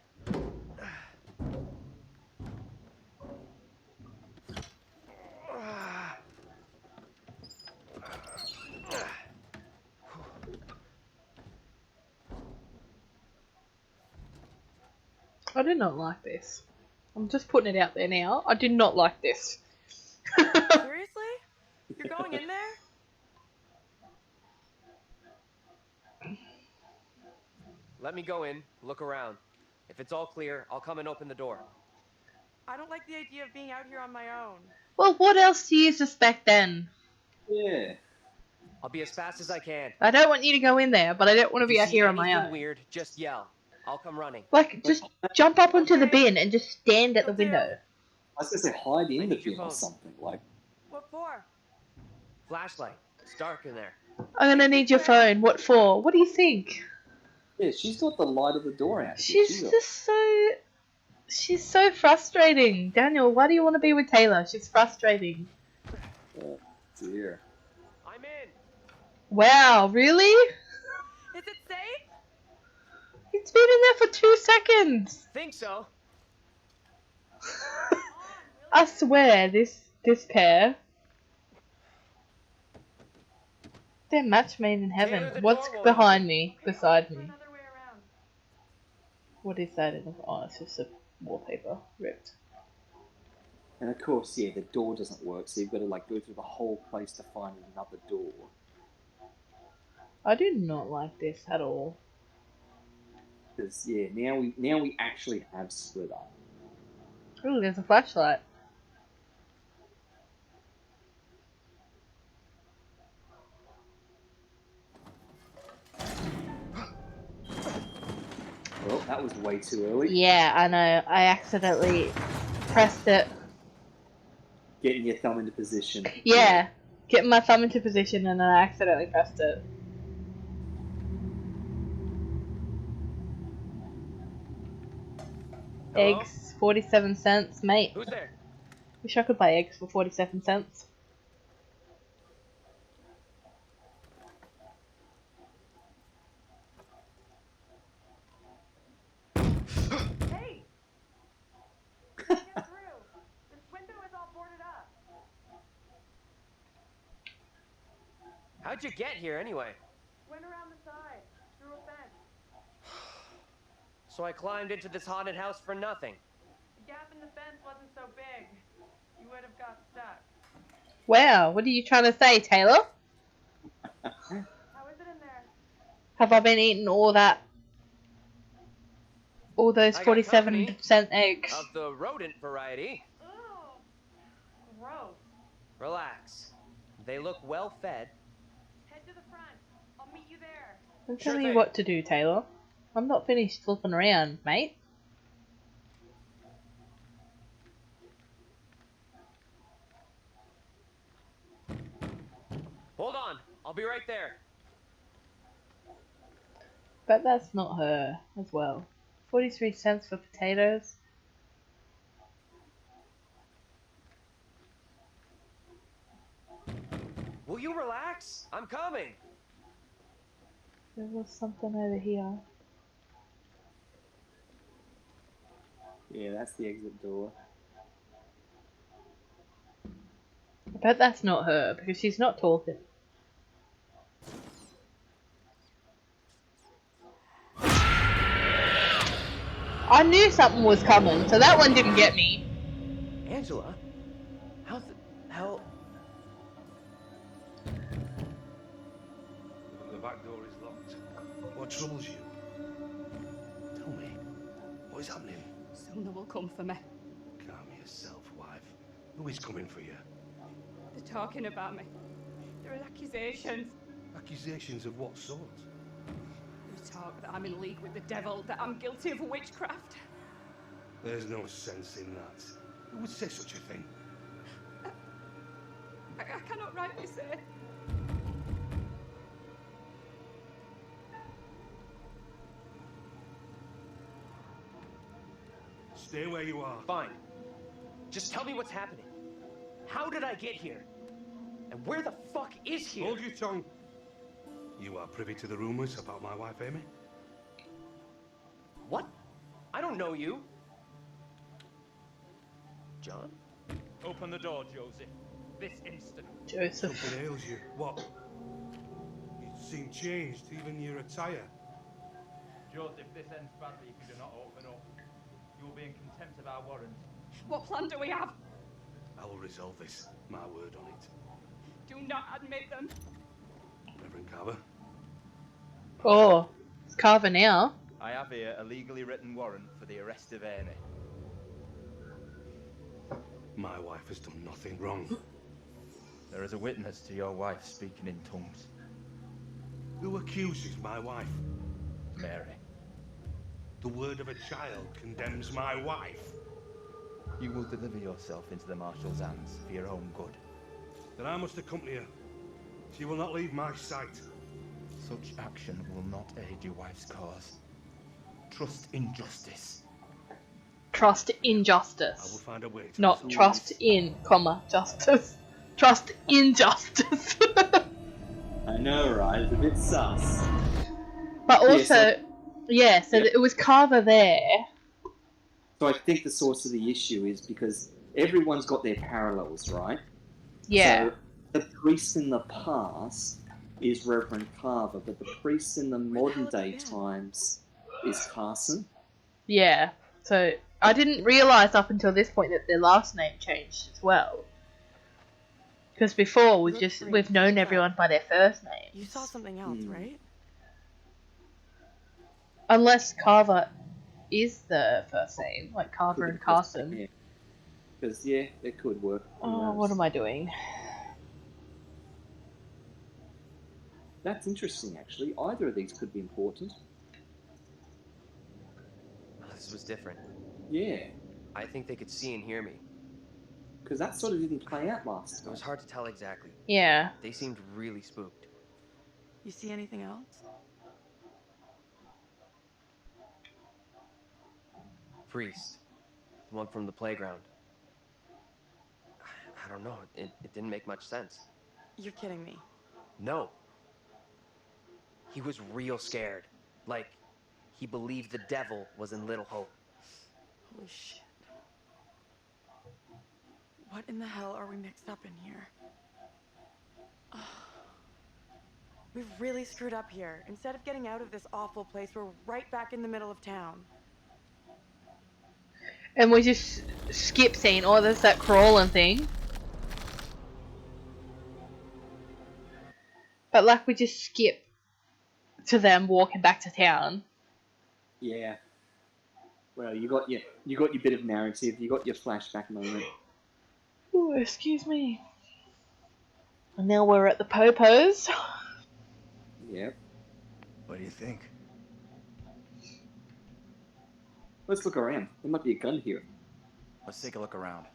I do not like this. I'm just putting it out there now. I do not like this. Seriously? You're going in there? Let me go in, look around. If it's all clear, I'll come and open the door. I don't like the idea of being out here on my own. Well, what else do you suspect then? Yeah. I'll be as fast as I can. I don't want you to go in there, but I don't want to be out here on my own. Weird, just yell. I'll come running. Like, just jump up onto the bin and just stand at the window. I was going to say hide in the bin or something. Like. What for? Flashlight. It's dark in there. I'm gonna need your phone. What for? What do you think? Yeah, she's got the light of the door out. She's so frustrating. Daniel, why do you want to be with Taylor? She's frustrating. Oh, dear. I'm in. Wow, really? Is it safe? It's been in there for 2 seconds. Think so. I swear, this pair. They're match made in heaven. What's behind me? Beside me? What is that? Oh, it's just a wallpaper. Ripped. And of course, yeah, the door doesn't work, so you've got to like go through the whole place to find another door. I do not like this at all. Because yeah, now we actually have split up. Ooh, there's a flashlight. Well, that was way too early. Yeah, I know. I accidentally pressed it. Getting your thumb into position. Yeah, getting my thumb into position and then I accidentally pressed it. Hello? Eggs, 47 cents, mate. Who's there? Wish I could buy eggs for 47 cents. Hey! Get through. This window is all boarded up. How'd you get here anyway? Went around the side, through a fence. So I climbed into this haunted house for nothing. The gap in the fence wasn't so big. You would have got stuck. Wow, what are you trying to say, Taylor? How is it in there? Have I been eating all those I got 47% eggs? of the rodent variety. Ugh. Gross. Relax. They look well fed. Head to the front. I'll meet you there. I'm Sure telling you thing. what to do, Taylor. I'm not finished flipping around, mate. Hold on. I'll be right there. But that's not her as well. 43 cents for potatoes. Will you relax? I'm coming. There was something over here. Yeah, that's the exit door. I bet that's not her because she's not talking. I knew something was coming, so that one didn't get me. Angela? How the hell? The back door is locked. What troubles you? Tell me, what is happening? Sona will come for me. Calm yourself, wife. Who is coming for you? They're talking about me. There are accusations. Accusations of what sort? They talk that I'm in league with the devil, that I'm guilty of witchcraft. There's no sense in that. Who would say such a thing? I cannot rightly say. Stay where you are. Fine. Just tell me what's happening. How did I get here? And where the fuck is here? Hold your tongue. You are privy to the rumors about my wife, Amy? What? I don't know you. John? Open the door, Joseph. This instant. Joseph. Something ails you. What? You seem changed, even your attire. Joseph, this ends badly if you do not open up. You will be in contempt of our warrant. What plan do we have? I will resolve this. My word on it. Do not admit them. Reverend Carver? Oh, it's Carver now. I have here a legally written warrant for the arrest of Amy. My wife has done nothing wrong. There is a witness to your wife speaking in tongues. Who accuses my wife? Mary. The word of a child condemns my wife. You will deliver yourself into the marshal's hands for your own good. Then I must accompany her. She will not leave my sight. Such action will not aid your wife's cause. Trust in justice. Trust in I will justice. find a way to Not resolve trust in, comma, justice. Trust in justice. I know, right? It's a bit sus. But Yeah, also, so Yeah. it was Carver there. So I think the source of the issue is because everyone's got their parallels, right? Yeah. So the priest in the past is Reverend Carver, but the priest in the modern day times is Carson. Yeah. So I didn't realise up until this point that their last name changed as well. Because before we've known everyone by their first name. You saw something else, right? Unless Carver is the first name, like Carver and Carson. Because, yeah, it could work. Oh, what am I doing? That's interesting, actually. Either of these could be important. This was different. Yeah. I think they could see and hear me. Because that sort of didn't play out last It time. was hard to tell exactly. Yeah. They seemed really spooked. You see anything else? Priest. The one from the playground. I don't know. It didn't make much sense. You're kidding me. No. He was real scared. Like, he believed the devil was in Little Hope. Holy shit. What in the hell are we mixed up in here? We've really screwed up here. Instead of getting out of this awful place, we're right back in the middle of town. And we just skip scene. Oh, there's that crawling thing. But like we just skip to them walking back to town. Yeah. Well, you got your bit of narrative. You got your flashback moment. Ooh, excuse me. And now we're at the Popos. Yep. What do you think? Let's look around. There might be a gun here. Let's take a look around.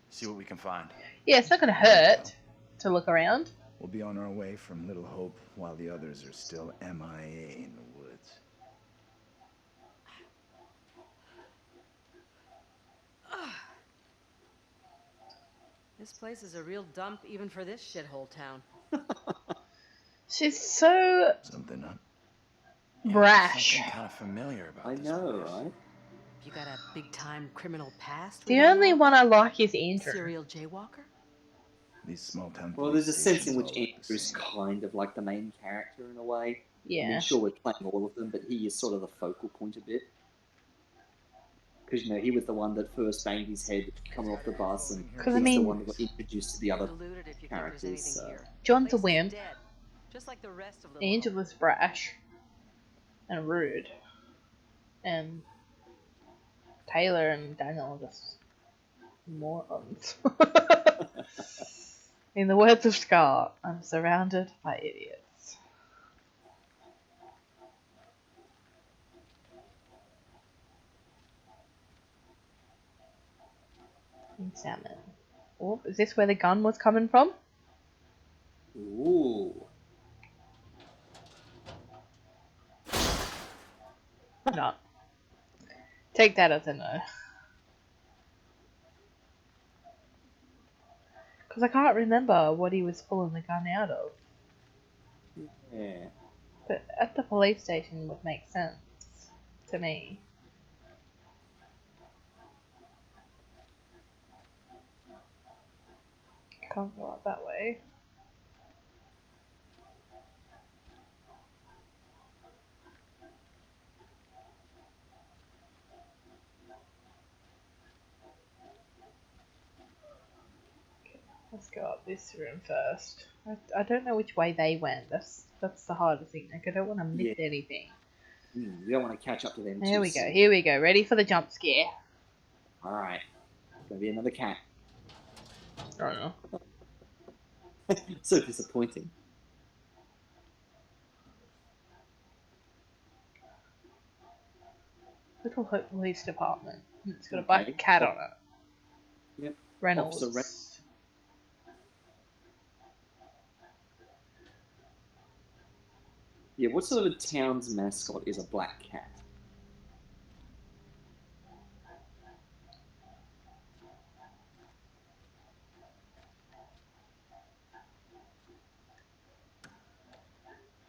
See what we can find. Yeah, it's not gonna hurt to look around. We'll be on our way from Little Hope while the others are still MIA in the woods. This place is a real dump even for this shithole town. She's so Something up. brash. Something kind of familiar about I this know, place. right? You got a big-time criminal past? The only one I like is Andrew. Serial jaywalker? These small town Well, there's a sense in police which stations all look the Andrew's same. kind of like the main character in a way. I Yeah. mean, sure, we're playing all of them, but he is sort of the focal point a bit. Because, you know, he was the one that first banged his head coming off the bus, and he's I mean- the one that got introduced to the other Deluded if you think there's characters. anything So. here. John's a Place is wimp. dead, just like the rest of Little Hope. Angela's brash and rude. And Taylor and Daniel are just morons. In the words of Scar, I'm surrounded by idiots. Salmon. Oh, is this where the gun was coming from? Ooh. No. Take that as a no. Because I can't remember what he was pulling the gun out of. Yeah. But at the police station would make sense to me. Can't go up that way. Okay, let's go up this room first. I don't know which way they went. That's the hardest thing. Like, I don't want to miss anything. You don't want to catch up to them. Here too we go. soon. Here we go. Ready for the jump scare. Alright. Gonna be another cat. I don't know. So disappointing. Little Hope Police Department. It's got a black cat on it. Yep. Reynolds. Officer Yeah, what sort of a town's mascot is a black cat?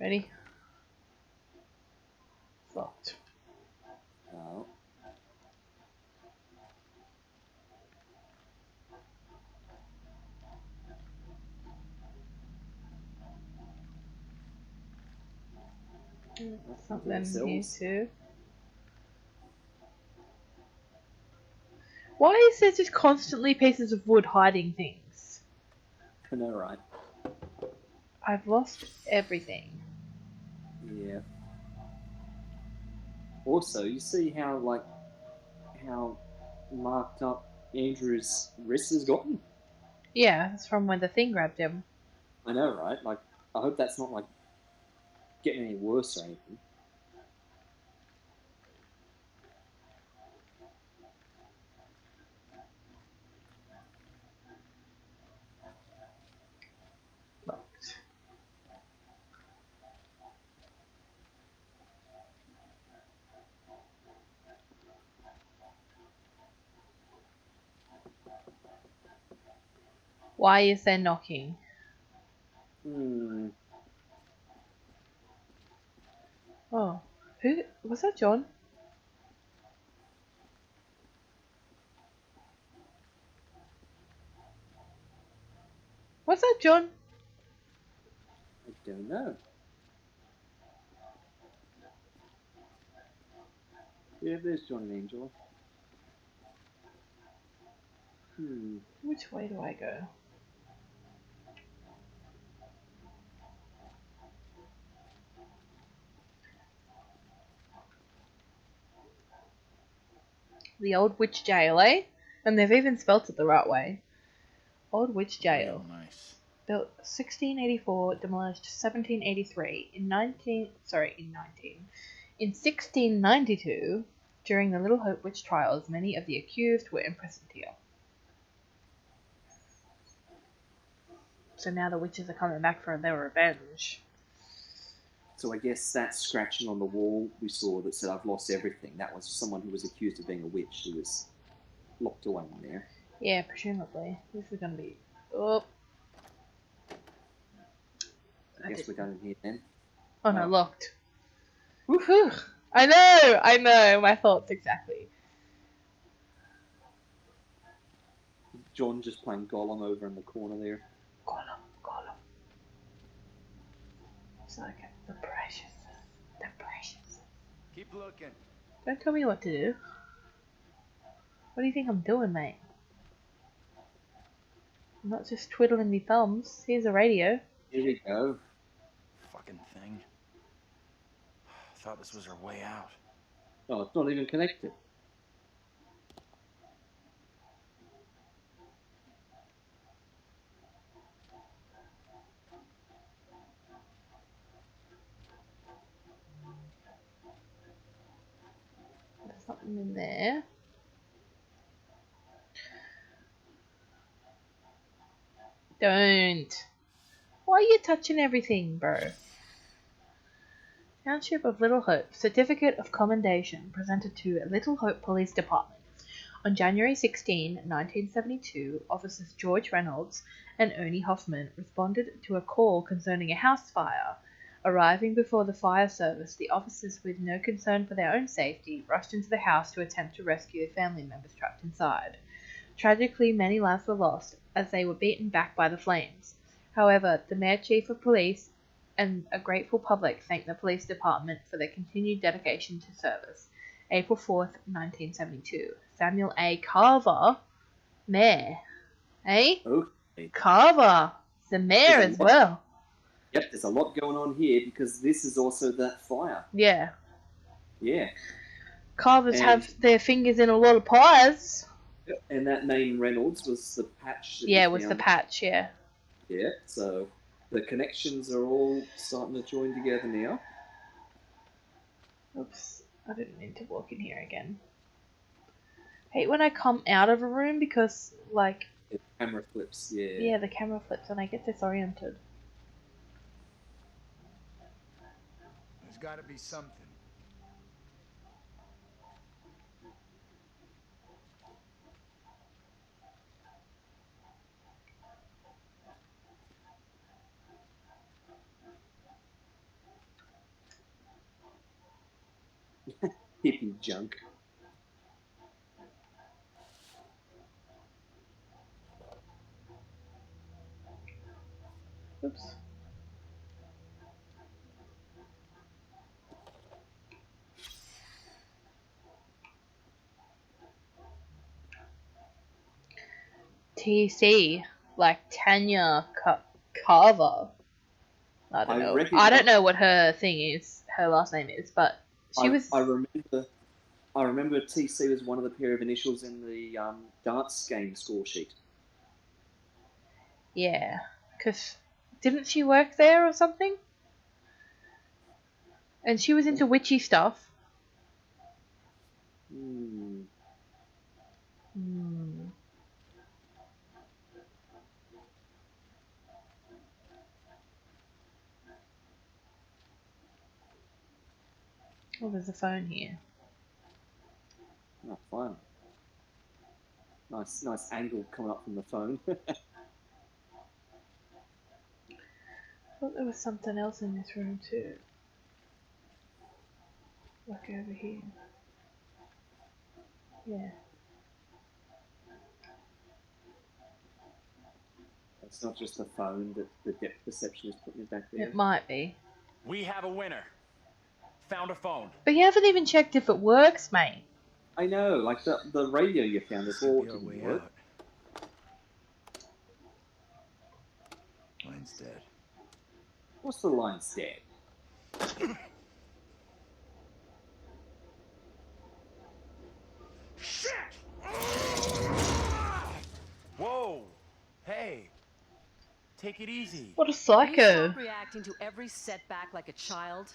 Ready? It's locked. Oh. Something here Themselves. too. Why is there just constantly pieces of wood hiding things? I know, right? I've lost everything. Yeah. Also, you see how marked up Andrew's wrist has gotten? Yeah, that's from when the thing grabbed him. I know, right? Like, I hope that's not, like, getting any worse or anything. Locked. Why is there knocking? Oh, who was that? John? Was that John? I don't know. Yeah, there's John and Angela. Which way do I go? The Old Witch Jail, eh? And they've even spelt it the right way. Old Witch Jail. Real nice. Built 1684, demolished 1783. In 1692, during the Little Hope witch trials, many of the accused were imprisoned here. So now the witches are coming back for their revenge. So I guess that scratching on the wall we saw that said, "I've lost everything," that was someone who was accused of being a witch who was locked away in there. Yeah, presumably. This is going to be... Oh. I guess we're going in here then. Oh no, locked. Woohoo! I know, my thoughts exactly. John just playing Gollum over in the corner there. Gollum. It's like the precious. Keep looking. Don't tell me what to do. What do you think I'm doing, mate? I'm not just twiddling me thumbs. Here's a radio. Here we go. Fucking thing. Thought this was our way out. Oh, it's not even connected. There's something in there. Don't. Why are you touching everything, bro? Township of Little Hope. Certificate of Commendation presented to Little Hope Police Department. On January 16, 1972, officers George Reynolds and Ernie Hoffman responded to a call concerning a house fire. Arriving before the fire service, the officers, with no concern for their own safety, rushed into the house to attempt to rescue the family members trapped inside. Tragically, many lives were lost as they were beaten back by the flames. However, the Mayor Chief of Police and a grateful public thanked the police department for their continued dedication to service. April 4th, 1972. Samuel A. Carver, Mayor. Eh? Okay. Carver, the mayor as well. Yep, there's a lot going on here because this is also that fire. Yeah. Yeah. Carvers have their fingers in a lot of pies. And that name Reynolds was the patch. Yeah, it was the patch, yeah. Yeah, so the connections are all starting to join together now. Oops, I didn't mean to walk in here again. Hate when I come out of a room because, like... The camera flips, yeah. Yeah, the camera flips and I get disoriented. There's gotta be something. Hippie junk. Oops. TC, like Tanya Carver. I don't know. I don't know what her thing is, her last name is, but she was. I remember TC was one of the pair of initials in the darts game score sheet. Yeah, because didn't she work there or something? And she was into witchy stuff. Oh, there's a phone here. Oh, fine. Nice angle coming up from the phone. I thought there was something else in this room too. Like over here. Yeah. It's not just the phone that the depth perception is putting it back there. It might be. We have a winner. found a phone. But you haven't even checked if it works, mate. I know, like the radio you found before didn't work. Line's dead. What's the line dead? Shit! Whoa! Hey! Take it easy. What a Can you psycho. stop reacting to every setback like a child?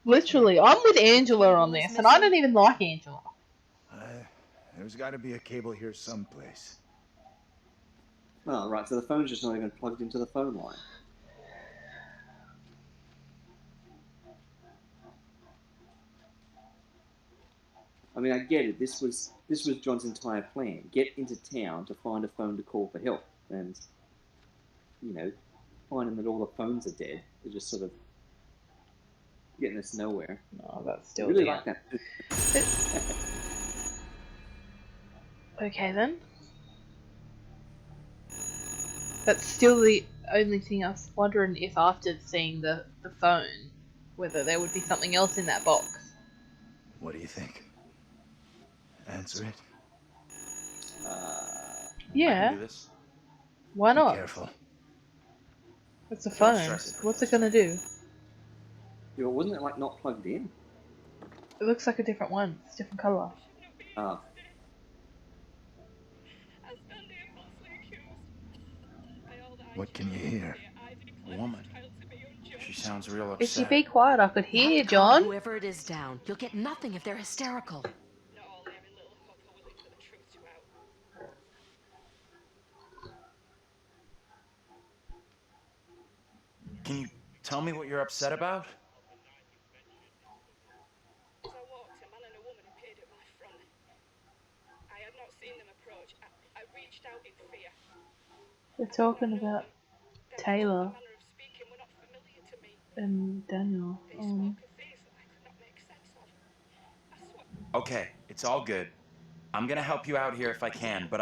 Literally, I'm with Angela on this, and I don't even like Angela. There's got to be a cable here someplace. Oh, right, so the phone's just not even plugged into the phone line. I mean, I get it. This was John's entire plan. Get into town to find a phone to call for help. And, you know, finding that all the phones are dead is just sort of getting us nowhere. No, that's still really good. like that. Okay then. That's still the only thing I was wondering if after seeing the phone, whether there would be something else in that box. What do you think? Answer it. Yeah. I can do this. Why Be not? careful. It's a Don't phone. stress it. What's it gonna do? Yeah, wasn't it like not plugged in? It looks like a different one. It's a different colour. Ah. What can you hear? A woman. She sounds real upset. If you be quiet, I could You have hear, to calm John. whoever it is down. You'll get nothing if they're hysterical. Can you tell me what you're upset about? As I walked, a man and a woman appeared at my front. I had not seen them approach. I reached out in fear. They're talking about Taylor Their manner of speaking were not familiar to me. and Daniel. They spoke of things that I could not make sense of. I swear. Okay, it's all good. I'm gonna help you out here if I can, but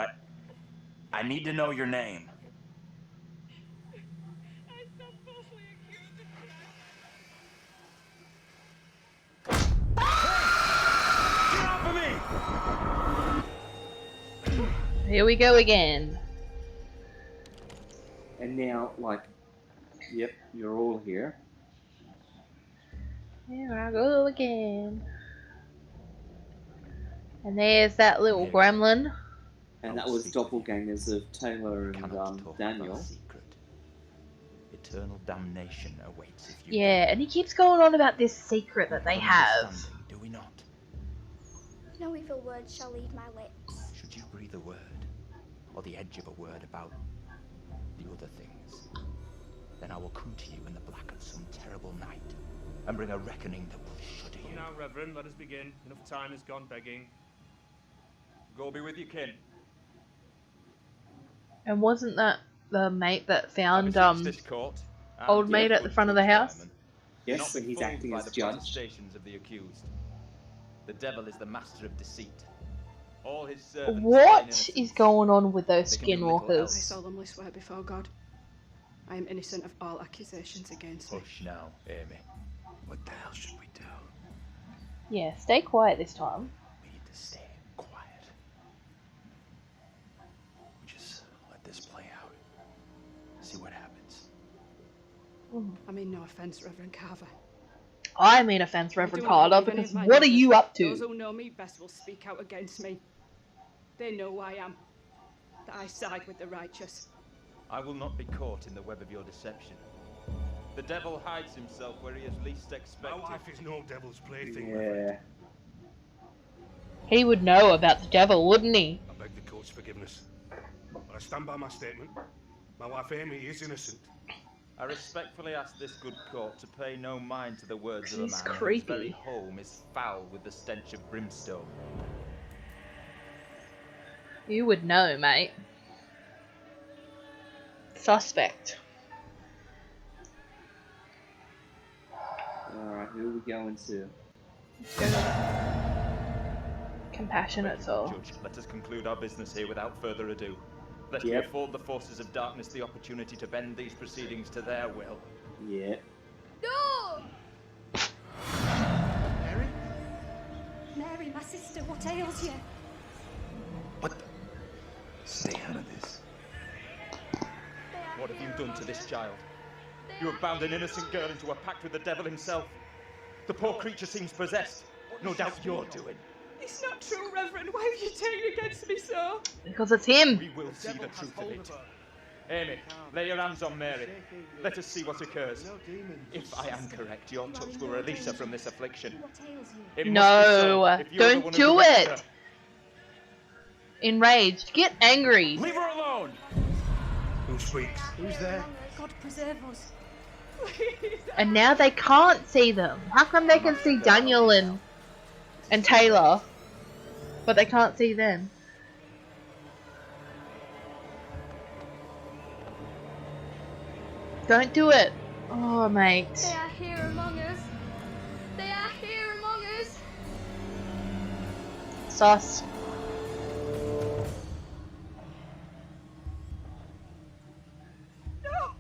I need to know your name. I stand falsely accused of crime. Get off of me! Here we go again. And now, like, yep, you're all here. Here I go again. And there's that little gremlin. And that was doppelgangers of Taylor and Daniel. Eternal damnation awaits if you. Yeah, and he keeps going on about this secret that they have. Do we not? No evil word shall leave my lips. Should you breathe a word, or the edge of a word about the other things, then I will come to you in the black of some terrible night, and bring a reckoning that will shudder you. Now, Reverend, let us begin. Enough time has gone begging. Go be with your kin. And wasn't that the mate that found This court, and old mate at the front of the house? Yes, and he's acting as judge. Protestations of the accused. The devil is the master of deceit. All his servants. What is going on with those They can do little I skinwalkers? solemnly swear before God, I am innocent of all accusations against me. Hush now, Amy. What the hell should we do? Yeah, stay quiet this time. We need to stay quiet. Just let this play out. See what happens. I mean no offence, Reverend Carver. I mean offence, I Reverend do not Carter, believe any because of my what are neighbours, you but up Those to? who know me best will speak out against me. They know who I am. That I side with the righteous. I will not be caught in the web of your deception. The devil hides himself where he is least expected. My wife is no devil's plaything, Yeah. Reverend. He would know about the devil, wouldn't he? I beg the court's forgiveness. But I stand by my statement. My wife Amy is innocent. I respectfully ask this good court to pay no mind to the words of a He's man whose creepy. very home is foul with the stench of brimstone. You would know, mate. Suspect. Alright, who are we going to? Compassionate soul. Judge, let us conclude our business here without further ado. Let me Yep. afford the forces of darkness the opportunity to bend these proceedings to their will. Yeah. No! Bury my sister. What ails you? What the? Stay out of this. What have you done to this child? You have bound an innocent girl into a pact with the devil himself. The poor creature seems possessed. No doubt you're doing. It's not true, Reverend. Why have you turned against me so? Because it's him. We will see the truth of it. Amy, lay your hands on Mary. Let us see what occurs. If I am correct, your touch will release her from this affliction. It must be so, if you're the don't one who do directed it. her. Enraged. Get angry. Leave her alone. Who speaks? Who's there? God preserve us. And now they can't see them. How come they can see Daniel and Taylor, but they can't see them? Don't do it. Oh, mate. They are here among us. They are here among us. Sus. No!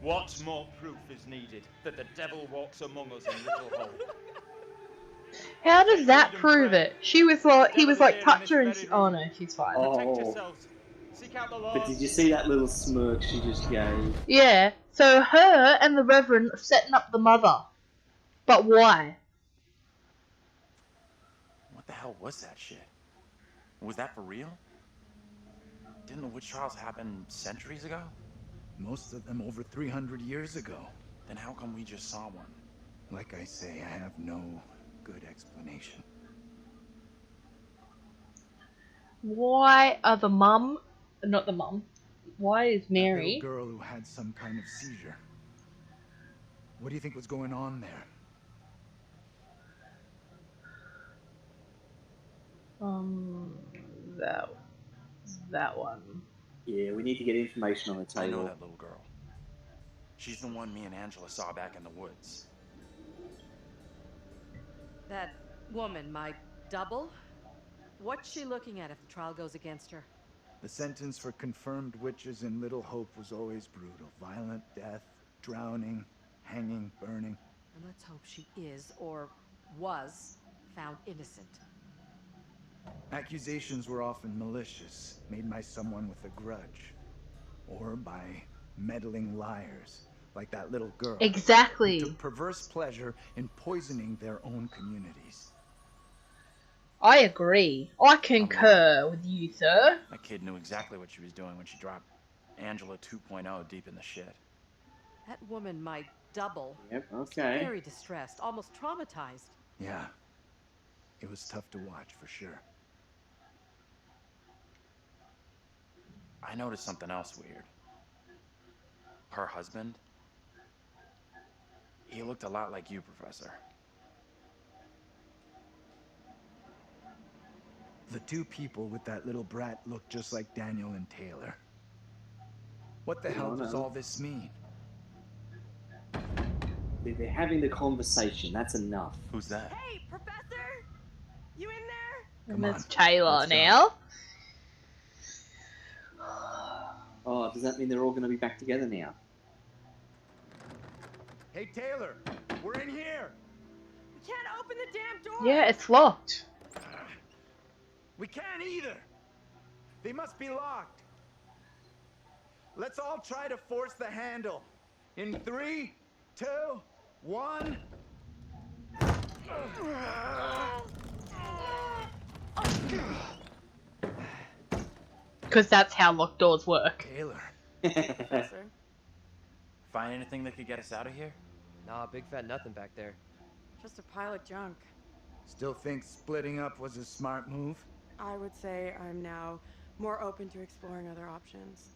What more proof is needed that the devil walks among us in Little Hope? How does that prove it? She was like, he was like, touch her and she, oh no, she's fine. Oh. But did you see that little smirk she just gave? Yeah, so her and the Reverend are setting up the mother. But why? What the hell was that shit? Was that for real? Didn't the witch trials happen centuries ago? Most of them over 300 years ago. Then how come we just saw one? Like I say, I have no good explanation. Why are the mum, not the mum, why is That Mary? little girl who had some kind of seizure. What do you think was going on there? That one. Yeah, we need to get information on the I know table. that little girl. She's the one me and Angela saw back in the woods. That woman, my double? What's she looking at if the trial goes against her? The sentence for confirmed witches in Little Hope was always brutal. Violent death, drowning, hanging, burning. And let's hope she is, or was, found innocent. Accusations were often malicious, made by someone with a grudge. Or by meddling liars, like that little girl. Exactly. Who took perverse pleasure in poisoning their own communities. I agree. I concur with you, sir. That kid knew exactly what she was doing when she dropped Angela 2.0 deep in the shit. That woman, my double, Yep, okay. very distressed, almost traumatized. Yeah. It was tough to watch, for sure. I noticed something else weird. Her husband, he looked a lot like you, Professor. The two people with that little brat looked just like Daniel and Taylor. What the hell does all this mean? They're having the conversation, that's enough. Who's that? Hey, Professor! You in there? And it's Taylor now. Oh, does that mean they're all going to be back together now? Hey, Taylor! We're in here! We can't open the damn door! Yeah, it's locked. We can't either! They must be locked. Let's all try to force the handle. In 3, 2, 1... Because that's how locked doors work. Taylor. Professor? Find anything that could get us out of here? Nah, big fat nothing back there. Just a pile of junk. Still think splitting up was a smart move? I would say I'm now more open to exploring other options.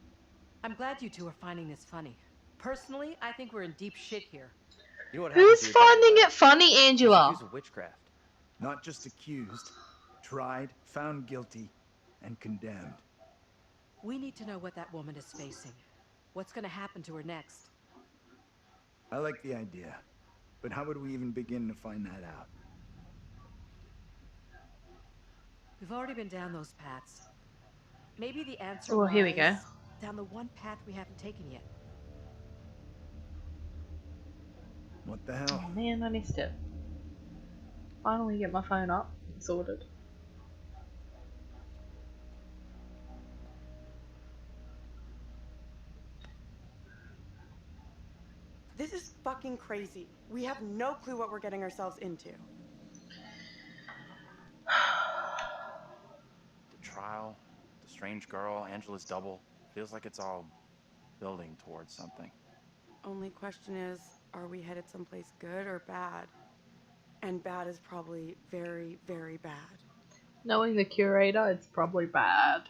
I'm glad you two are finding this funny. Personally, I think we're in deep shit here. You know what Who's happened to your finding dad, it funny, right? Angela? He's accused of witchcraft. Not just accused, tried, found guilty, and condemned. We need to know what that woman is facing. What's going to happen to her next? I like the idea, but how would we even begin to find that out? We've already been down those paths. Maybe the answer Oh, here we go. lies down the one path we haven't taken yet. What the hell? Oh man, I missed it. Finally get my phone up and sorted. This is fucking crazy. We have no clue what we're getting ourselves into. The trial, the strange girl, Angela's double. Feels like it's all building towards something. Only question is, are we headed someplace good or bad? And bad is probably very, very bad. Knowing the curator, it's probably bad.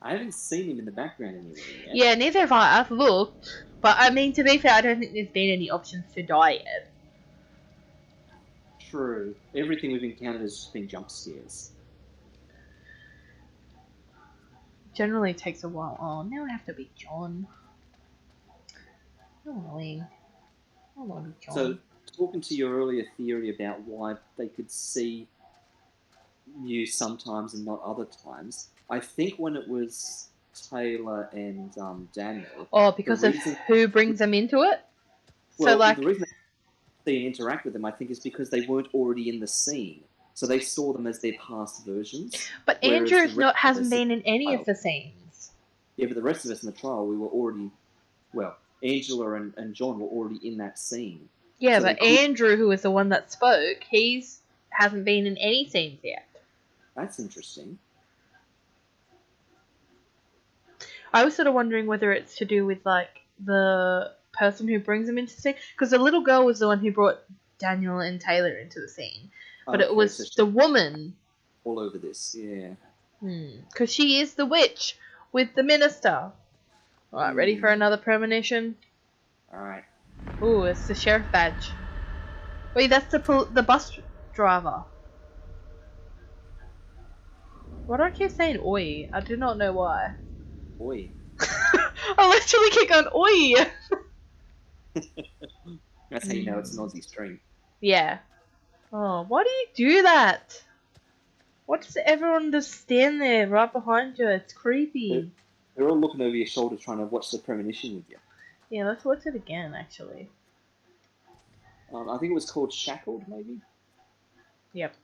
I haven't seen him in the background anywhere yet. Yeah, neither have I. I've looked. But I mean, to be fair, I don't think there's been any options to die yet. True. Everything we've encountered has just been jump scares. Generally takes a while. Oh, now I have to be John. How annoying. I want to be John. So, talking to your earlier theory about why they could see you sometimes and not other times, I think when it was Taylor and Daniel... Oh, because of who brings them into it? Well, So, like... the reason they interact with them, I think, is because they weren't already in the scene. So they saw them as their past versions. But Andrew's hasn't been in any of the scenes. Yeah, but the rest of us in the trial, we were already... Well, Angela and John were already in that scene. Yeah, so but Andrew, who was the one that spoke, hasn't been in any scenes yet. That's interesting. I was sort of wondering whether it's to do with, like, the person who brings them into the scene. Because the little girl was the one who brought Daniel and Taylor into the scene. But it was so the woman. All over this, yeah. Because she is the witch with the minister. Alright, ready for another premonition? Alright. Ooh, it's the sheriff badge. Wait, that's the bus driver. Why do I keep saying oi? I do not know why. Oi. I literally keep going oi! That's how you know it's an Aussie string. Yeah. Oh, why do you do that? Why does everyone just stand there right behind you? It's creepy. They're all looking over your shoulder trying to watch the premonition with you. Yeah, let's watch it again, actually. I think it was called Shackled, maybe? Yep.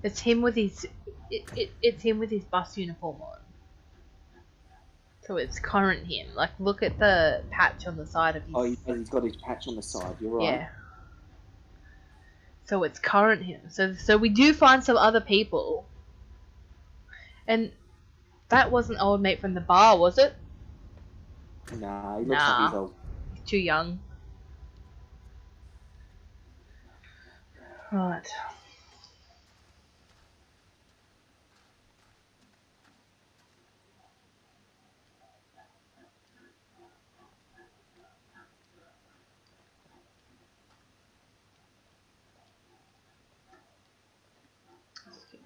It's him with his... It's him with his bus uniform on. So it's current him. Like, look at the patch on the side of his... Oh, he's got his patch on the side, you're right. Yeah. So it's current him. So we do find some other people. And that wasn't old mate from the bar, was it? Nah, he looks like he's old. He's too young. Right.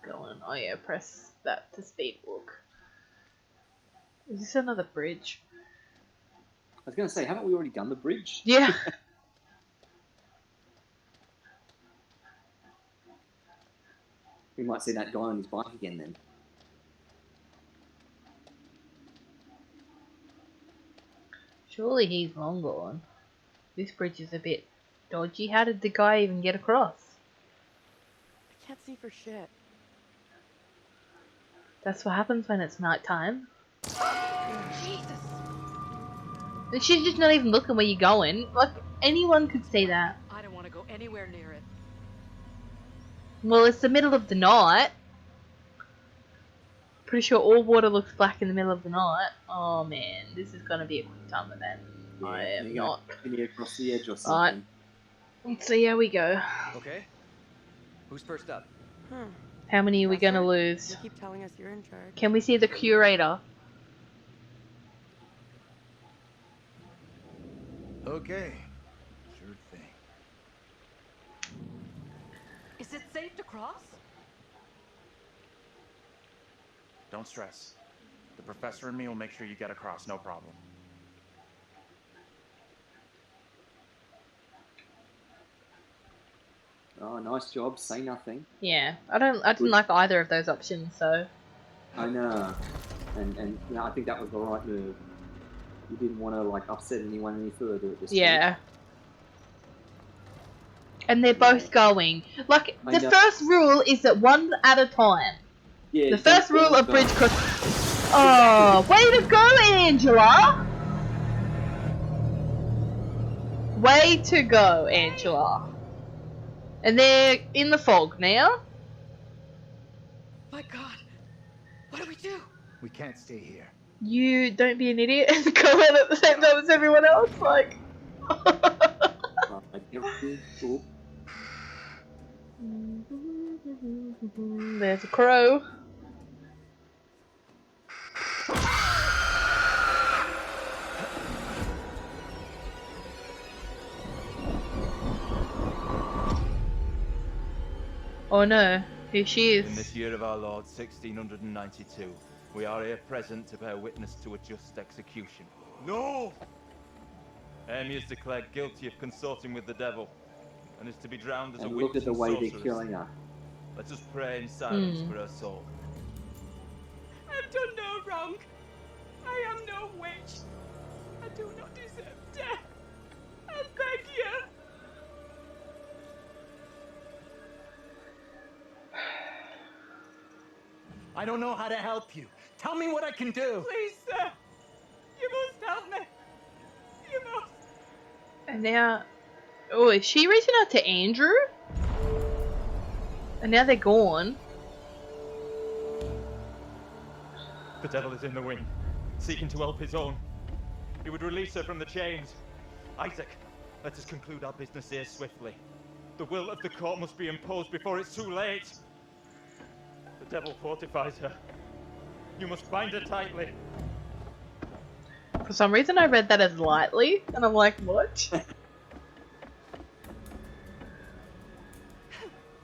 Going. Oh yeah, press that to speed walk. Is this another bridge? I was going to say, haven't we already done the bridge? Yeah. We might see that guy on his bike again then. Surely he's long gone. This bridge is a bit dodgy. How did the guy even get across? I can't see for shit. That's what happens when it's night time. Jesus! And she's just not even looking where you're going. Like, anyone could see that. I don't want to go anywhere near it. Well, it's the middle of the night. Pretty sure all water looks black in the middle of the night. Oh man, this is gonna be a quick time event. Yeah, I am not. Continue across the edge or something. Alright. Let's see how we go. Okay. Who's first up? How many are we gonna lose? You keep telling us you're in charge. Can we see the curator? Okay. Sure thing. Is it safe to cross? Don't stress. The professor and me will make sure you get across, no problem. Oh, nice job. Say nothing. Yeah, I didn't like either of those options, so I know. And yeah, I think that was the right move. You didn't want to like upset anyone any further at this point. Yeah. And they're both going. Like, I the know. first rule is that one at a time. Yeah, The first don't rule all of go. bridge Oh, way to go, Angela! Way to go, Angela. And they're in the fog now. My God, what do we do? We can't stay here. You don't be an idiot and go in at the same time as everyone else, like. Cool. There's a crow. Oh no, here she In is. this year of our Lord, 1692, we are here present to bear witness to a just execution. No! Amy is declared guilty of consorting with the devil, and is to be drowned as a And witch look at the and way they're sorceress. killing her. Let us pray in silence Hmm. for her soul. I've done no wrong. I am no witch. I do not deserve death. I beg you. I don't know how to help you. Tell me what I can do. Please, sir. You must help me. You must. And now, oh, is she reaching out to Andrew? And now they're gone. The devil is in the wind, seeking to help his own. He would release her from the chains. Isaac, let us conclude our business here swiftly. The will of the court must be imposed before it's too late. The devil fortifies her. You must bind her tightly. For some reason I read that as lightly, and I'm like, what?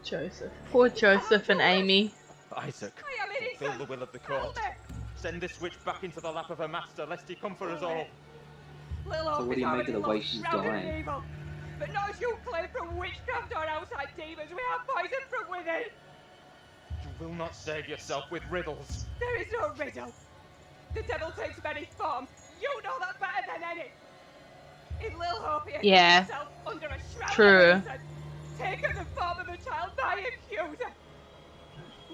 Joseph. Poor Joseph and Amy. Isaac, I am innocent. fulfill the will of the court. Send this witch back into the lap of her master, lest he come for us all. Little So Hope what do is you make already of the way she's shrouded in dying? evil. But not as you claim from witchcraft or outside demons. We have poison from within. You will not save yourself with riddles. There is no riddle. The devil takes many forms. You know that better than any. In Lil Hope, he hid Yeah. himself under a shroud True. of innocence, taken the form of a child by accuser.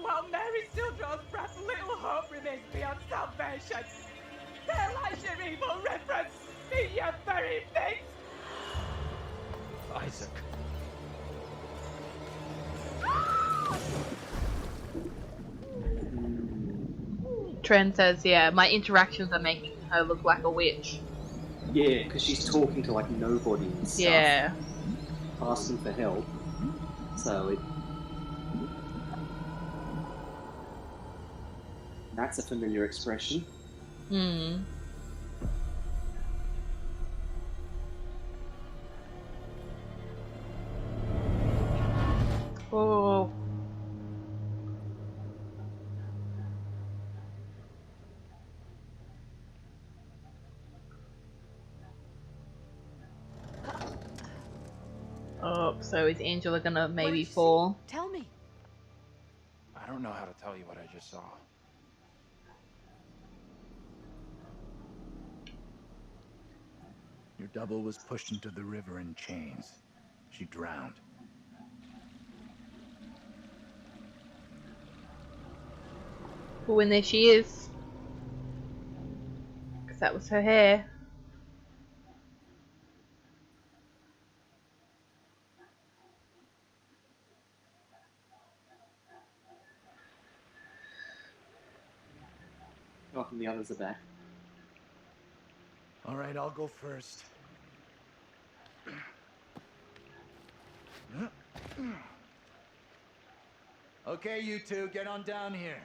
While Mary still draws breath, little hope remains beyond salvation. There lies your evil reference in your very face. Isaac. Trent says, yeah, my interactions are making her look like a witch. Yeah, because she's talking to like nobody and stuff. Yeah. Asking for help. So it. That's a familiar expression. Hmm. Oh. Oh, so is Angela gonna maybe fall? Tell me. I don't know how to tell you what I just saw. Your double was pushed into the river in chains. She drowned. Oh, and there she is. Because that was her hair. Oh, and the others are back. All right, I'll go first. Okay, you two, get on down here.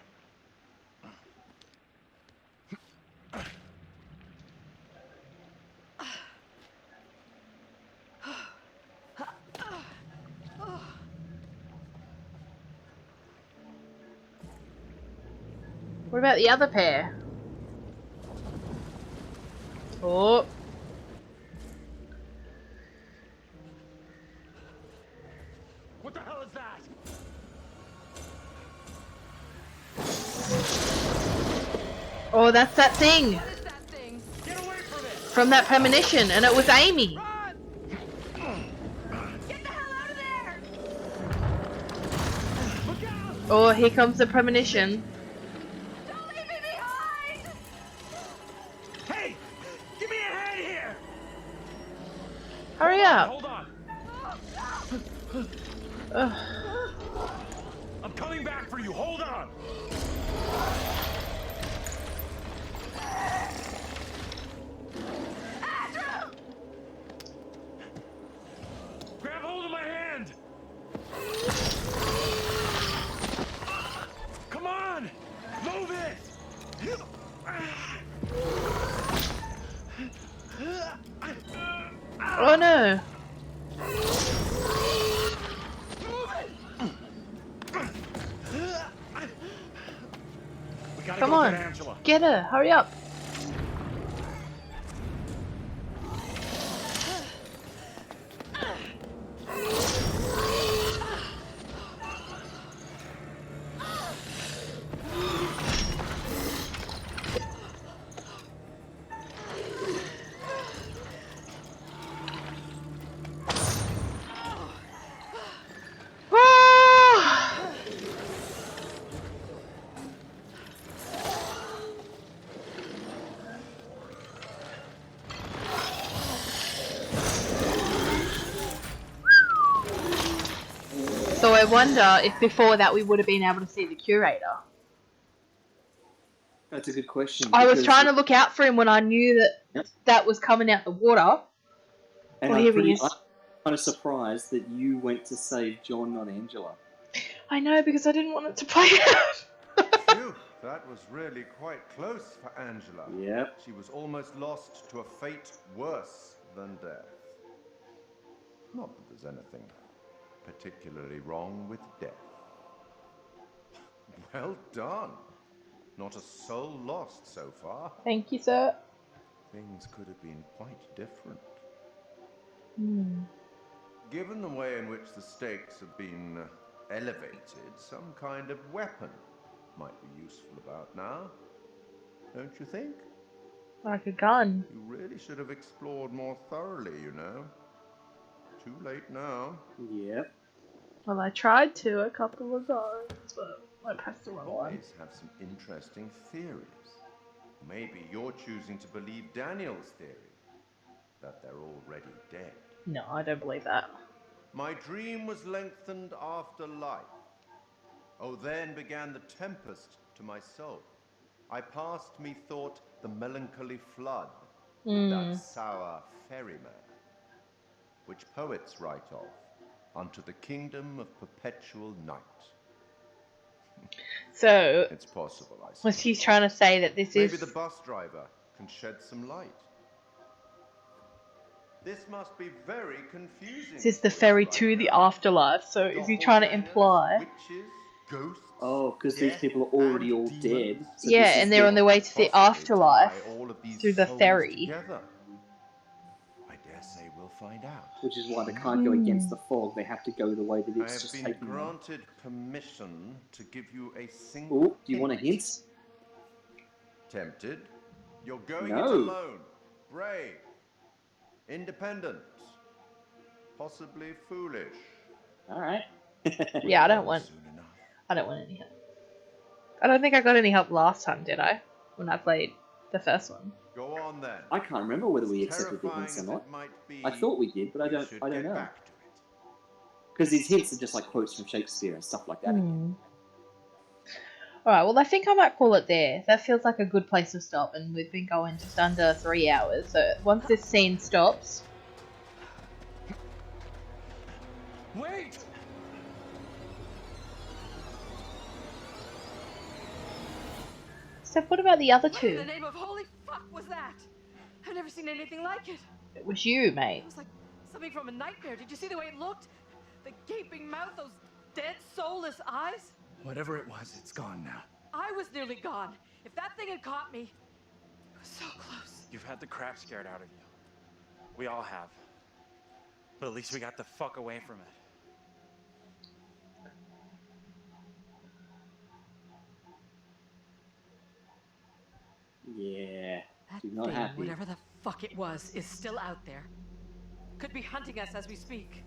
What about the other pair? Oh. What the hell is that? Oh, that's that thing. What is that thing? Get away from it! From that premonition, and it was Amy. Get the hell out of there! Oh, here comes the premonition. Don't leave me behind! Hey! Give me a hand here! Hurry up. Hold on. Ugh. I'm coming back for you. Hold on. Grab hold of my hand. Come on. Move it. Oh no. We gotta Come go on. get Angela. Get her. Hurry up. So I wonder if before that we would have been able to see the curator. That's a good question. I was trying to look out for him when I knew that that was coming out the water. And Oh, I'm here he is. kind of surprised that you went to save John, not Angela. I know, because I didn't want it to play out. Phew, that was really quite close for Angela. Yep. She was almost lost to a fate worse than death. Not that there's anything particularly wrong with death. Well done. Not a soul lost so far. Thank you, sir. Things could have been quite different. Hmm. Given the way in which the stakes have been elevated, some kind of weapon might be useful about now. Don't you think? Like a gun. You really should have explored more thoroughly, you know. Too late now. Yep. Well, I tried to a couple of times, but I pressed the wrong one. Boys have some interesting theories. Maybe you're choosing to believe Daniel's theory, that they're already dead. No, I don't believe that. My dream was lengthened after life. Oh, then began the tempest to my soul. I passed, methought, the melancholy flood, with that sour ferryman, which poets write of, unto the kingdom of perpetual night. So, It's possible, I suppose. was he trying to say that this Maybe is... the bus driver can shed some light. This must be very confusing. This is the ferry to the afterlife, so is he trying to imply... Witches, ghosts, Oh, because these people are already all dead. So Yeah, this is and they're on their way to the afterlife all of these through the souls ferry. together. I dare say we'll find out. Which is why they can't go against the fog. They have to go the way that I it's have just been taking them. granted permission to give you a single Oh, do you want a hint? Tempted? You're going No. it alone. Brave. Independent. Possibly foolish. Alright. Yeah, I don't want any help. I don't think I got any help last time, did I? When I played the first one. Go on then. I can't remember whether we accepted the hints or not. I thought we did, but I don't know. Because these hints are just like quotes from Shakespeare and stuff like that. Alright, well I think I might call it there. That feels like a good place to stop, and we've been going just under 3 hours, so once this scene stops... Wait! So what about the other What in two? the name of holy fuck was that? I've never seen anything like it. It was you, mate. It was like something from a nightmare. Did you see the way it looked? The gaping mouth, those dead, soulless eyes? Whatever it was, it's gone now. I was nearly gone. If that thing had caught me, it was so close. You've had the crap scared out of you. We all have. But at least we got the fuck away from it. Yeah. That She's not thing, happy. whatever the fuck it was, is still out there. Could be hunting us as we speak.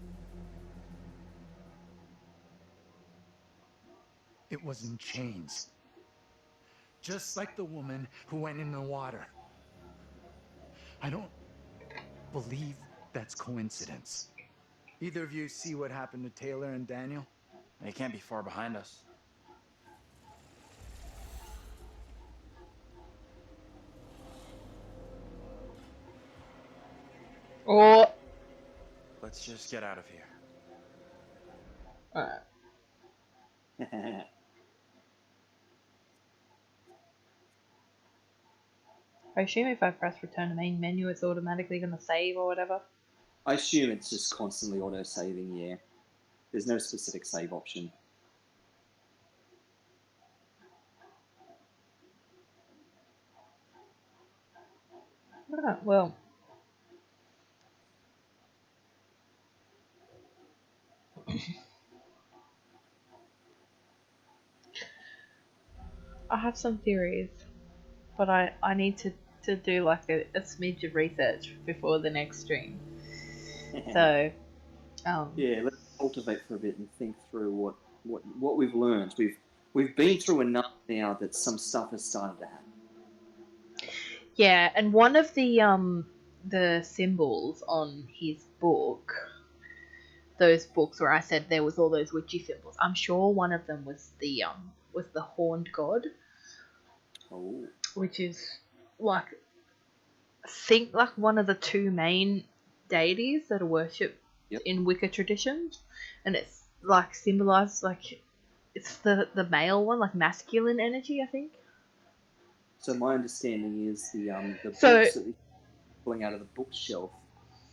It was in chains. Just like the woman who went in the water. I don't believe that's coincidence. Either of you see what happened to Taylor and Daniel? They can't be far behind us. Or Let's just get out of here. alright. I assume if I press return to main menu, it's automatically going to save or whatever. I assume it's just constantly auto-saving, yeah. There's no specific save option. Alright, well. I have some theories, but I need to do like a smidge of research before the next stream. So, yeah, let's cultivate for a bit and think through what we've learned. We've been through enough now that some stuff has started to happen. yeah, and one of the symbols on his book, those books where I said there was all those witchy symbols, I'm sure one of them was the horned god. Oh. Which is like, I think like one of the two main deities that are worshipped in Wicca traditions, and it's like symbolized like it's the male one, like masculine energy, I think. So my understanding is the books that they're pulling out of the bookshelf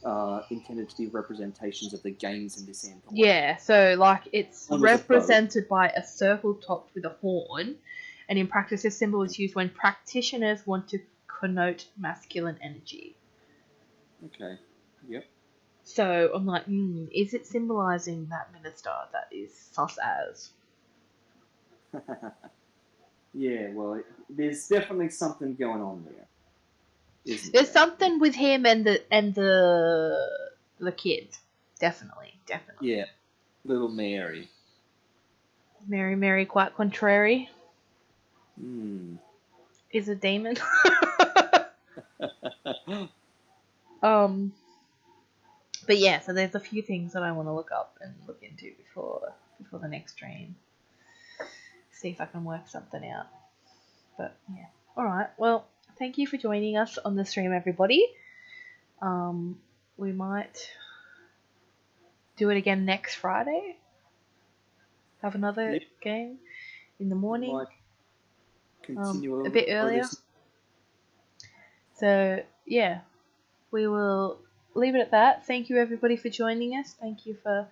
are intended to be representations of the games in this anthology. Yeah, so like it's represented by a circle topped with a horn, and in practice this symbol is used when practitioners want to connote masculine energy. Okay. Yep. So I'm like, is it symbolizing that minister that is sus as? Yeah, well, there's definitely something going on there. There's something with him and the kid. Definitely. Yeah, little Mary. Mary, quite contrary. Is a demon. But yeah, so there's a few things that I want to look up and look into before the next stream. See if I can work something out. But yeah. Alright, well, thank you for joining us on the stream, everybody. We might do it again next Friday. Have another game in the morning. Continue a bit earlier. So yeah, we will leave it at that. Thank you everybody for joining us. Thank you for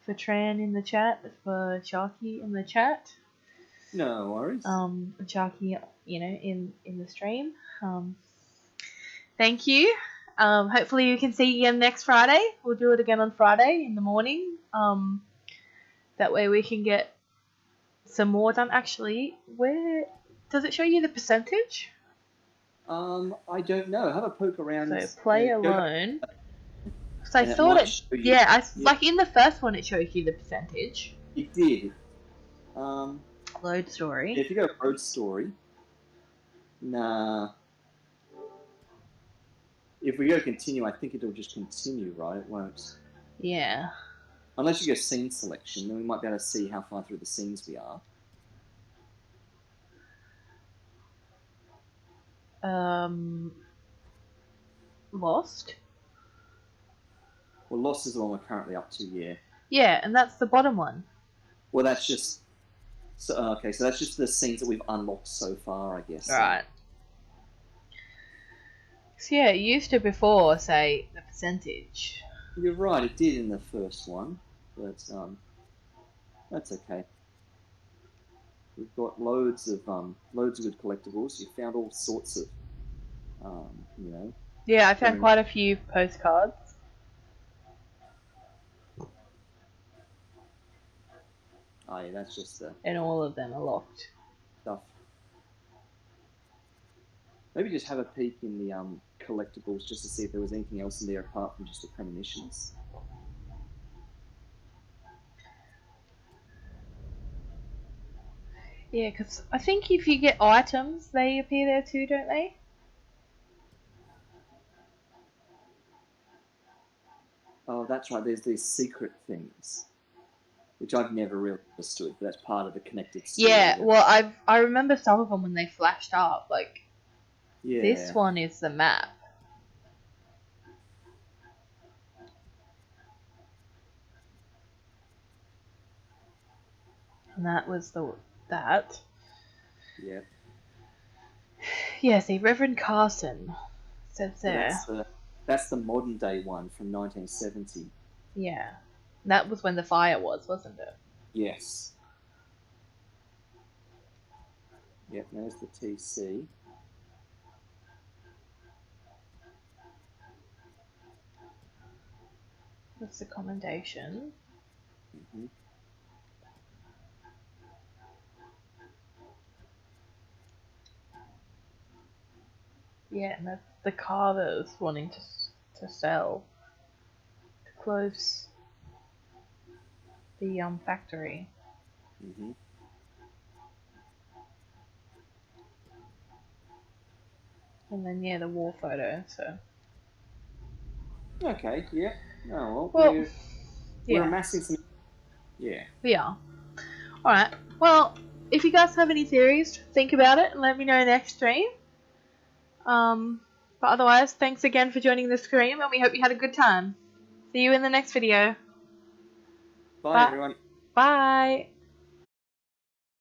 Tran in the chat, for Sharky in the chat. No worries. Sharky, in the stream. Thank you. Hopefully you can see you again next Friday. We'll do it again on Friday in the morning. That way we can get some more done. Actually, where does it show you the percentage? I don't know. Have a poke around. So play alone. So I thought like in the first one it shows you the percentage. It did. Load story. Yeah, if you go road story. Nah. If we go continue, I think it'll just continue, right? It won't. Yeah. Unless you go scene selection, then we might be able to see how far through the scenes we are. Lost. Well, Lost is the one we're currently up to, yeah. Yeah, and that's the bottom one. Well, that's just... So, okay, so that's just the scenes that we've unlocked so far, I guess. Right. So yeah, it used to before say the percentage. You're right, it did in the first one, but that's okay. We've got loads of good collectibles. You found all sorts of, Yeah, I found quite a few postcards. Oh yeah, that's just the... And all of them are locked. Stuff. Maybe just have a peek in the collectibles just to see if there was anything else in there apart from just the premonitions. Yeah, because I think if you get items, they appear there too, don't they? Oh, that's right. There's these secret things, which I've never really understood, but that's part of the connected story. Yeah, well, I remember some of them when they flashed up. Like, Yeah. this one is the map. And that was that. Yeah. Yeah, see, Reverend Carson says there. That's the modern day one from 1970. Yeah. That was when the fire was, wasn't it? Yes. Yep, there's the TC. That's the commendation. Mm-hmm. Yeah, and that's the car that was wanting to sell to close the factory. Mm-hmm. And then yeah, the war photo. So. Okay. Yeah. Oh well, we're amassing some. Yeah. We are. All right. Well, if you guys have any theories, think about it and let me know next stream. But otherwise, thanks again for joining the stream, and we hope you had a good time. See you in the next video. Bye everyone. Bye.